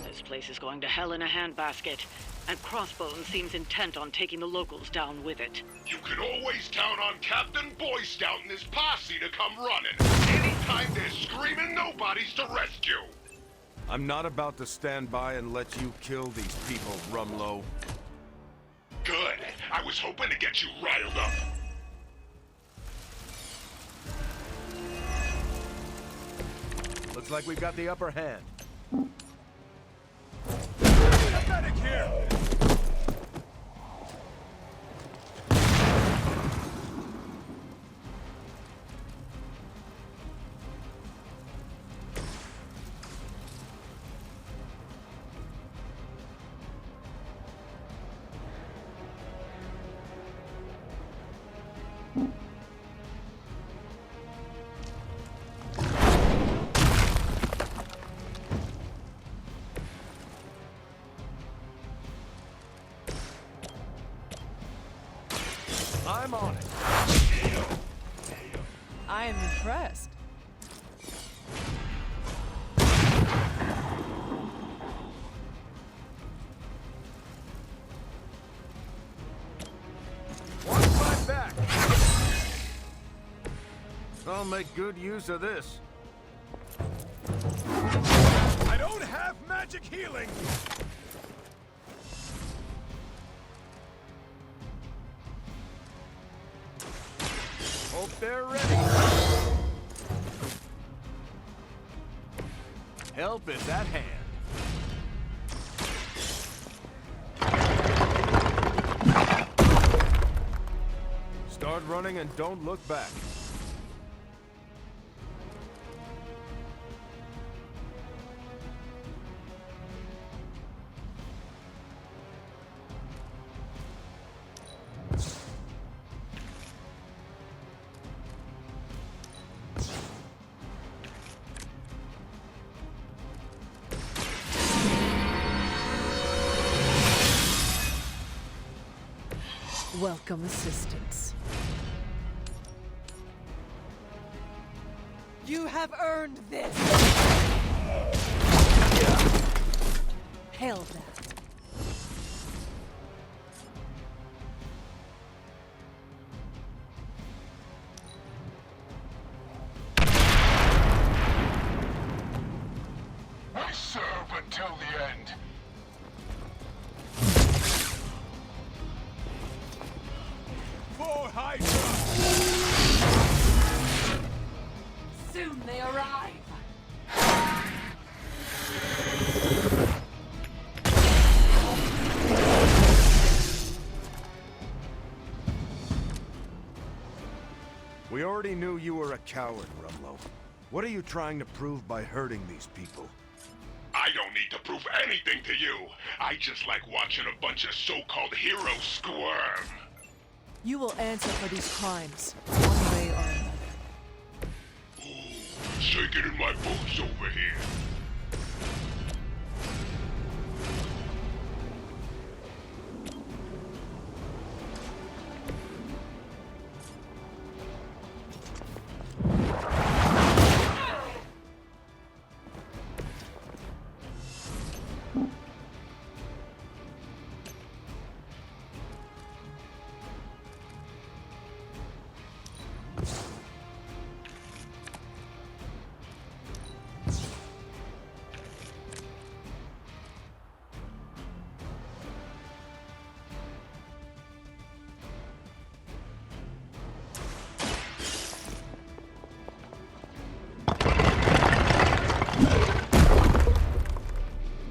This place is going to hell in a handbasket, and Crossbones seems intent on taking the locals down with it. You can always count on Captain Boy Scout and his posse to come running. Anytime they're screaming, nobody's to rescue. I'm not about to stand by and let you kill these people, Rumlow. Good. I was hoping to get you riled up. Looks like we've got the upper hand. Pathetic here! I'm on it. I am impressed. Watch my back. I'll make good use of this. I don't have magic healing! Hope they're ready. Help is at hand. Start running and don't look back. Welcome assistance. You have earned this! Hail that. I serve until the end. For Hydra! Soon they arrive! We already knew you were a coward, Rumlow. What are you trying to prove by hurting these people? I don't need to prove anything to you. I just like watching a bunch of so-called heroes squirm. You will answer for these crimes, one way or another. shaking in my boots over here.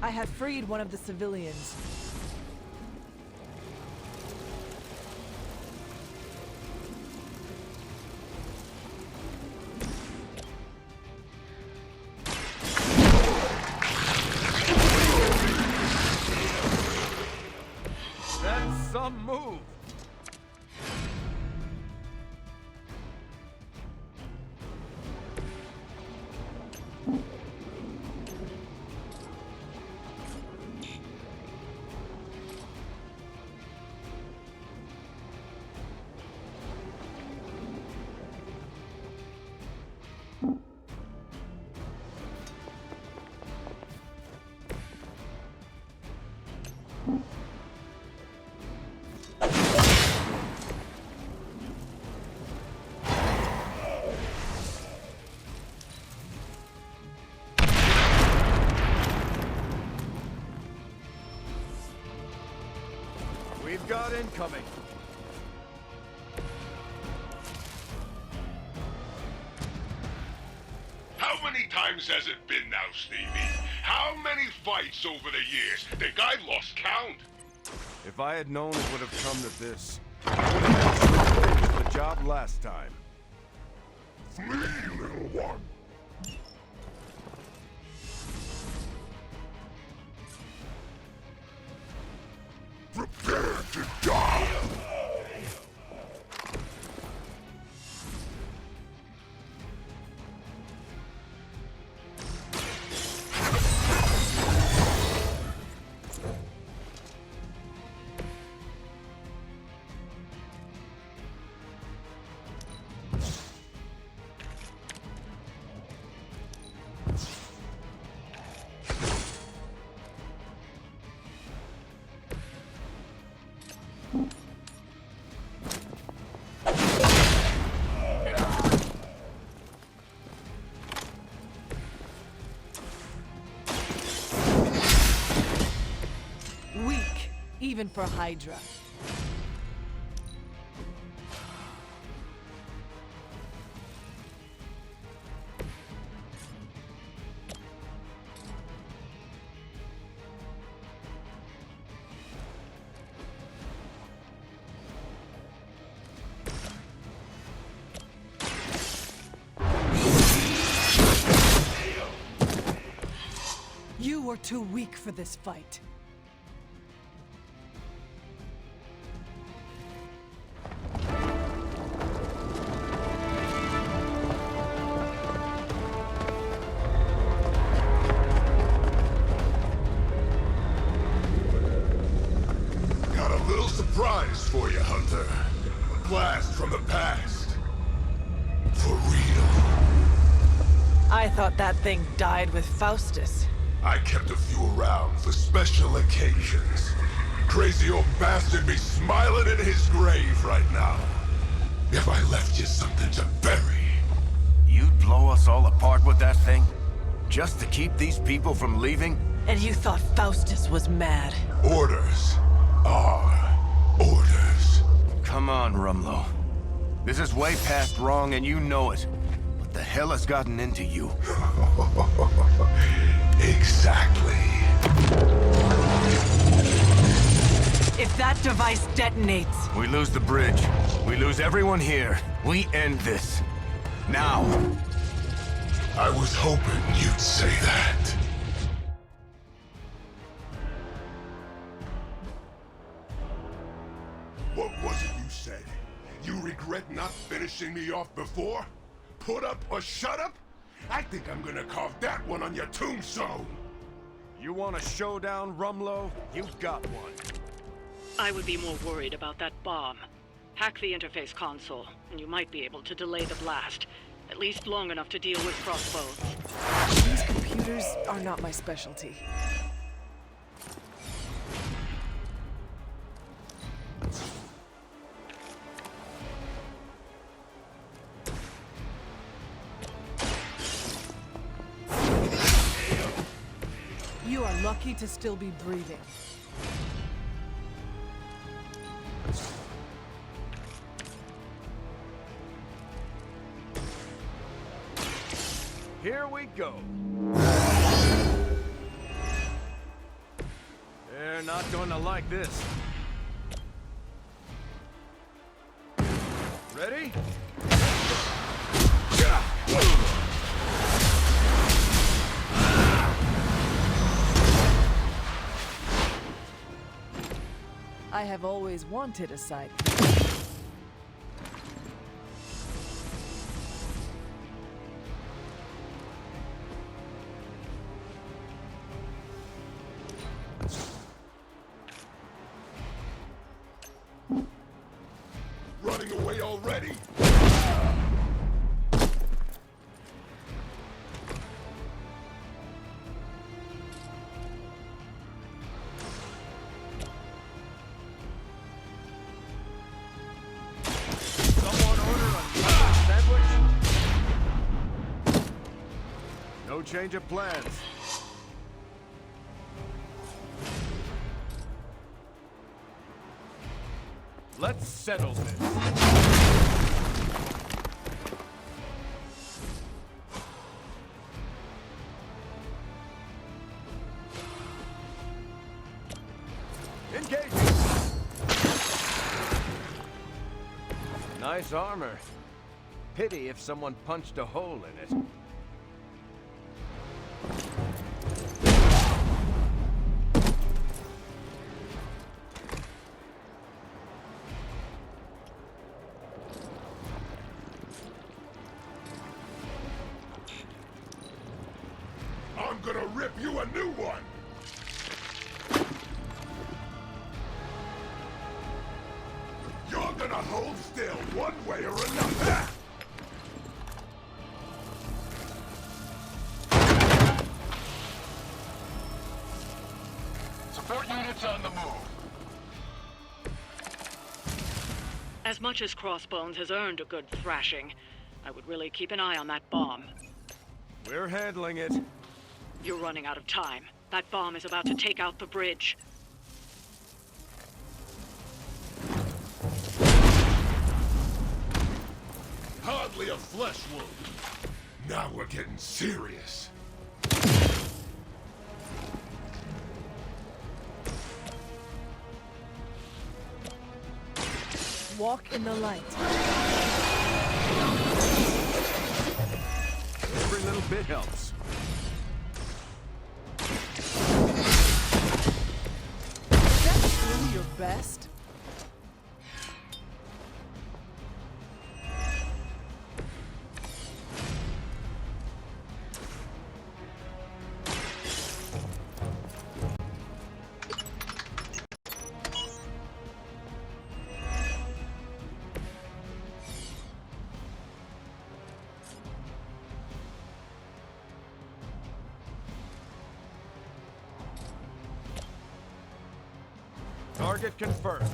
I have freed one of the civilians. That's some move. We've got incoming. How many times has it been now, Stevie? How many fights over the years? Think I lost count? If I had known it would have come to this, I would have finished the job last time. Flee, little one. Prepare to die! Weak, even for Hydra. You were too weak for this fight. Got a little surprise for you, Hunter. A blast from the past. For real. I thought that thing died with Faustus. I kept a few around for special occasions. Crazy old bastard be smiling in his grave right now. If I left you something to bury. You'd blow us all apart with that thing? Just to keep these people from leaving? And you thought Faustus was mad. Orders are orders. Come on, Rumlow. This is way past wrong and you know it. What the hell has gotten into you? Exactly. If that device detonates... We lose the bridge. We lose everyone here. We end this. Now. I was hoping you'd say that. What was it you said? You regret not finishing me off before? Put up or shut up? I think I'm gonna carve that one on your tombstone. You want a showdown, Rumlow? You've got one. I would be more worried about that bomb. Hack the interface console, and you might be able to delay the blast. At least long enough to deal with crossbones. These computers are not my specialty. You are lucky to still be breathing. Here we go. They're not gonna like this. Ready? I have always wanted a side. Running away already? No change of plans. Let's settle this. Engage! Nice armor. Pity if someone punched a hole in it. I'm gonna rip you a new one! You're gonna hold still one way or another! Support units on the move. As much as Crossbones has earned a good thrashing, I would really keep an eye on that bomb. We're handling it. You're running out of time. That bomb is about to take out the bridge. Hardly a flesh wound. Now we're getting serious. Walk in the light. Every little bit helps. Is that really your best? Target confirmed.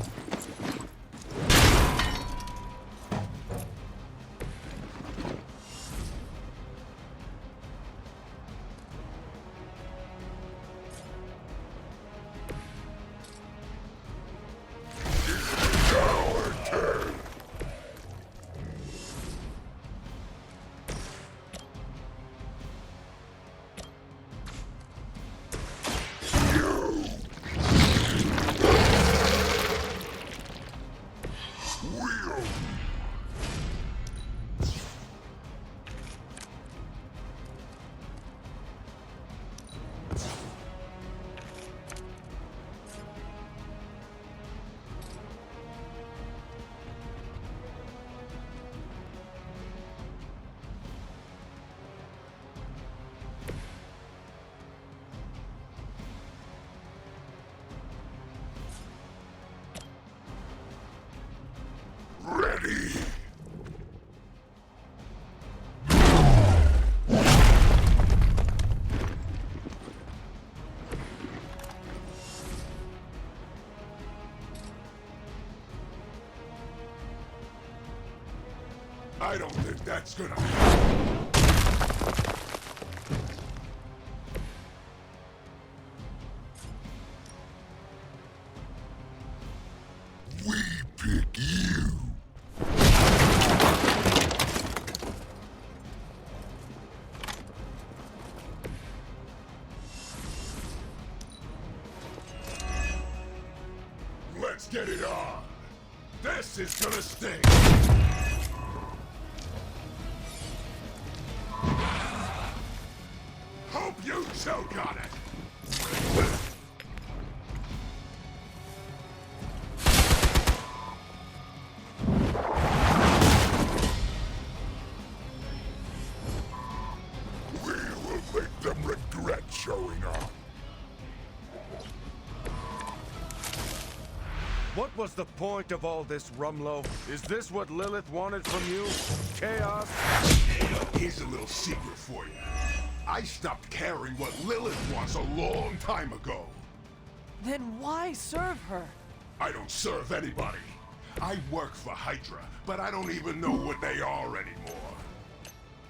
I don't think that's gonna happen. We pick you. Let's get it on. This is gonna sting. Hope you choke on it. We will make them regret showing up. What was the point of all this, Rumlow? Is this what Lilith wanted from you? Chaos? Here's a little secret for you. I stopped caring what Lilith wants a long time ago. Then why serve her? I don't serve anybody. I work for Hydra, but I don't even know what they are anymore.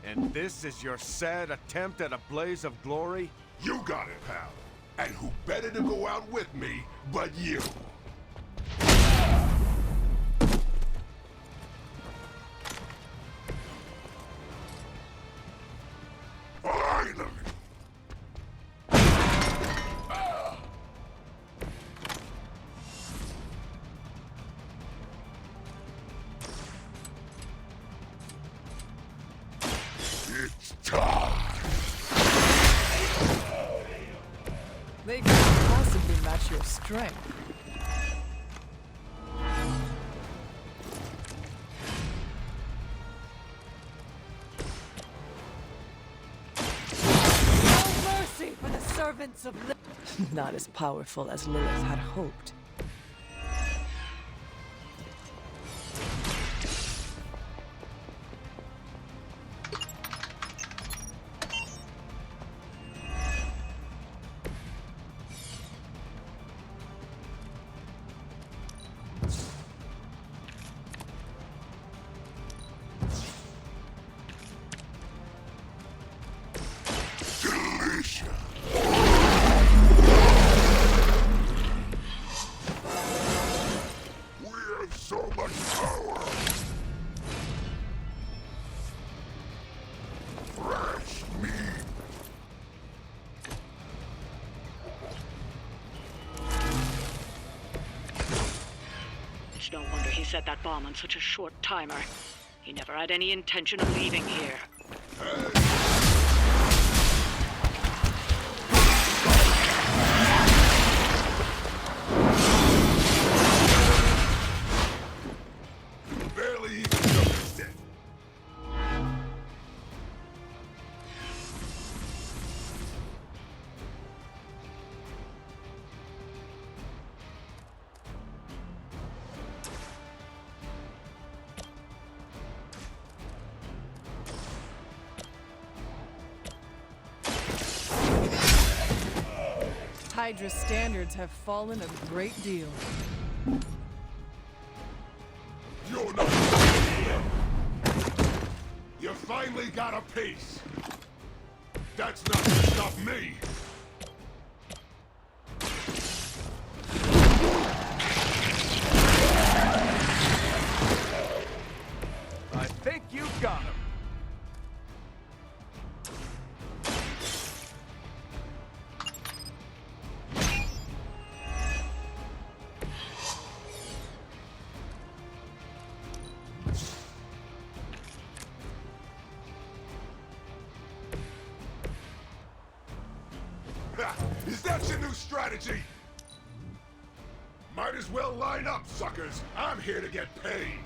And this is your sad attempt at a blaze of glory? You got it, pal. And who better to go out with me but you? Finally! It's time! They can't possibly match your strength. No mercy for the servants of Lilith. Not as powerful as Lilith had hoped. So much power! Fresh meat! It's no wonder he set that bomb on such a short timer. He never had any intention of leaving here. Barely even noticed it. Hydra's standards have fallen a great deal. You're not. You finally got a piece. That's not gonna stop me. I think you got him. Is that your new strategy? Might as well line up, suckers. I'm here to get paid.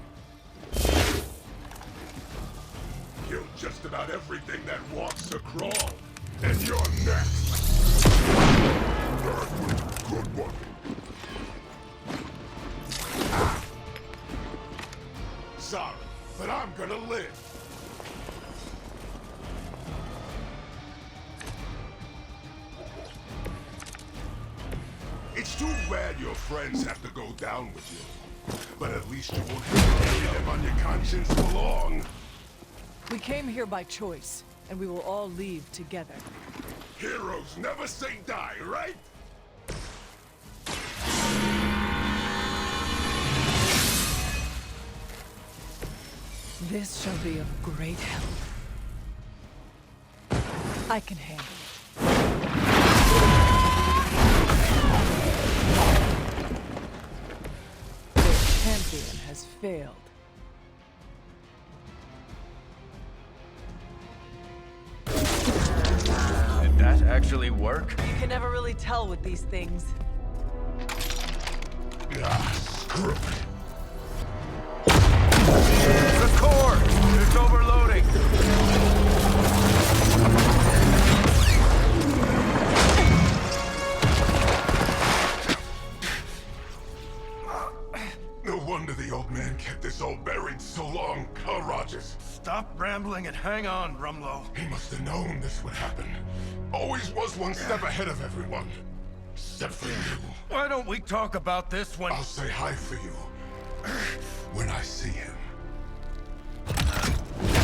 Killed just about everything that walks to crawl. And you're next. That was a good one. Ah. Sorry, but I'm gonna live. It's too bad your friends have to go down with you. But at least you won't have to carry them on your conscience for long. We came here by choice, and we will all leave together. Heroes never say die, right? This shall be of great help. I can handle it. Their champion has failed. Did that actually work? You can never really tell with these things. Ah, screw it. The core! It's overloading! No wonder the old man kept this all buried so long, huh, Rogers? Stop rambling and hang on, Rumlow. He must have known this would happen. Always was one step ahead of everyone. Except for you. Why don't we talk about this when... I'll say hi for you. When I see him.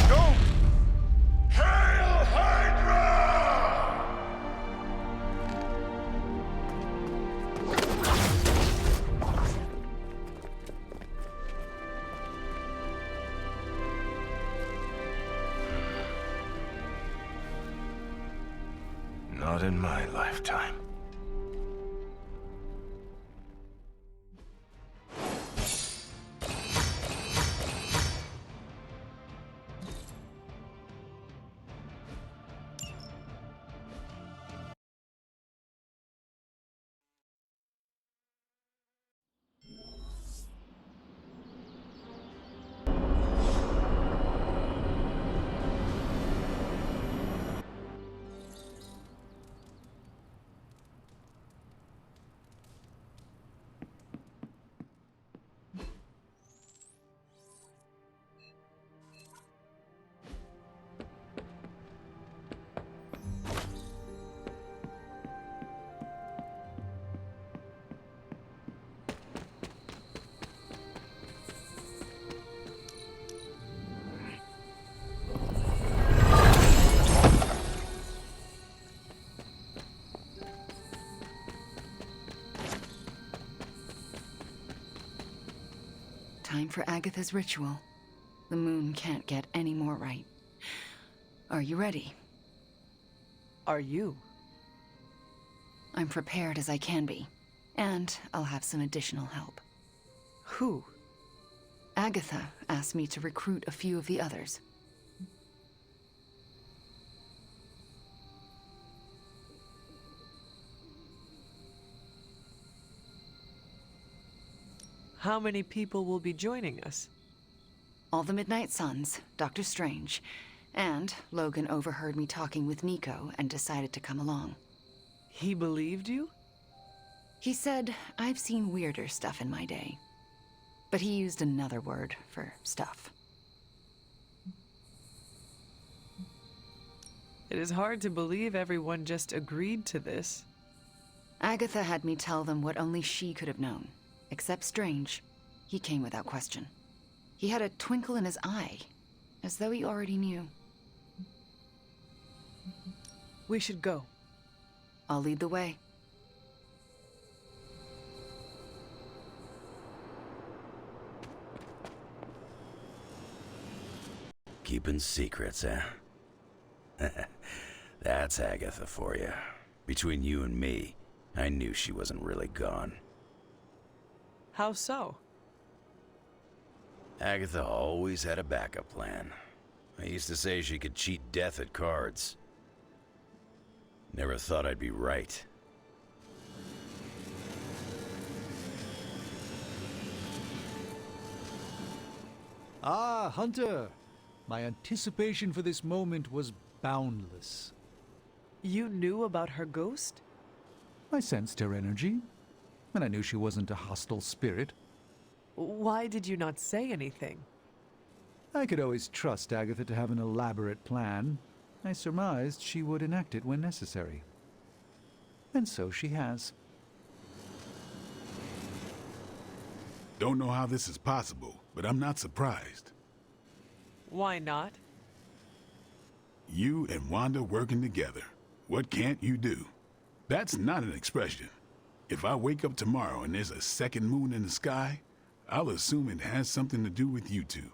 Go! Hail Hydra! Not in my lifetime. Time for Agatha's ritual. The moon can't get any more right. Are you ready? Are you? I'm prepared as I can be. And I'll have some additional help. Who? Agatha asked me to recruit a few of the others. How many people will be joining us? All the Midnight Suns, Dr. Strange, and Logan overheard me talking with Nico and decided to come along. He believed you? He said, I've seen weirder stuff in my day. But he used another word for stuff. It is hard to believe everyone just agreed to this. Agatha had me tell them what only she could have known. Except Strange. He came without question. He had a twinkle in his eye, as though he already knew. We should go. I'll lead the way. Keeping secrets, eh? That's Agatha for you. Between you and me, I knew she wasn't really gone. How so? Agatha always had a backup plan. I used to say she could cheat death at cards. Never thought I'd be right. Ah, Hunter! My anticipation for this moment was boundless. You knew about her ghost? I sensed her energy, and I knew she wasn't a hostile spirit. Why did you not say anything? I could always trust Agatha to have an elaborate plan. I surmised she would enact it when necessary. And so she has. Don't know how this is possible, but I'm not surprised. Why not? You and Wanda working together. What can't you do? That's not an expression. If I wake up tomorrow and there's a second moon in the sky, I'll assume it has something to do with you two.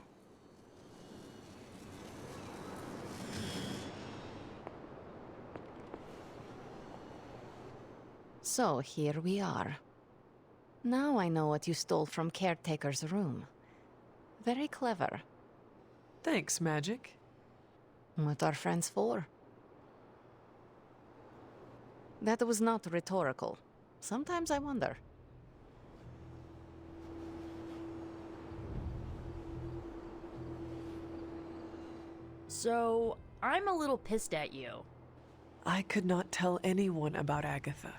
So here we are. Now I know what you stole from Caretaker's room. Very clever. Thanks, Magic. What are friends for? That was not rhetorical. Sometimes I wonder. So, I'm a little pissed at you. I could not tell anyone about Agatha.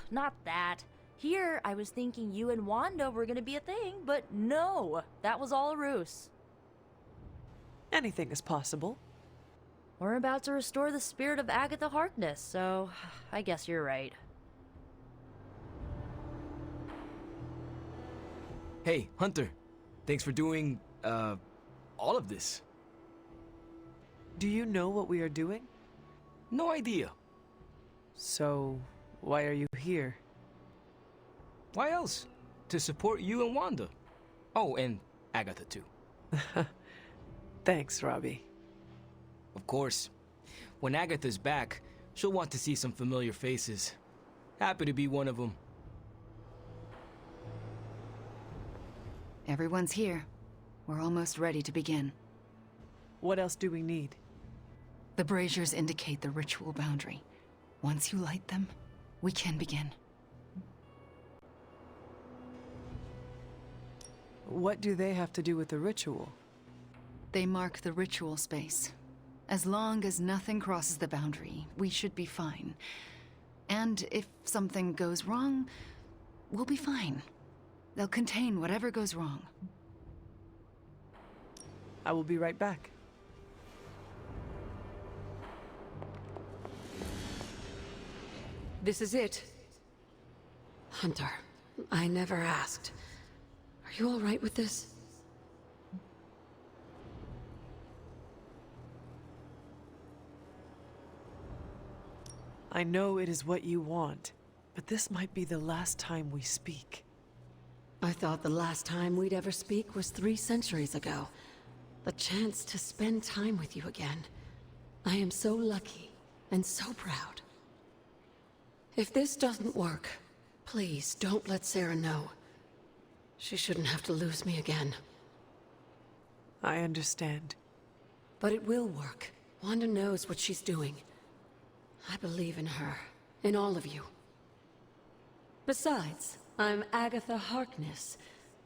Not that. Here, I was thinking you and Wanda were gonna be a thing, but no, that was all a ruse. Anything is possible. We're about to restore the spirit of Agatha Harkness, so I guess you're right. Hey, Hunter. Thanks for doing, all of this. Do you know what we are doing? No idea. So, why are you here? Why else? To support you and Wanda. Oh, and Agatha too. Thanks, Robbie. Of course. When Agatha's back, she'll want to see some familiar faces. Happy to be one of them. Everyone's here. We're almost ready to begin. What else do we need? The braziers indicate the ritual boundary. Once you light them, we can begin. What do they have to do with the ritual? They mark the ritual space. As long as nothing crosses the boundary, we should be fine. And if something goes wrong, we'll be fine. They'll contain whatever goes wrong. I will be right back. This is it. Hunter, I never asked. Are you all right with this? I know it is what you want, but this might be the last time we speak. I thought the last time we'd ever speak was 3 centuries ago. The chance to spend time with you again. I am so lucky and so proud. If this doesn't work, please don't let Sarah know. She shouldn't have to lose me again. I understand. But it will work. Wanda knows what she's doing. I believe in her, in all of you. Besides, I'm Agatha Harkness.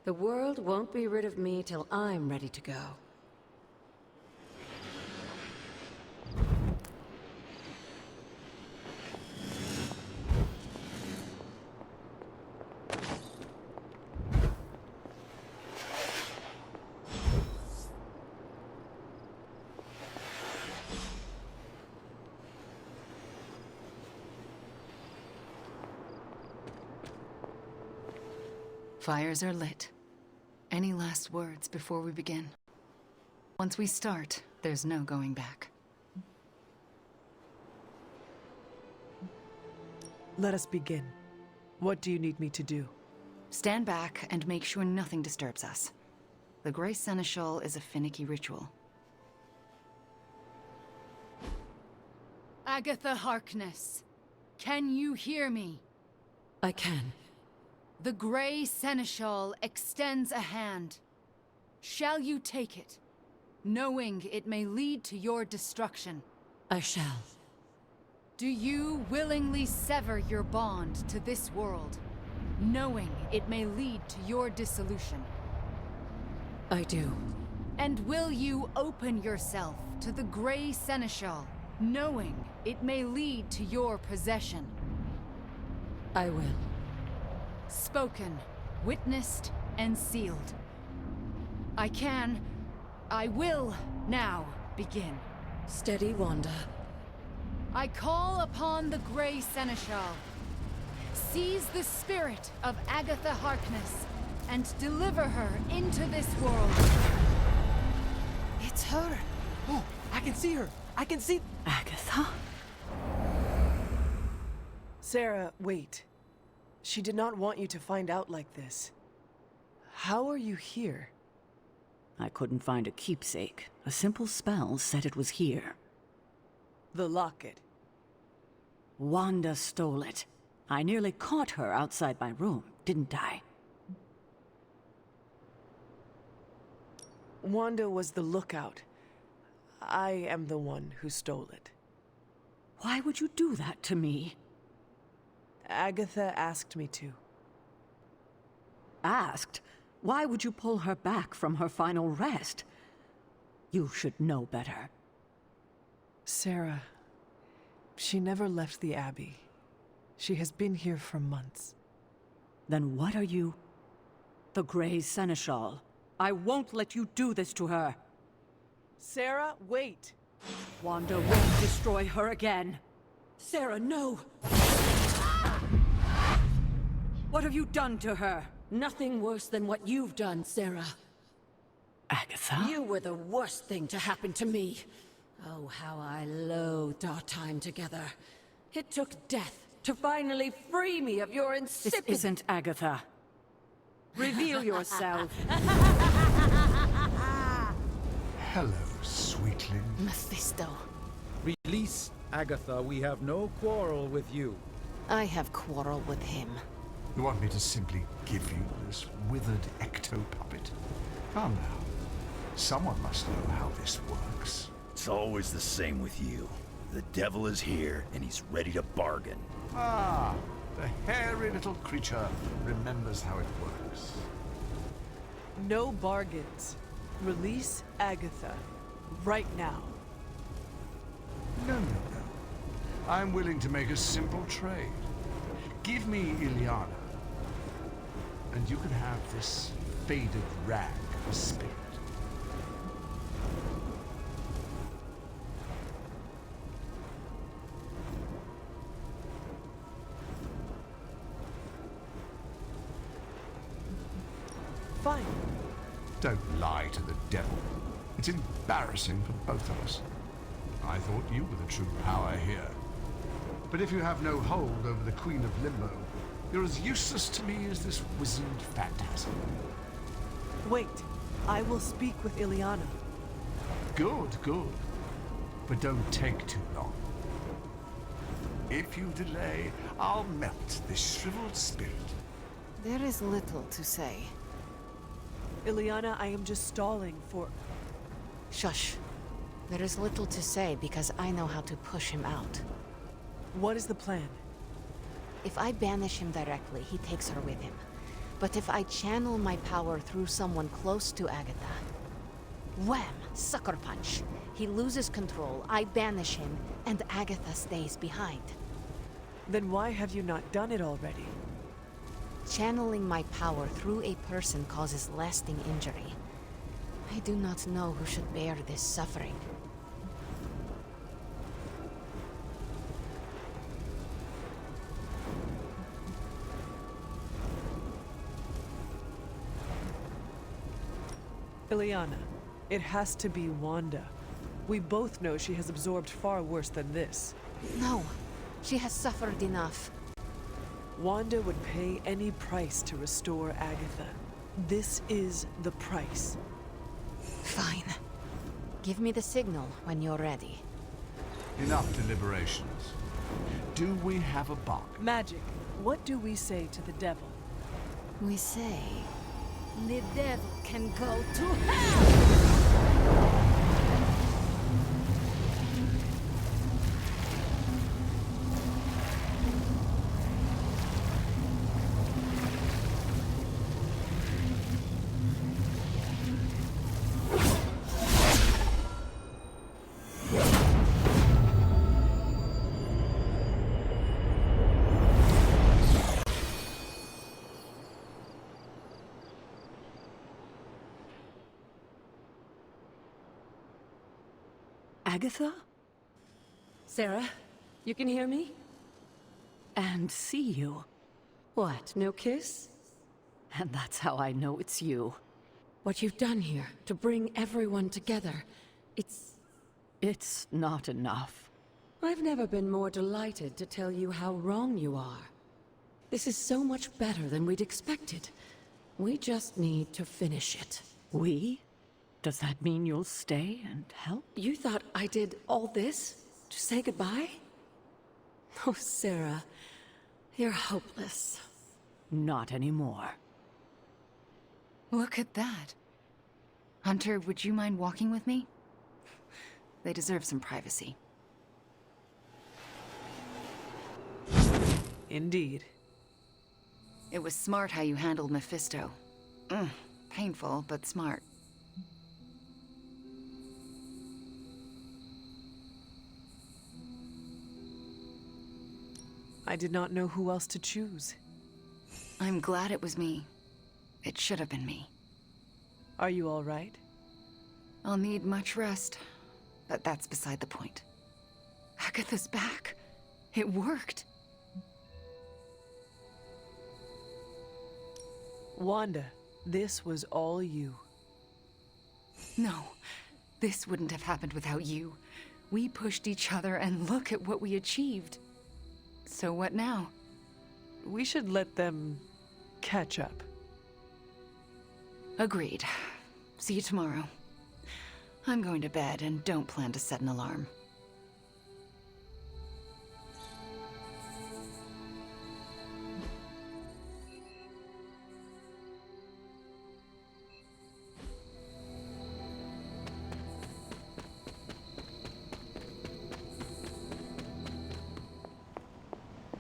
The world won't be rid of me till I'm ready to go. Fires are lit. Any last words before we begin? Once we start, there's no going back. Let us begin. What do you need me to do? Stand back and make sure nothing disturbs us. The Grey Seneschal is a finicky ritual. Agatha Harkness, can you hear me? I can. The Grey Seneschal extends a hand. Shall you take it, knowing it may lead to your destruction? I shall. Do you willingly sever your bond to this world, knowing it may lead to your dissolution? I do. And will you open yourself to the Grey Seneschal, knowing it may lead to your possession? I will. Spoken, witnessed, and sealed. I will now begin. Steady, Wanda. I call upon the Grey Seneschal. Seize the spirit of Agatha Harkness and deliver her into this world. It's her! Oh, I can see her! I can see... Agatha? Sarah, wait. She did not want you to find out like this. How are you here? I couldn't find a keepsake. A simple spell said it was here. The locket. Wanda stole it. I nearly caught her outside my room, didn't I? Wanda was the lookout. I am the one who stole it. Why would you do that to me? Agatha asked me to. Asked? Why would you pull her back from her final rest? You should know better. Sarah, she never left the Abbey. She has been here for months. Then what are you? The Grey Seneschal. I won't let you do this to her. Sarah, wait! Wanda won't destroy her again. Sarah, no! What have you done to her? Nothing worse than what you've done, Sarah. Agatha? You were the worst thing to happen to me. Oh, how I loathed our time together. It took death to finally free me of your insipid... This isn't Agatha. Reveal yourself. Hello, sweetling. Mephisto. Release Agatha. We have no quarrel with you. I have quarrel with him. You want me to simply give you this withered ecto-puppet? Calm now. Someone must know how this works. It's always the same with you. The devil is here, and he's ready to bargain. Ah, the hairy little creature remembers how it works. No bargains. Release Agatha. Right now. No. I'm willing to make a simple trade. Give me Ilyana, and you can have this faded rag of a spirit. Fine. Don't lie to the devil. It's embarrassing for both of us. I thought you were the true power here. But if you have no hold over the Queen of Limbo, you're as useless to me as this wizened phantasm. Wait. I will speak with Ilyana. Good. But don't take too long. If you delay, I'll melt this shriveled spirit. There is little to say. Ilyana, I am just stalling for... Shush. There is little to say because I know how to push him out. What is the plan? If I banish him directly, he takes her with him. But if I channel my power through someone close to Agatha... Wham! Sucker punch. He loses control, I banish him, and Agatha stays behind. Then why have you not done it already? Channeling my power through a person causes lasting injury. I do not know who should bear this suffering. Ilyana, it has to be Wanda. We both know she has absorbed far worse than this. No, she has suffered enough. Wanda would pay any price to restore Agatha. This is the price. Fine. Give me the signal when you're ready. Enough deliberations. Do we have a bargain? Magic. What do we say to the devil? We say... The devil can go to hell! Agatha? Sarah, you can hear me? And see you. What, no kiss? And that's how I know it's you. What you've done here, to bring everyone together, it's It's not enough. I've never been more delighted to tell you how wrong you are. This is so much better than we'd expected. We just need to finish it. We? Does that mean you'll stay and help? You thought I did all this to say goodbye? Oh, Sarah, you're hopeless. Not anymore. Look at that. Hunter, would you mind walking with me? They deserve some privacy. Indeed. It was smart how you handled Mephisto. Painful, but smart. I did not know who else to choose. I'm glad it was me. It should have been me. Are you all right? I'll need much rest, but that's beside the point. Agatha's back. It worked. Wanda, this was all you. No, this wouldn't have happened without you. We pushed each other and look at what we achieved. So what now? We should let them catch up. Agreed. See you tomorrow. I'm going to bed and don't plan to set an alarm.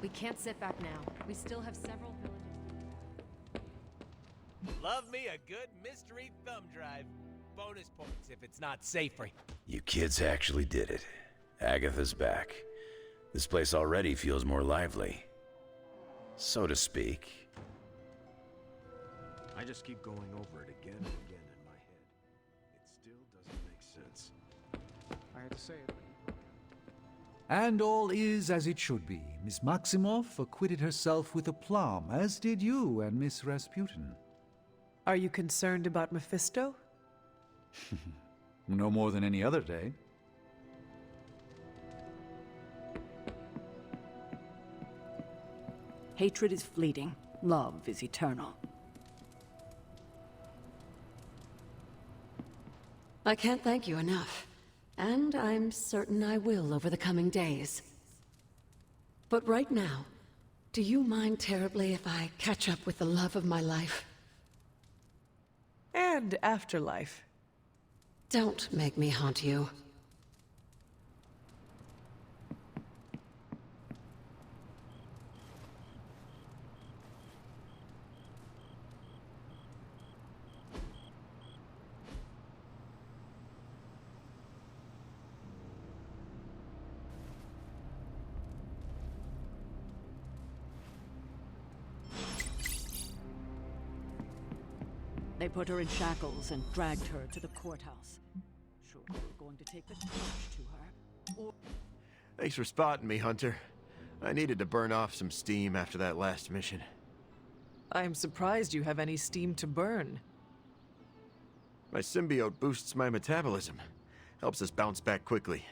We can't sit back now. We still have several villages. Love me a good mystery thumb drive. Bonus points if it's not safe for you. You kids actually did it. Agatha's back. This place already feels more lively. So to speak. I just keep going over it again and again in my head. It still doesn't make sense. I had to say it. And all is as it should be. Miss Maximoff acquitted herself with aplomb, as did you and Miss Rasputin. Are you concerned about Mephisto? No more than any other day. Hatred is fleeting. Love is eternal. I can't thank you enough. And I'm certain I will over the coming days. But right now, do you mind terribly if I catch up with the love of my life? And afterlife. Don't make me haunt you. They put her in shackles and dragged her to the courthouse. Sure, they were going to take the torch to her. Or... Thanks for spotting me, Hunter. I needed to burn off some steam after that last mission. I am surprised you have any steam to burn. My symbiote boosts my metabolism. Helps us bounce back quickly.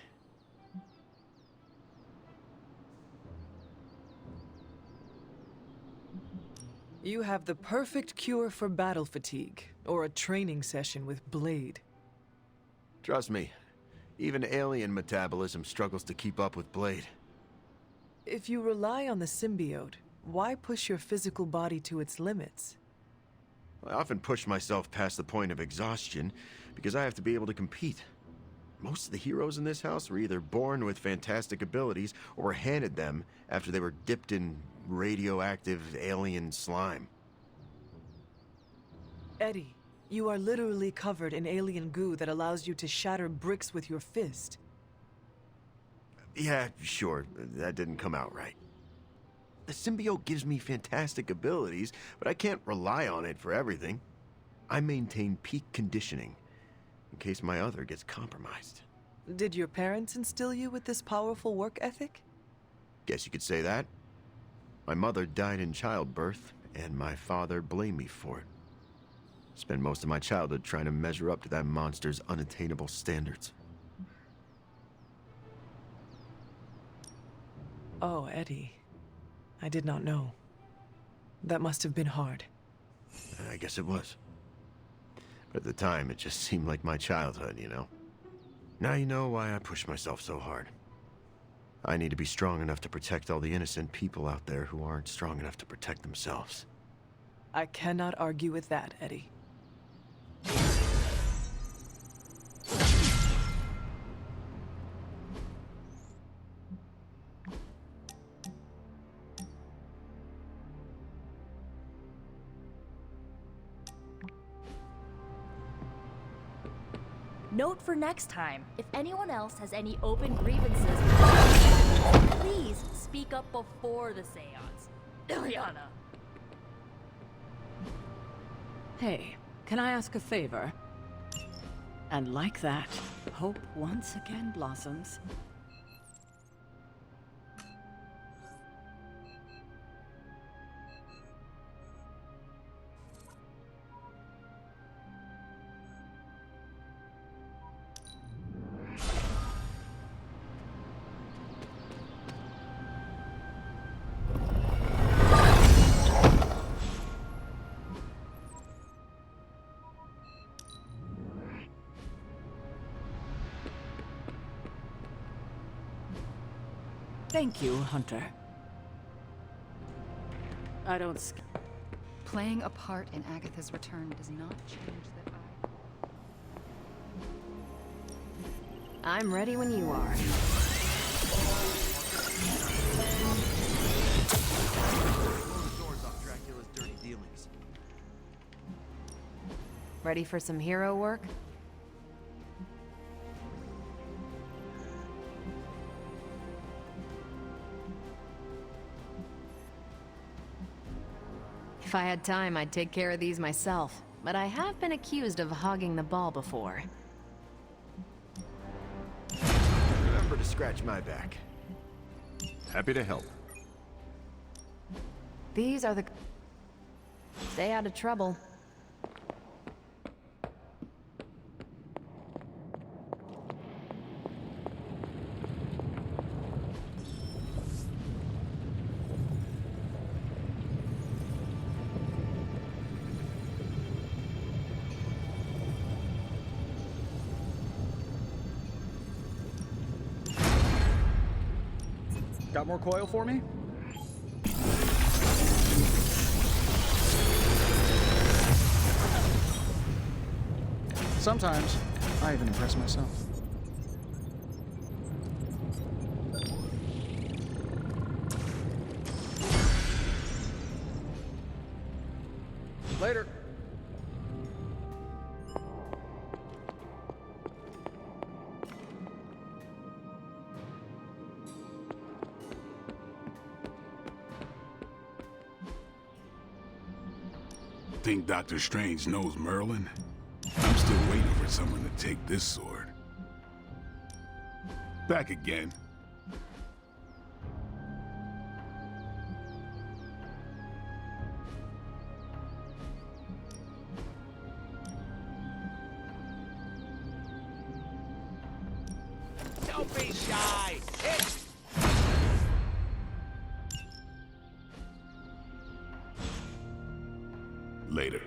You have the perfect cure for battle fatigue, or a training session with Blade. Trust me, even alien metabolism struggles to keep up with Blade. If you rely on the symbiote, why push your physical body to its limits? I often push myself past the point of exhaustion because I have to be able to compete. Most of the heroes in this house were either born with fantastic abilities or were handed them after they were dipped in radioactive alien slime. Eddie, you are literally covered in alien goo that allows you to shatter bricks with your fist. Yeah, sure, that didn't come out right. The symbiote gives me fantastic abilities, but I can't rely on it for everything. I maintain peak conditioning, in case my other gets compromised. Did your parents instill you with this powerful work ethic? Guess you could say that. My mother died in childbirth, and my father blamed me for it. Spent most of my childhood trying to measure up to that monster's unattainable standards. Oh, Eddie. I did not know. That must have been hard. I guess it was. But at the time, it just seemed like my childhood, you know? Now you know why I push myself so hard. I need to be strong enough to protect all the innocent people out there who aren't strong enough to protect themselves. I cannot argue with that, Eddie. Note for next time, if anyone else has any open grievances, please speak up before the seance. Ilyana. Hey, can I ask a favor? And like that, hope once again blossoms. Thank you, Hunter. I don't... Playing a part in Agatha's return does not change that I'm ready when you are. Doors off Dracula's dirty dealings. Ready for some hero work? If I had time, I'd take care of these myself, but I have been accused of hogging the ball before. Remember to scratch my back. Happy to help. These are the... Stay out of trouble. Got more coil for me? Sometimes, I even impress myself. Later. Think Dr. Strange knows Merlin? I'm still waiting for someone to take this sword. Back again. Don't be shy. Later.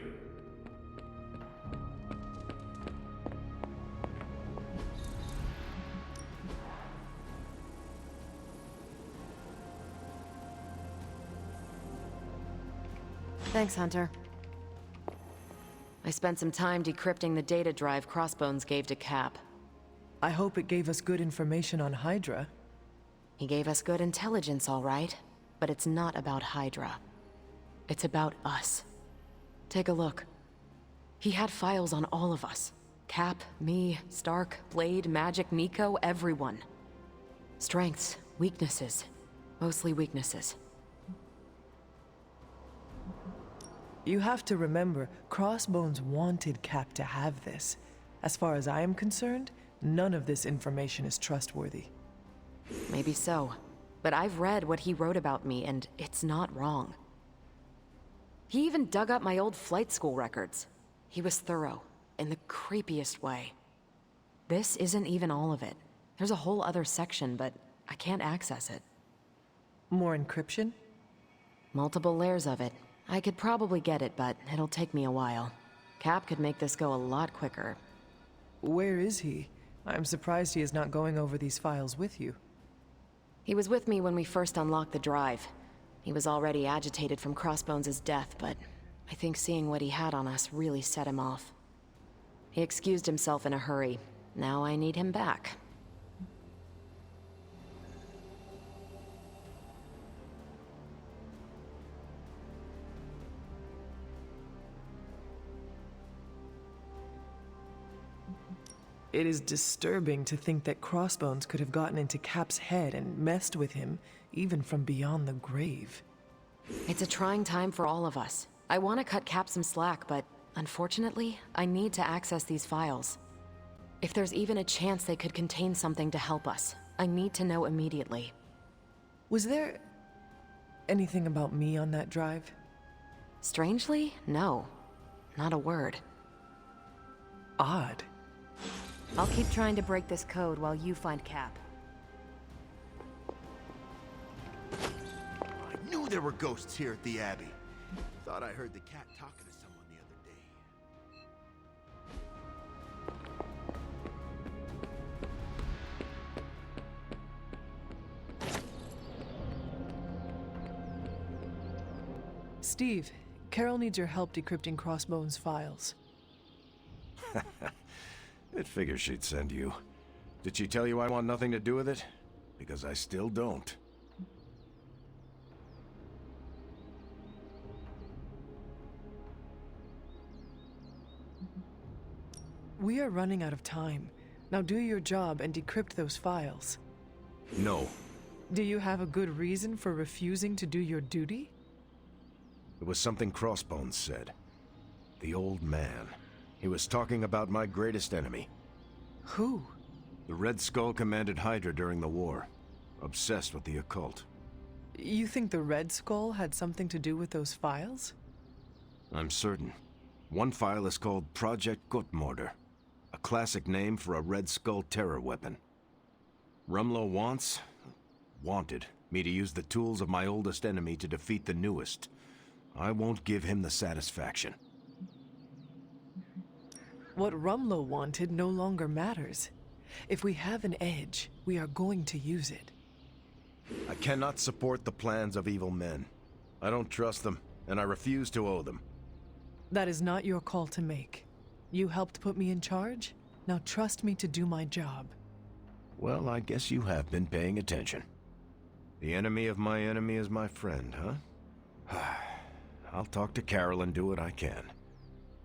Thanks, Hunter. I spent some time decrypting the data drive Crossbones gave to Cap. I hope it gave us good information on Hydra. He gave us good intelligence, all right. But it's not about Hydra. It's about us. Take a look. He had files on all of us. Cap, me, Stark, Blade, Magic, Nico, everyone. Strengths, weaknesses. Mostly weaknesses. You have to remember, Crossbones wanted Cap to have this. As far as I am concerned, none of this information is trustworthy. Maybe so. But I've read what he wrote about me, and it's not wrong. He even dug up my old flight school records. He was thorough, in the creepiest way. This isn't even all of it. There's a whole other section, but I can't access it. More encryption? Multiple layers of it. I could probably get it, but it'll take me a while. Cap could make this go a lot quicker. Where is he? I'm surprised he is not going over these files with you. He was with me when we first unlocked the drive. He was already agitated from Crossbones' death, but I think seeing what he had on us really set him off. He excused himself in a hurry. Now I need him back. It is disturbing to think that Crossbones could have gotten into Cap's head and messed with him, even from beyond the grave. It's a trying time for all of us. I want to cut Cap some slack, but unfortunately, I need to access these files. If there's even a chance they could contain something to help us, I need to know immediately. Was there anything about me on that drive? Strangely, no. Not a word. Odd. I'll keep trying to break this code while you find Cap. I knew there were ghosts here at the Abbey. Thought I heard the cat talking to someone the other day. Steve, Carol needs your help decrypting Crossbones' files. It figures she'd send you. Did she tell you I want nothing to do with it? Because I still don't. We are running out of time. Now do your job and decrypt those files. No. Do you have a good reason for refusing to do your duty? It was something Crossbones said. The old man. He was talking about my greatest enemy. Who? The Red Skull commanded Hydra during the war. Obsessed with the occult. You think the Red Skull had something to do with those files? I'm certain. One file is called Project Gutmorder, a classic name for a Red Skull terror weapon. Rumlow wanted me to use the tools of my oldest enemy to defeat the newest. I won't give him the satisfaction. What Rumlow wanted no longer matters. If we have an edge, we are going to use it. I cannot support the plans of evil men. I don't trust them, and I refuse to owe them. That is not your call to make. You helped put me in charge. Now trust me to do my job. Well, I guess you have been paying attention. The enemy of my enemy is my friend, huh? I'll talk to Carol and do what I can.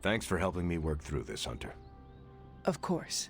Thanks for helping me work through this, Hunter. Of course.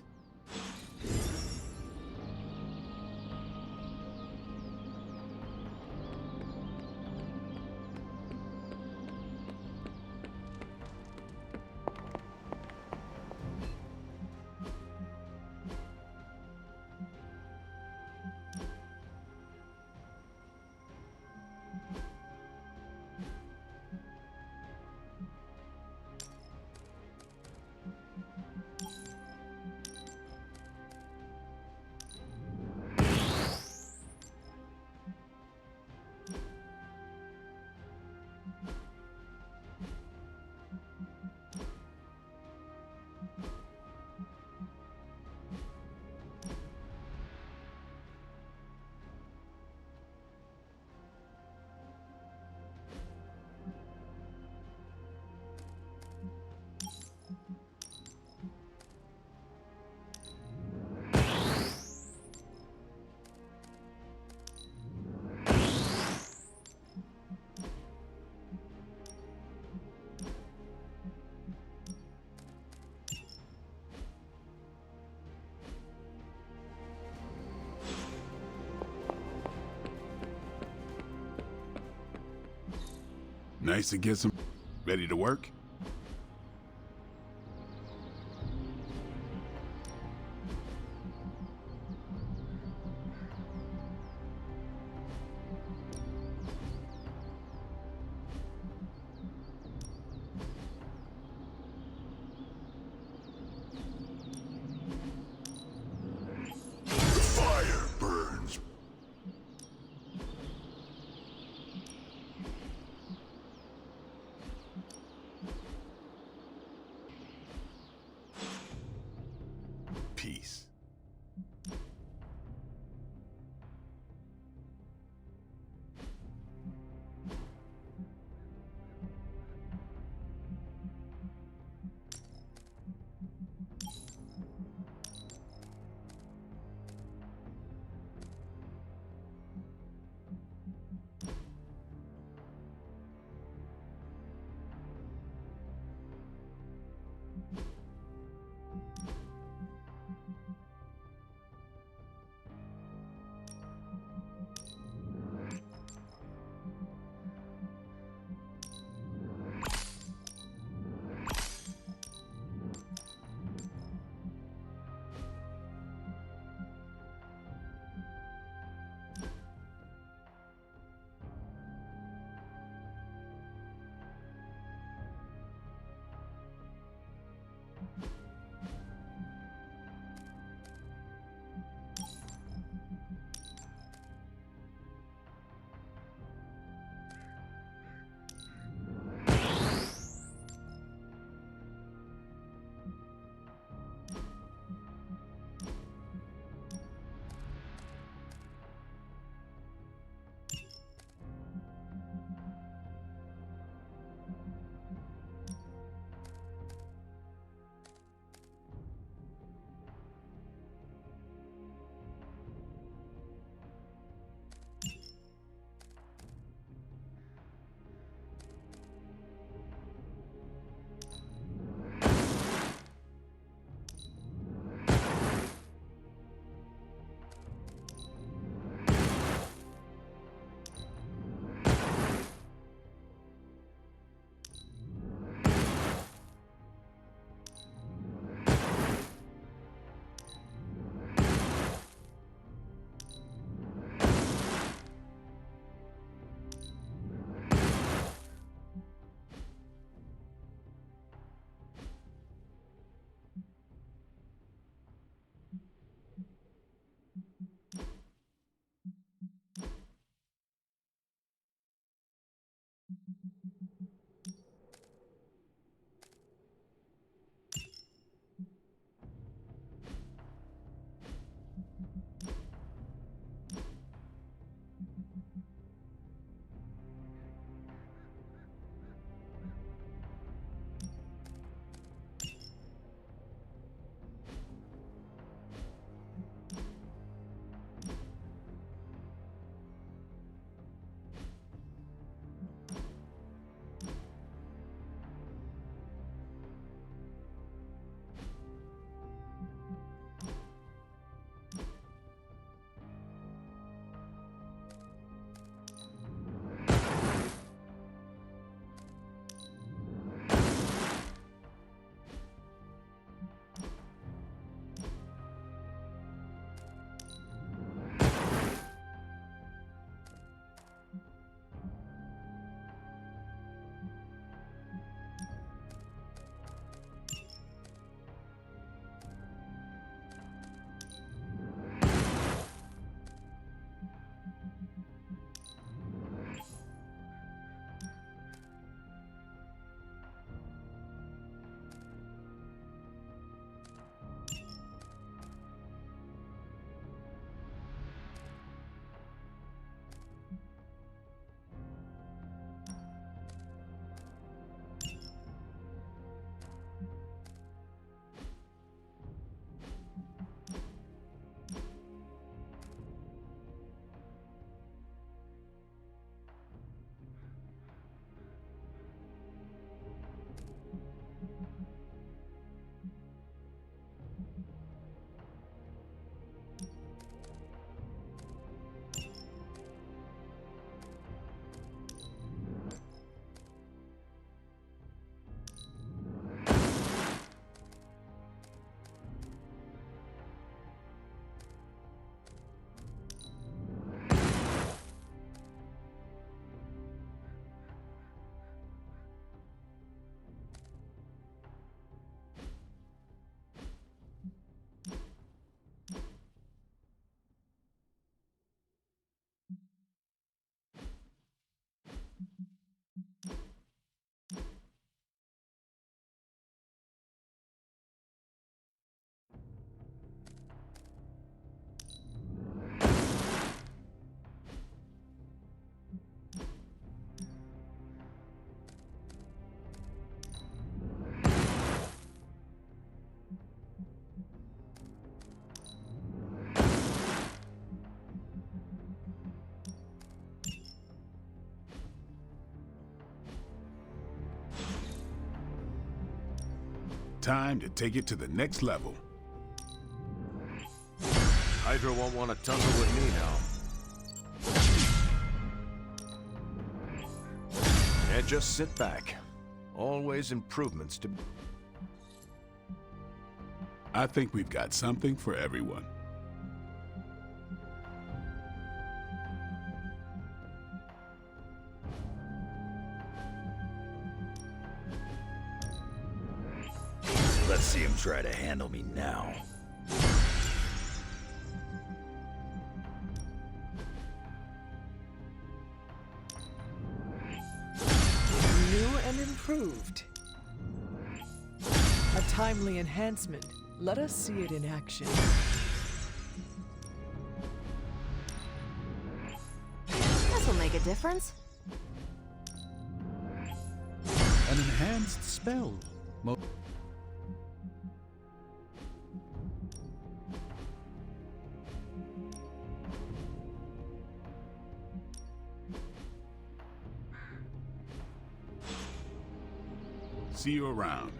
Nice to get some ready to work. peace. Time to take it to the next level. Hydra won't want to tussle with me now. Yeah, just sit back. Always improvements to... I think we've got something for everyone. Let's see him try to handle me now. New and improved. A timely enhancement. Let us see it in action. This will make a difference. An enhanced spell. See you around.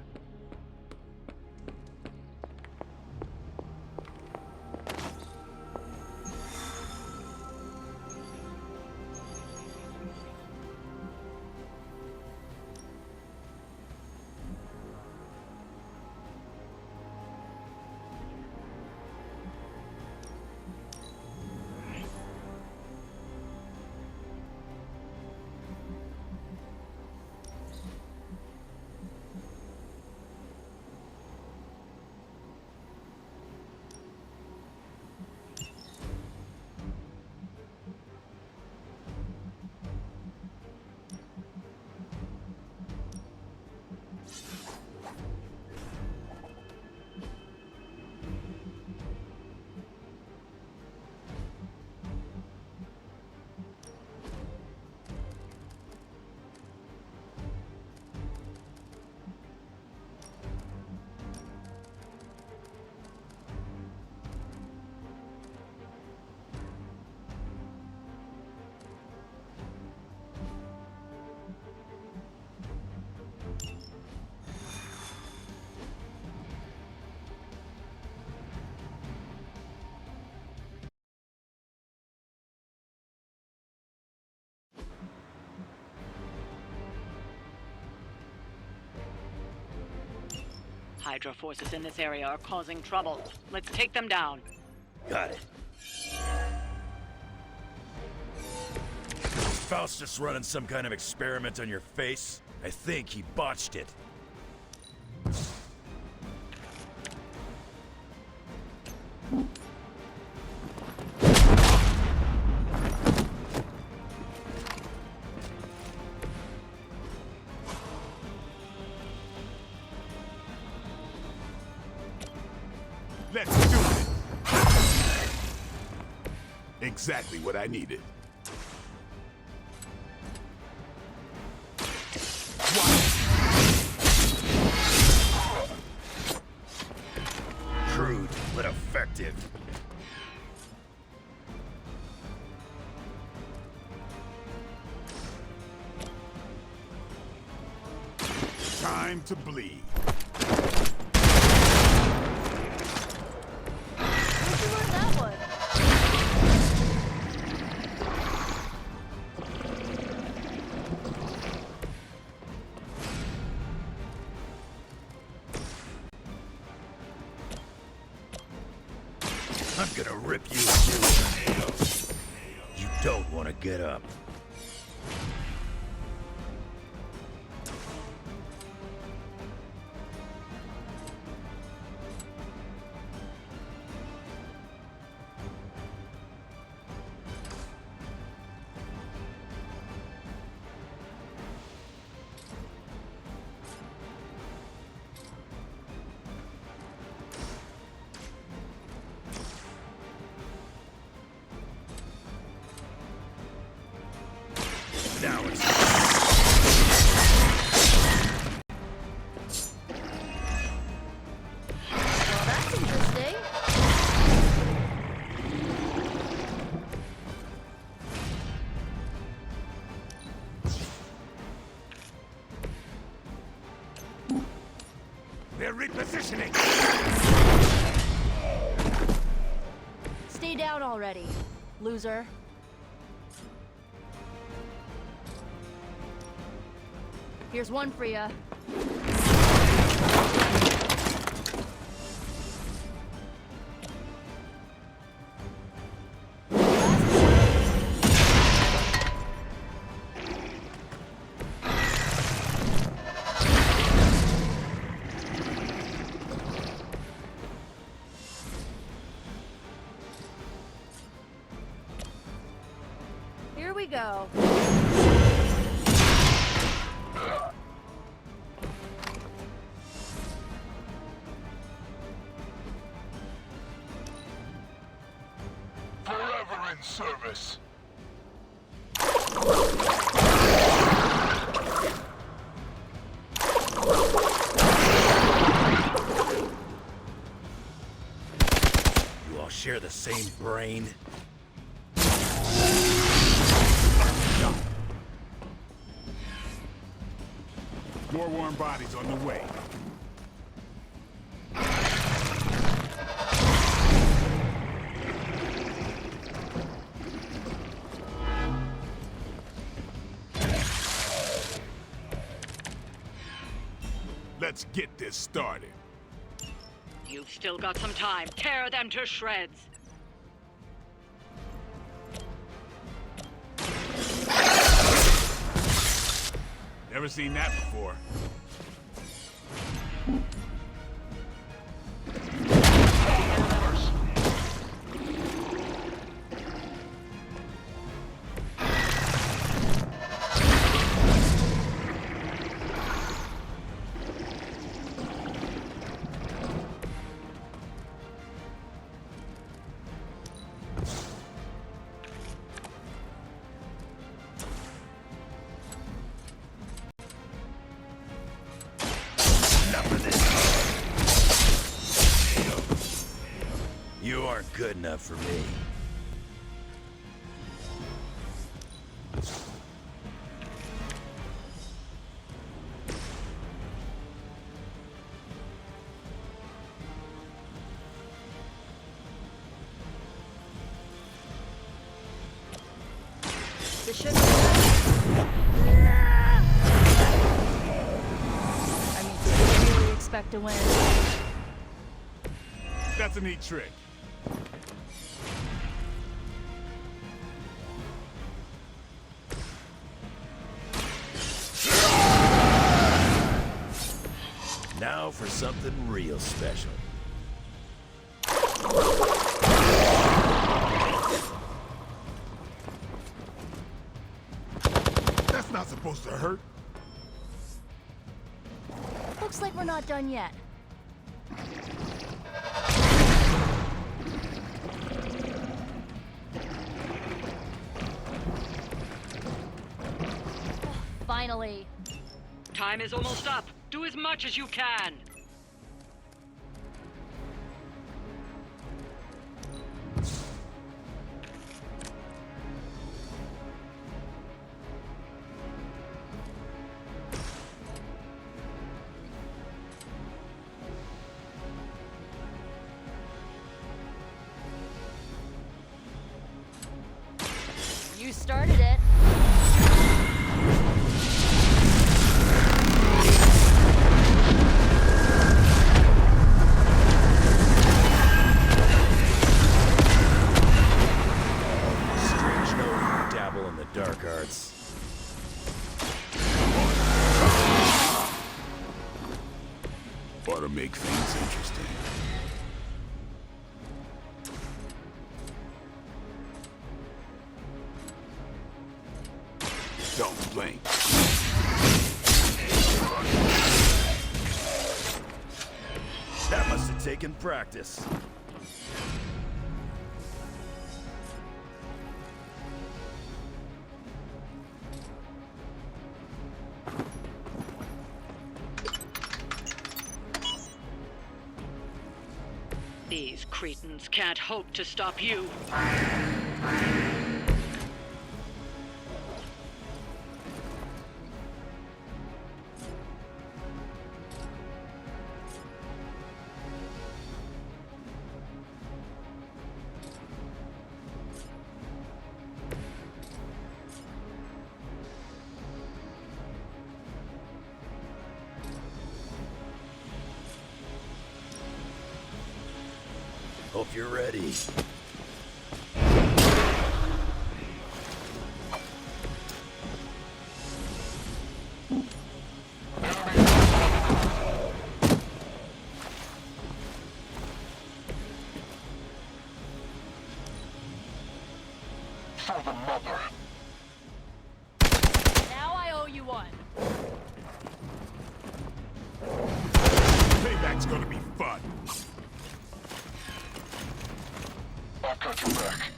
Hydra forces in this area are causing trouble. Let's take them down. Got it. Faustus running some kind of experiment on your face? I think he botched it. Let's do it! Exactly what I needed. Crude, but effective. Time to bleed. I'm gonna rip you a new. You don't want to get up. you down already, loser. Here's one for you. Here we go. Forever in service. You all share the same brain? More warm bodies on the way. Let's get this started. You've still got some time. Tear them to shreds. Never seen that before. You aren't good enough for me. This should I mean, did you really expect to win? That's a neat trick. Now for something real special. That's not supposed to hurt. Looks like we're not done yet. Finally. Time is almost up. Do as much as you can. You started it. Dark arts. Ought to make things interesting. Don't blink. That must have taken practice. These cretins can't hope to stop you. you're ready. For the mother. Now I owe you one. Payback's gonna be fun. I've got your back.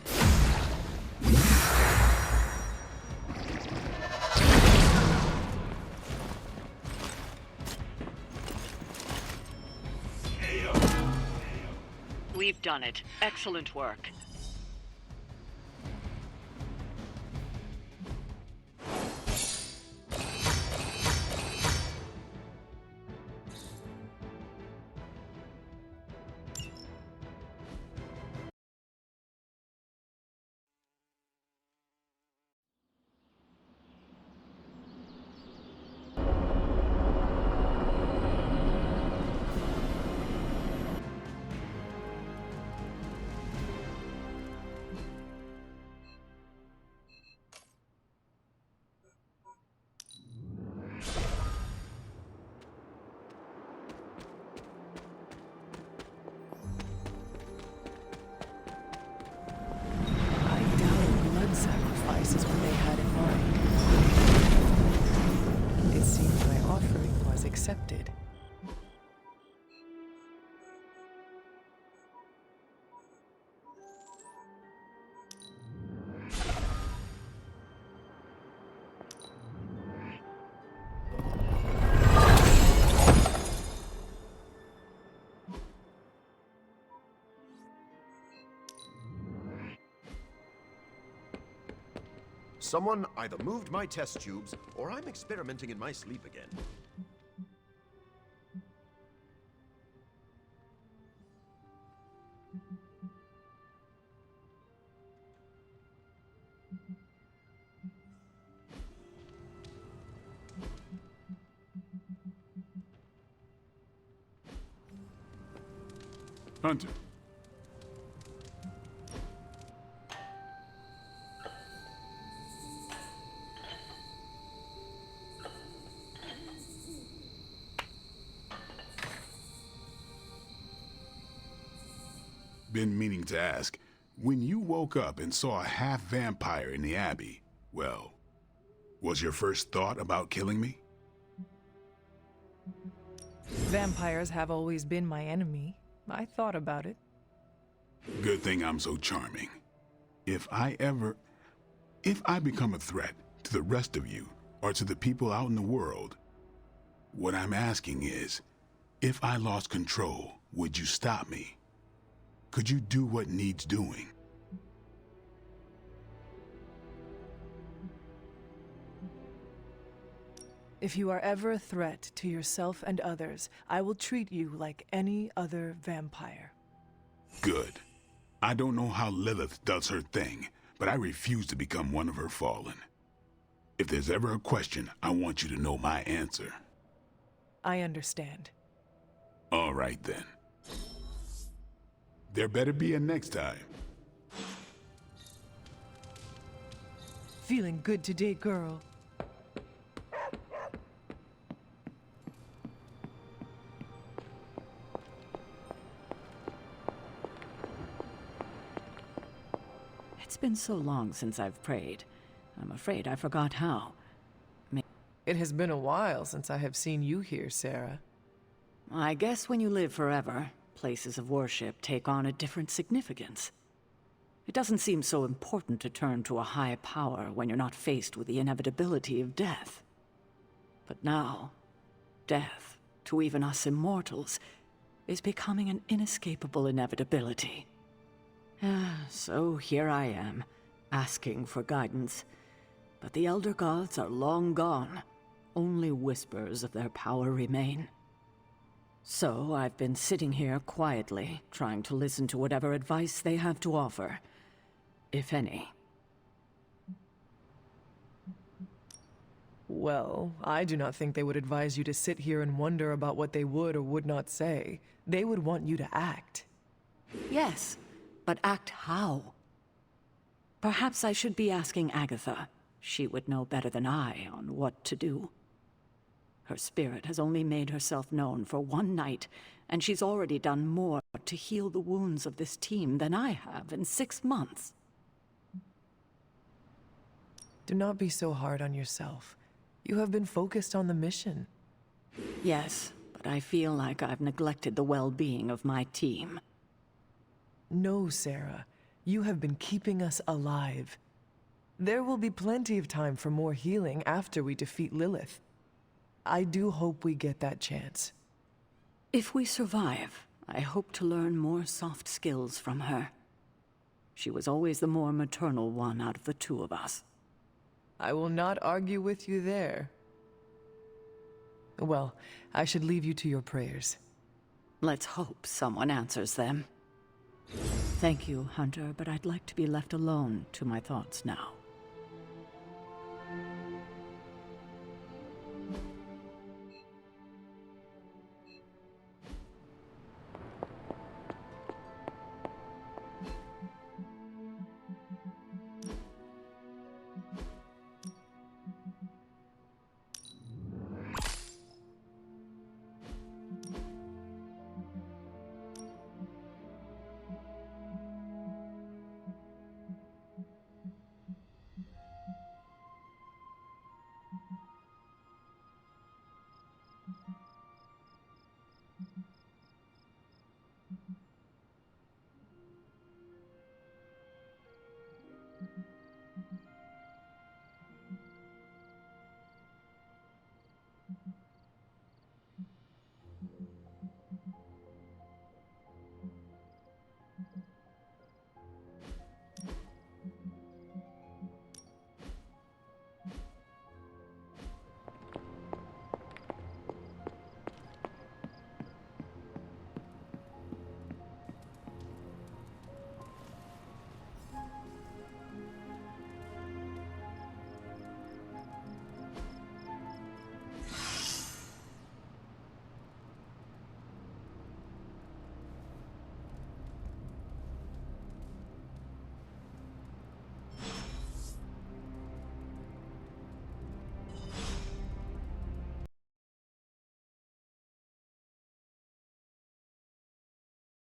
We've done it. Excellent work. Sacrifice is what they had in mind. It seems my offering was accepted. Someone either moved my test tubes, or I'm experimenting in my sleep again. Hunter. Been meaning to ask, when you woke up and saw a half-vampire in the Abbey, well, was your first thought about killing me? Vampires have always been my enemy. I thought about it. Good thing I'm so charming. If I become a threat to the rest of you, or to the people out in the world, what I'm asking is, if I lost control, would you stop me? Could you do what needs doing? If you are ever a threat to yourself and others, I will treat you like any other vampire. Good. I don't know how Lilith does her thing, but I refuse to become one of her fallen. If there's ever a question, I want you to know my answer. I understand. All right, then. There better be a next time. Feeling good today, girl. It's been so long since I've prayed. I'm afraid I forgot how. It has been a while since I have seen you here, Sarah. I guess when you live forever, places of worship take on a different significance. It doesn't seem so important to turn to a high power when you're not faced with the inevitability of death. But now, death, to even us immortals, is becoming an inescapable inevitability. So here I am, asking for guidance. But the Elder Gods are long gone. Only whispers of their power remain. So I've been sitting here quietly, trying to listen to whatever advice they have to offer, if any. Well, I do not think they would advise you to sit here and wonder about what they would or would not say. They would want you to act. Yes, But act how? Perhaps I should be asking Agatha. She would know better than I on what to do. Her spirit has only made herself known for one night, and she's already done more to heal the wounds of this team than I have in 6 months. Do not be so hard on yourself. You have been focused on the mission. Yes, but I feel like I've neglected the well-being of my team. No, Sarah. You have been keeping us alive. There will be plenty of time for more healing after we defeat Lilith. I do hope we get that chance. If we survive, I hope to learn more soft skills from her. She was always the more maternal one out of the two of us. I will not argue with you there. Well, I should leave you to your prayers. Let's hope someone answers them. Thank you, Hunter, but I'd like to be left alone to my thoughts now.